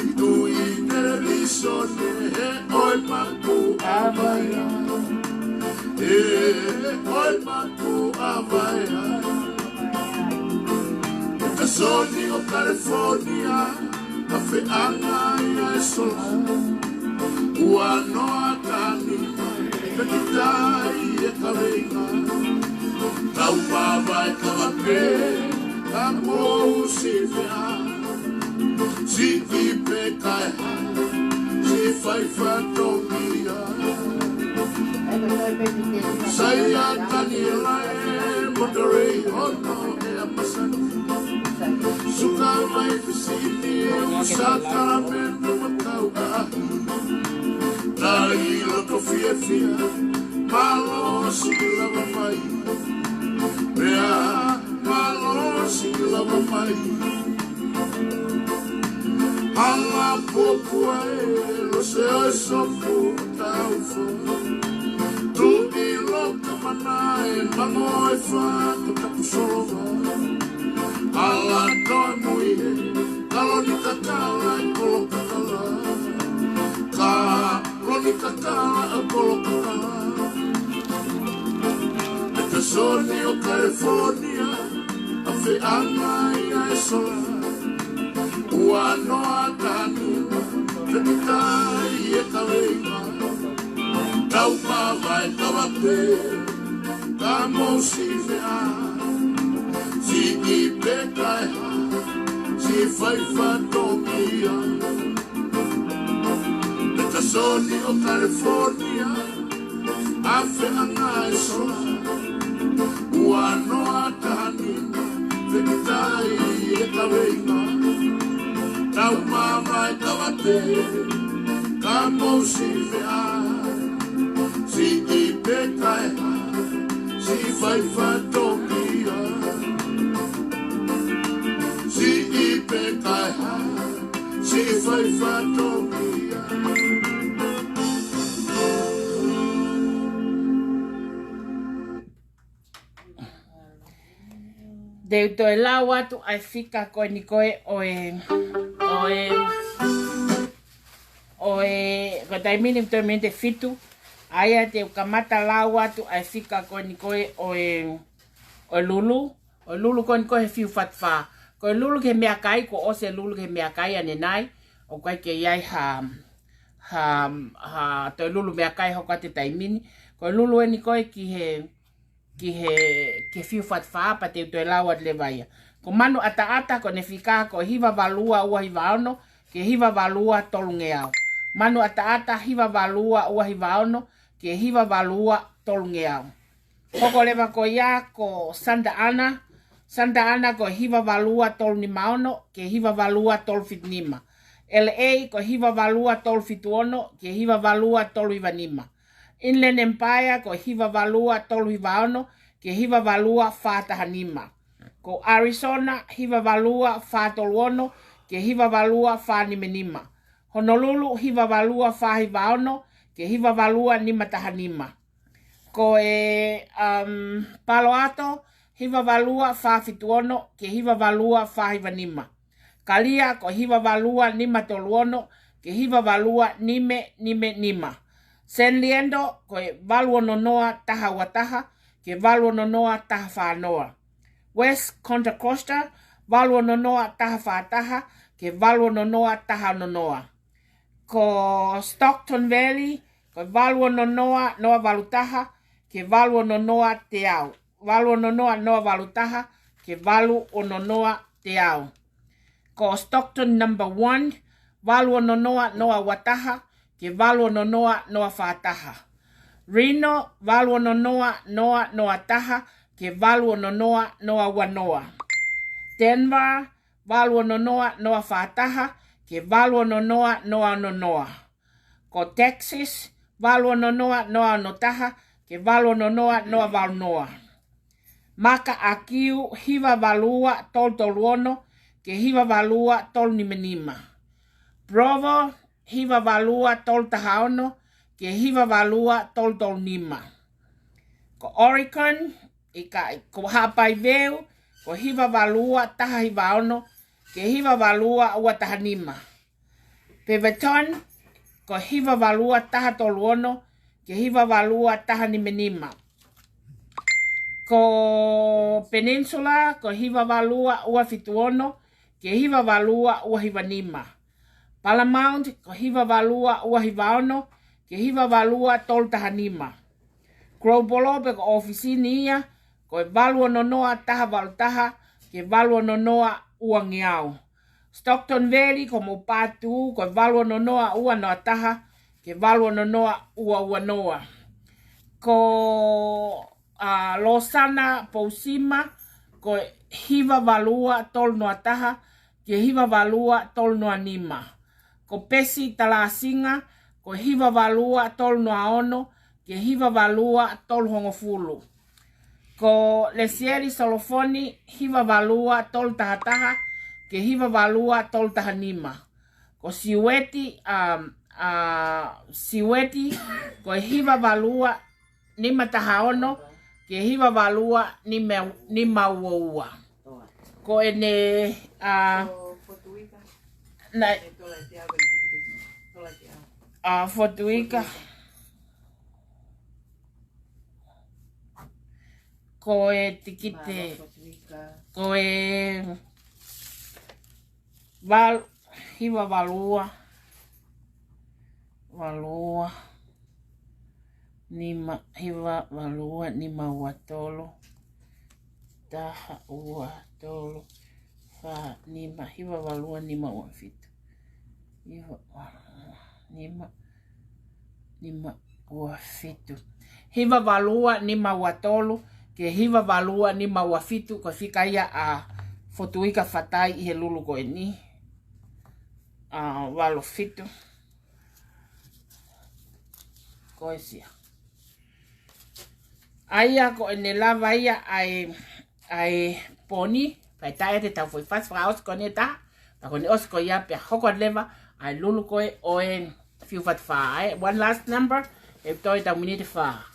televisione he oi maku avaya. Oi maku avaya. Te soni o California, kafe anga ia e sola. Ua noa tani, pekitai e kareina. Tau pava e kawape, ka mou si vea. Si kipe kai ha, si fai fatomia. Saya tani e lae, Monterey, ono e amasani. Suka mai visini, usaka mendo matau ahi. Dai loto fia, malo si lava mai. Mea, malo si lava mai. Hala popua e lo se o sofu taufu. Tu i loka manae, mamo e fato kapusova. Hala toi muie, kaloni kakala e koloka kala. Kaloni kakala e koloka kala. E te soni o California, a fe anga ia e sola. Ua noa tani, pekitai e kareina. Tau mawai kawape, ka mou si vea. Si i pekai ha, si fai fatomia. E te soni o California, a fe anga e sola. Ua noa tani, pekitai e kareina. Tau mawai kawape, ka mou si vea. Si i pekai ha, si fai fatomia. Si i pekai ha, si fai fatomia. Deu toi lau atu ai fika koe ni koe ko taimini mtomente fitu. Aia te kamata lau atu ai fika koe ni koe o lulu. O lulu koe ni koe fiu fatfa. Koe lulu ke mea kai ko ose lulu ke mea kai ane nai. O koe ke iai toi lulu mea kai hoka te taimini. Koe lulu e ni koe ki he fiu fatfa pa te toi lau at le vaia. Ko manu ata ko ne fika ko hiva valua ua hiva ono. Ke hiva valua tolunge au. Manu ata hiva valua ua hiva ono. Ke hiva valua tolunge au. Koko lewa ko ia ko Santa Ana. Santa Ana ko hiva valua tol ni maono. Ke hiva valua tol fit nima. LA ko hiva valua tol fit ono. Ke hiva valua tol hiva nima. Inland Empire ko hiva valua tol hiva ono. Ke hiva valua fataha nima. Ko Arizona hiva valua fatol ono. Ke hiva valua fa nime nima. Honolulu hiva valua fa hiva ono. Ke hiva valua nima taha nima. Ko Palo Alto hiva valua fa fituono. Ke hiva valua fa hiva nima. Kalia ko hiva valua nima toluono. Ke hiva valua nime nima. San Leandro ko valua nonoa taha wataha. Ke valua nonoa taha whanoa. West Contra Costa valua nonoa taha whataha. Ke valua nonoa taha nonoa. Ko Stockton Valley ko valua nonoa noa valutaha. Ke valua nonoa te au. Valua nonoa noa valutaha. Ke valu o nonoa te au. Ko Stockton number 1, valua nonoa noa wataha, ke valua nonoa noa whataha. Reno, valua nonoa noa taha, ke valua nonoa noa wanoa. Denver, valua nonoa noa whataha, ke valua nonoa noa nonoa. Ko Texas, valua nonoa noa notaha, ke valua nonoa noa valnoa. Maka akiu hiva valua tol toluono, ke hiva valua tol nimenima. Provo, hiva valua tol tahaono, ke hiva valua tol tol nima. Ko Oregon, ko hapai veu, ko hiva valua taha hivaono, ke hiva valua ua taha nima. Beaverton, ko hiva valua taha toluono, ke hiva valua taha nimenima. Ko Peninsula, ko hiva valua ua fituono, ke hiva valua ua hivanima. Paramount, ko hiva valua ua hivaono, ke hiva valua tol tahanima. Grobolope ko ofisini ia, ko valua nonoa taha valutaha, ke valua nonoa ua ngiau. Stockton Valley, ko mopatu, ko valua nonoa ua noa taha, ke valua nonoa ua noa. Ko Losana Posima, ko hiva valua tol noa taha, ke hiva valua tol noa nima. Ko Pesi Talasinga, ko hiva valua tol noa ono, ke hiva valua tol hongofulu. Ko Lesieri Solofoni, hiva valua tol tahataha, ke hiva valua tol tahanima. Ko Siweti, ko hiva valua nima tahaono, ke hiva valua nima uoua. Ko ene Fotuika. Ko e tikite. Ko e hiva valua. Nima hiva valua nima watolo. Taha ua tolo. Fa nima hiva valua nima wafitu. Nima wafitu. Hiva valua nima watolo, ke hiva valua nima wafitu, ko fika ia Fotuika fatai ihe lulu ko ini. Valo fitu. Ko esia. Aia ko ene lava ia ai poni. Pai tae te tau foi fast fra os kone ta. Pa kone os ko ia pe hoko leva ai lulu koe oen fiu fat fa. One last number. E toi tau minute fa.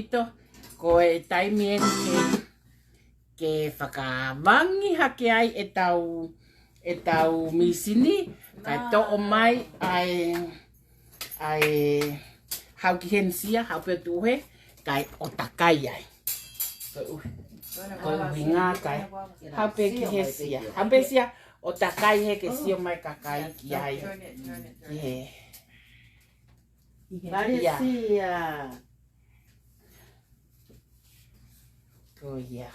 Pito, ko e taimien ke whakawangi hake ai e tau misini, kai to'o mai ai hau ki hensia, hau pe tuhe, kai o takai ai. Ko winga kai, hau pe ki hensia. Hau pe sia, o takai he ke sio mai kakai ki ai. Parecia. Ko ia.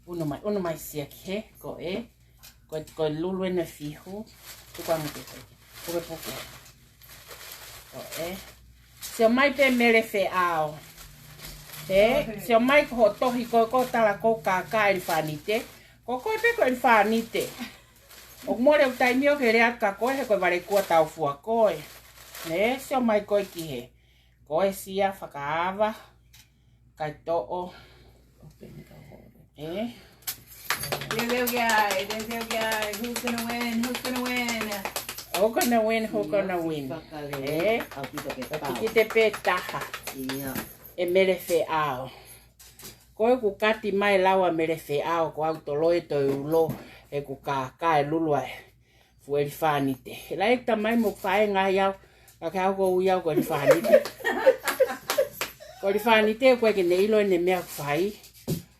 Uno mai sia ke, ko lulu ene fihu. Tu kwa mute ko. Ko e poke. Ko se mai pe mere fe ao. Se mai ko tohi ko tala ko kaka el fanite. Ko pe ko el fanite. O more o tai mio ke rea ka ko he ko vare ko tau fua ko. Se mai ko ki he. Ko sia whakaava. Kai to'o. There's your guy. Who's gonna win? Who gonna win? Piki te pe taha. E mere fe ao. Koe ku kati mai lawa mere fe ao. Ko au toloe to ulo. E ku ka e lulua e. Fueri whanite. E lai ta mai mo whae ngā iau. Ka au ko uiau ko e whanite. Ko e whanite koe ke ne ilo ne mea whai.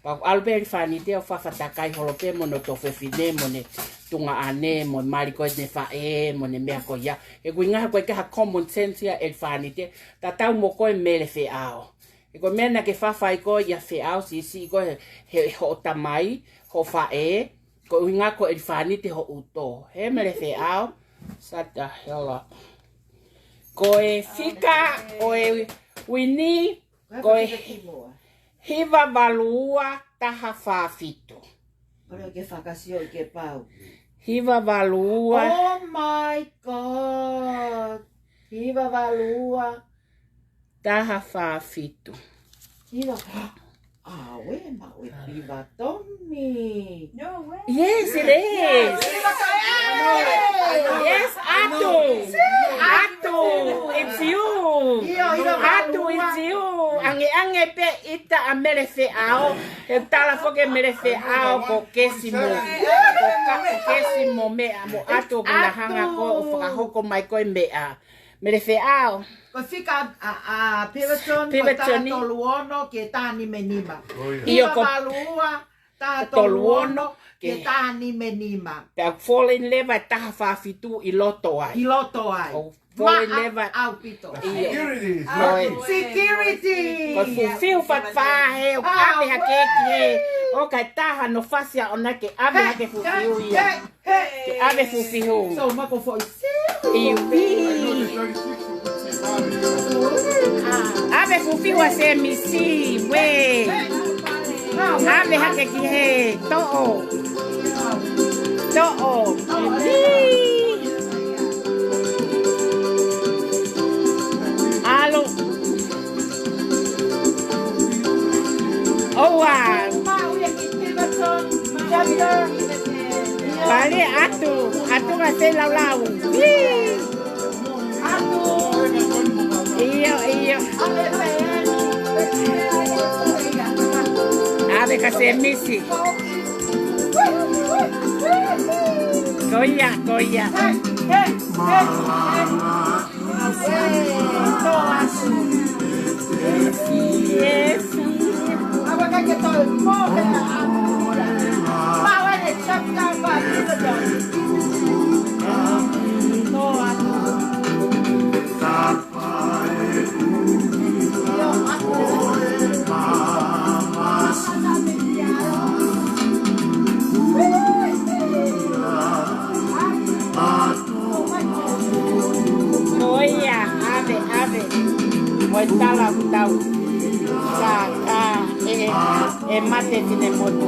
Pa alberi whanite o whawhatakai holope mo no to whewhine mo ne tunga ane mo mari koe ne whae mo ne mea koe ia. E kui ngaha koe kaha common sense ia e whanite. Ta tau mo koe mele whe ao. E koe mena ke whawhai koe ia whe ao si koe he ho tamai, ho whae. Koe uinga koe e whanite ho uto. He mele whe ao. Shut the hell up. Koe whika, koe wini, koe hiva valua taha whawhito. Ora ke whakasio I ke pau. Hiva valua. Oh my God. Hiva valua. Taha whawhito. Hiva. We mau e hiva Tommy. No way. Yes, it is. Yes, Atu. It's you. Atu, it's you. Ange pe ita a mere fe ao. E tala foke mere fe ao ko kesimo. Ko kesimo me amo atu kuna hanga ko o whakahoko mai koe mea. Mere fe ao. Ko fika a Piverton ko ta toluono ke tani menima. Hiva valua ta toluono ke tani menima. Ta fall in love taha whawhitu I loto ai. Fall in love. Au pito. Security. Ko fulfill whawhahe o ame hake he. O kai taha no whasia o nake ame hake fulfill ia. Ke ame fulfill. So mako foi. Ame fulfill a se misi. We. Ame hake ki he. To'o. Alo. Oa. Vale, atu va ser lau. Iyo. Ave ka se misi. Goya. Yes. Agora que tô morrendo. Vai de chapka vai ave. Voy a la e mate tiene moto.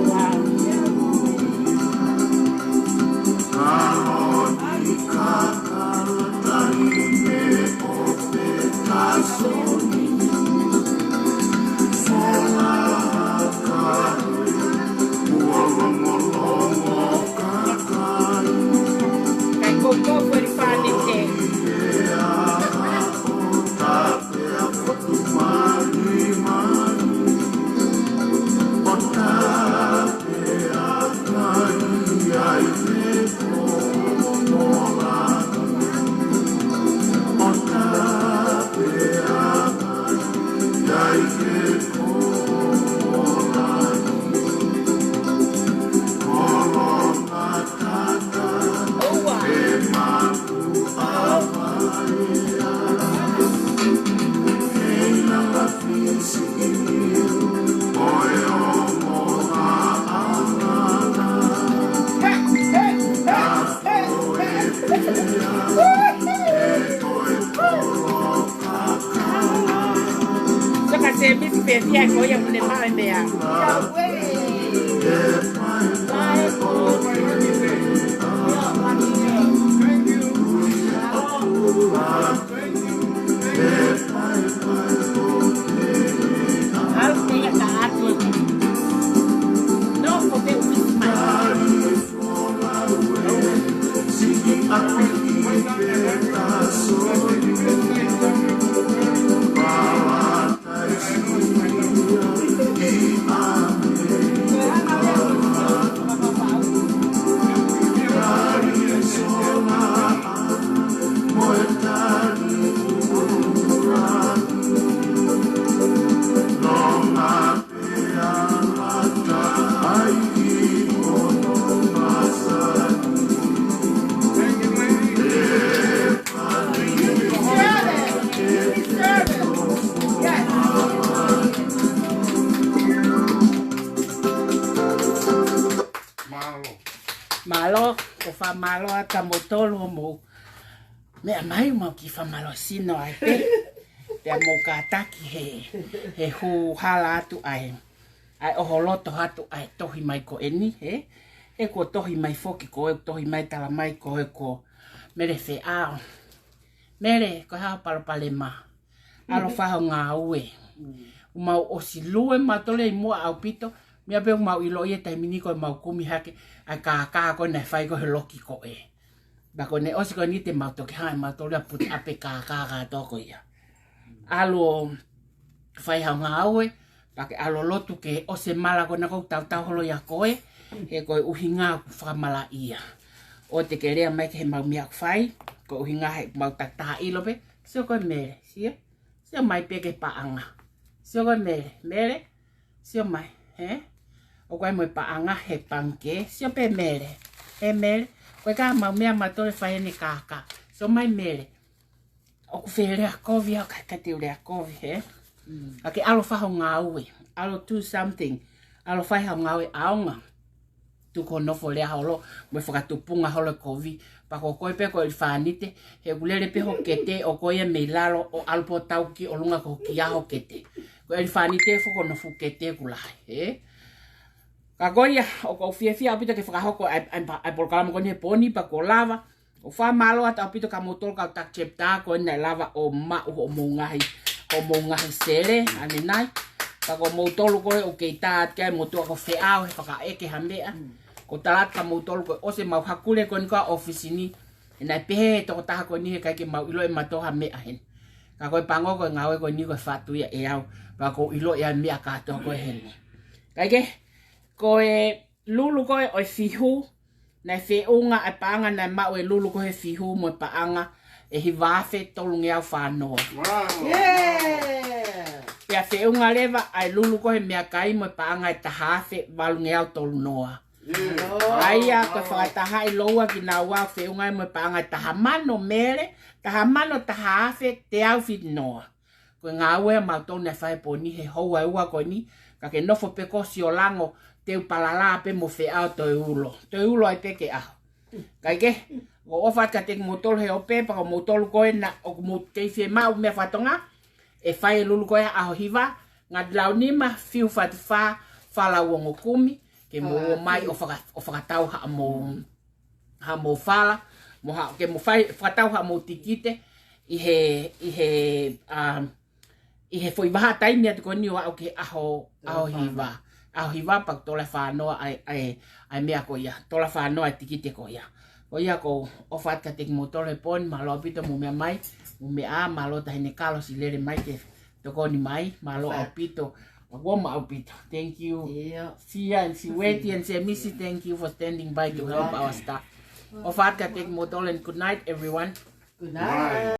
malo ko fa malo ata motolo mo me mai mo ki fa malo sino ai te mo ka taki he hu hala tu ai o holoto hatu ai tohi mai ko eni e ko tohi mai foki ko e tohi mai tala mai ko e ko mere fe a mere ko ha pale ma alo fa nga ue mau o si lue matole mo au pito mia be mau ilo ye tai mini ko mau kumi hake a ka ko na fai ko loki ko e ba ko ne o si ko ni te mau to ka mau to le put ape ka to ko ya alo fai ha nga ue pa ke alo lotu ke o se mala ko na ko tau holo ya ko e ko uhinga fa mala ia o te ke rea mai ke mau mia fai ko uhinga he mau ta ilo be so ko me si mai pe ke pa anga sio ko mere sio mai o ko mo pa anga he panke sio pe mere ko ka ma me ma to fa ni ka so mai mere o ku fere a kovi o ka te ure a kovi ake alo fa nga ue alo do something alo fa nga ue aunga tu ko no fo le holo mo fa tu punga holo kovi pa ko pe ko il fanite he gulele pe ho kete o ko ye melalo o alpo tauki o lunga ko ki ho kete ko il fanite fo ko no fu kete kulai ka goia o ko fia apita ke fa ho ko ai por kala mo ne poni pa ko lava o fa malo ata apita ka motor ka tak chepta ko na lava o ma o mo ngai sele ane nai pa ko motor ko o ke ta ke motor ko fe au fa ka e ke hambea ko talat ka motor ko o se mau hakule ko ka office ni na pe to ta ko ni ka ke mau ilo e mato ha me ahen ka ko pango ko ngawe ko ni ko fatu ya e au pa ko ilo ya mi aka to ko hen ka ke ko e lulu ko o fihu na fe unga a panga na ma o lulu ko he fihu mo paanga e hi vafe to lunga fa no ya fe unga leva ai lulu ko he me kai mo paanga ta hafe valunga to noa Aya ko whakataha i loa ki nā wā whiungai mo paanga taha mano mere, taha mano taha awhe te au whit noa. Ko ngā ue mautau na whai poni he houa ua ko ni, ka ke nofo pe kosi o lango te upalala pe mo whi au toi ulo. Toi ulo ai peke aho. Kai ke, ko ofa ka te motolo he ope, pa ko motolo koe na o mo te whi mau mea whatonga, e whai e lulu koe aho hiva, ngā lau nima whiu whatiwha, whala uongo kumi, ke mo mai o whakatau ha mo whala, ke mo whakatau ha mo tikite, i he foi waha taimi atu ko ni o au ke aho hiva. Aho hiva pak tola whanoa ai mea ko ia, tola whanoa ai tikite ko ia. Ko ia ko o whatka te mo tole poni, malo apito mo mea mai, mo mea malo tahine kalo si lere mai ke toko ni mai, malo apito. Wama Alpito, thank you. Yeah. Sia and Siweti and Semisi, thank you for standing by to help our staff. Of Atka, take Motol and good night, everyone. Good night.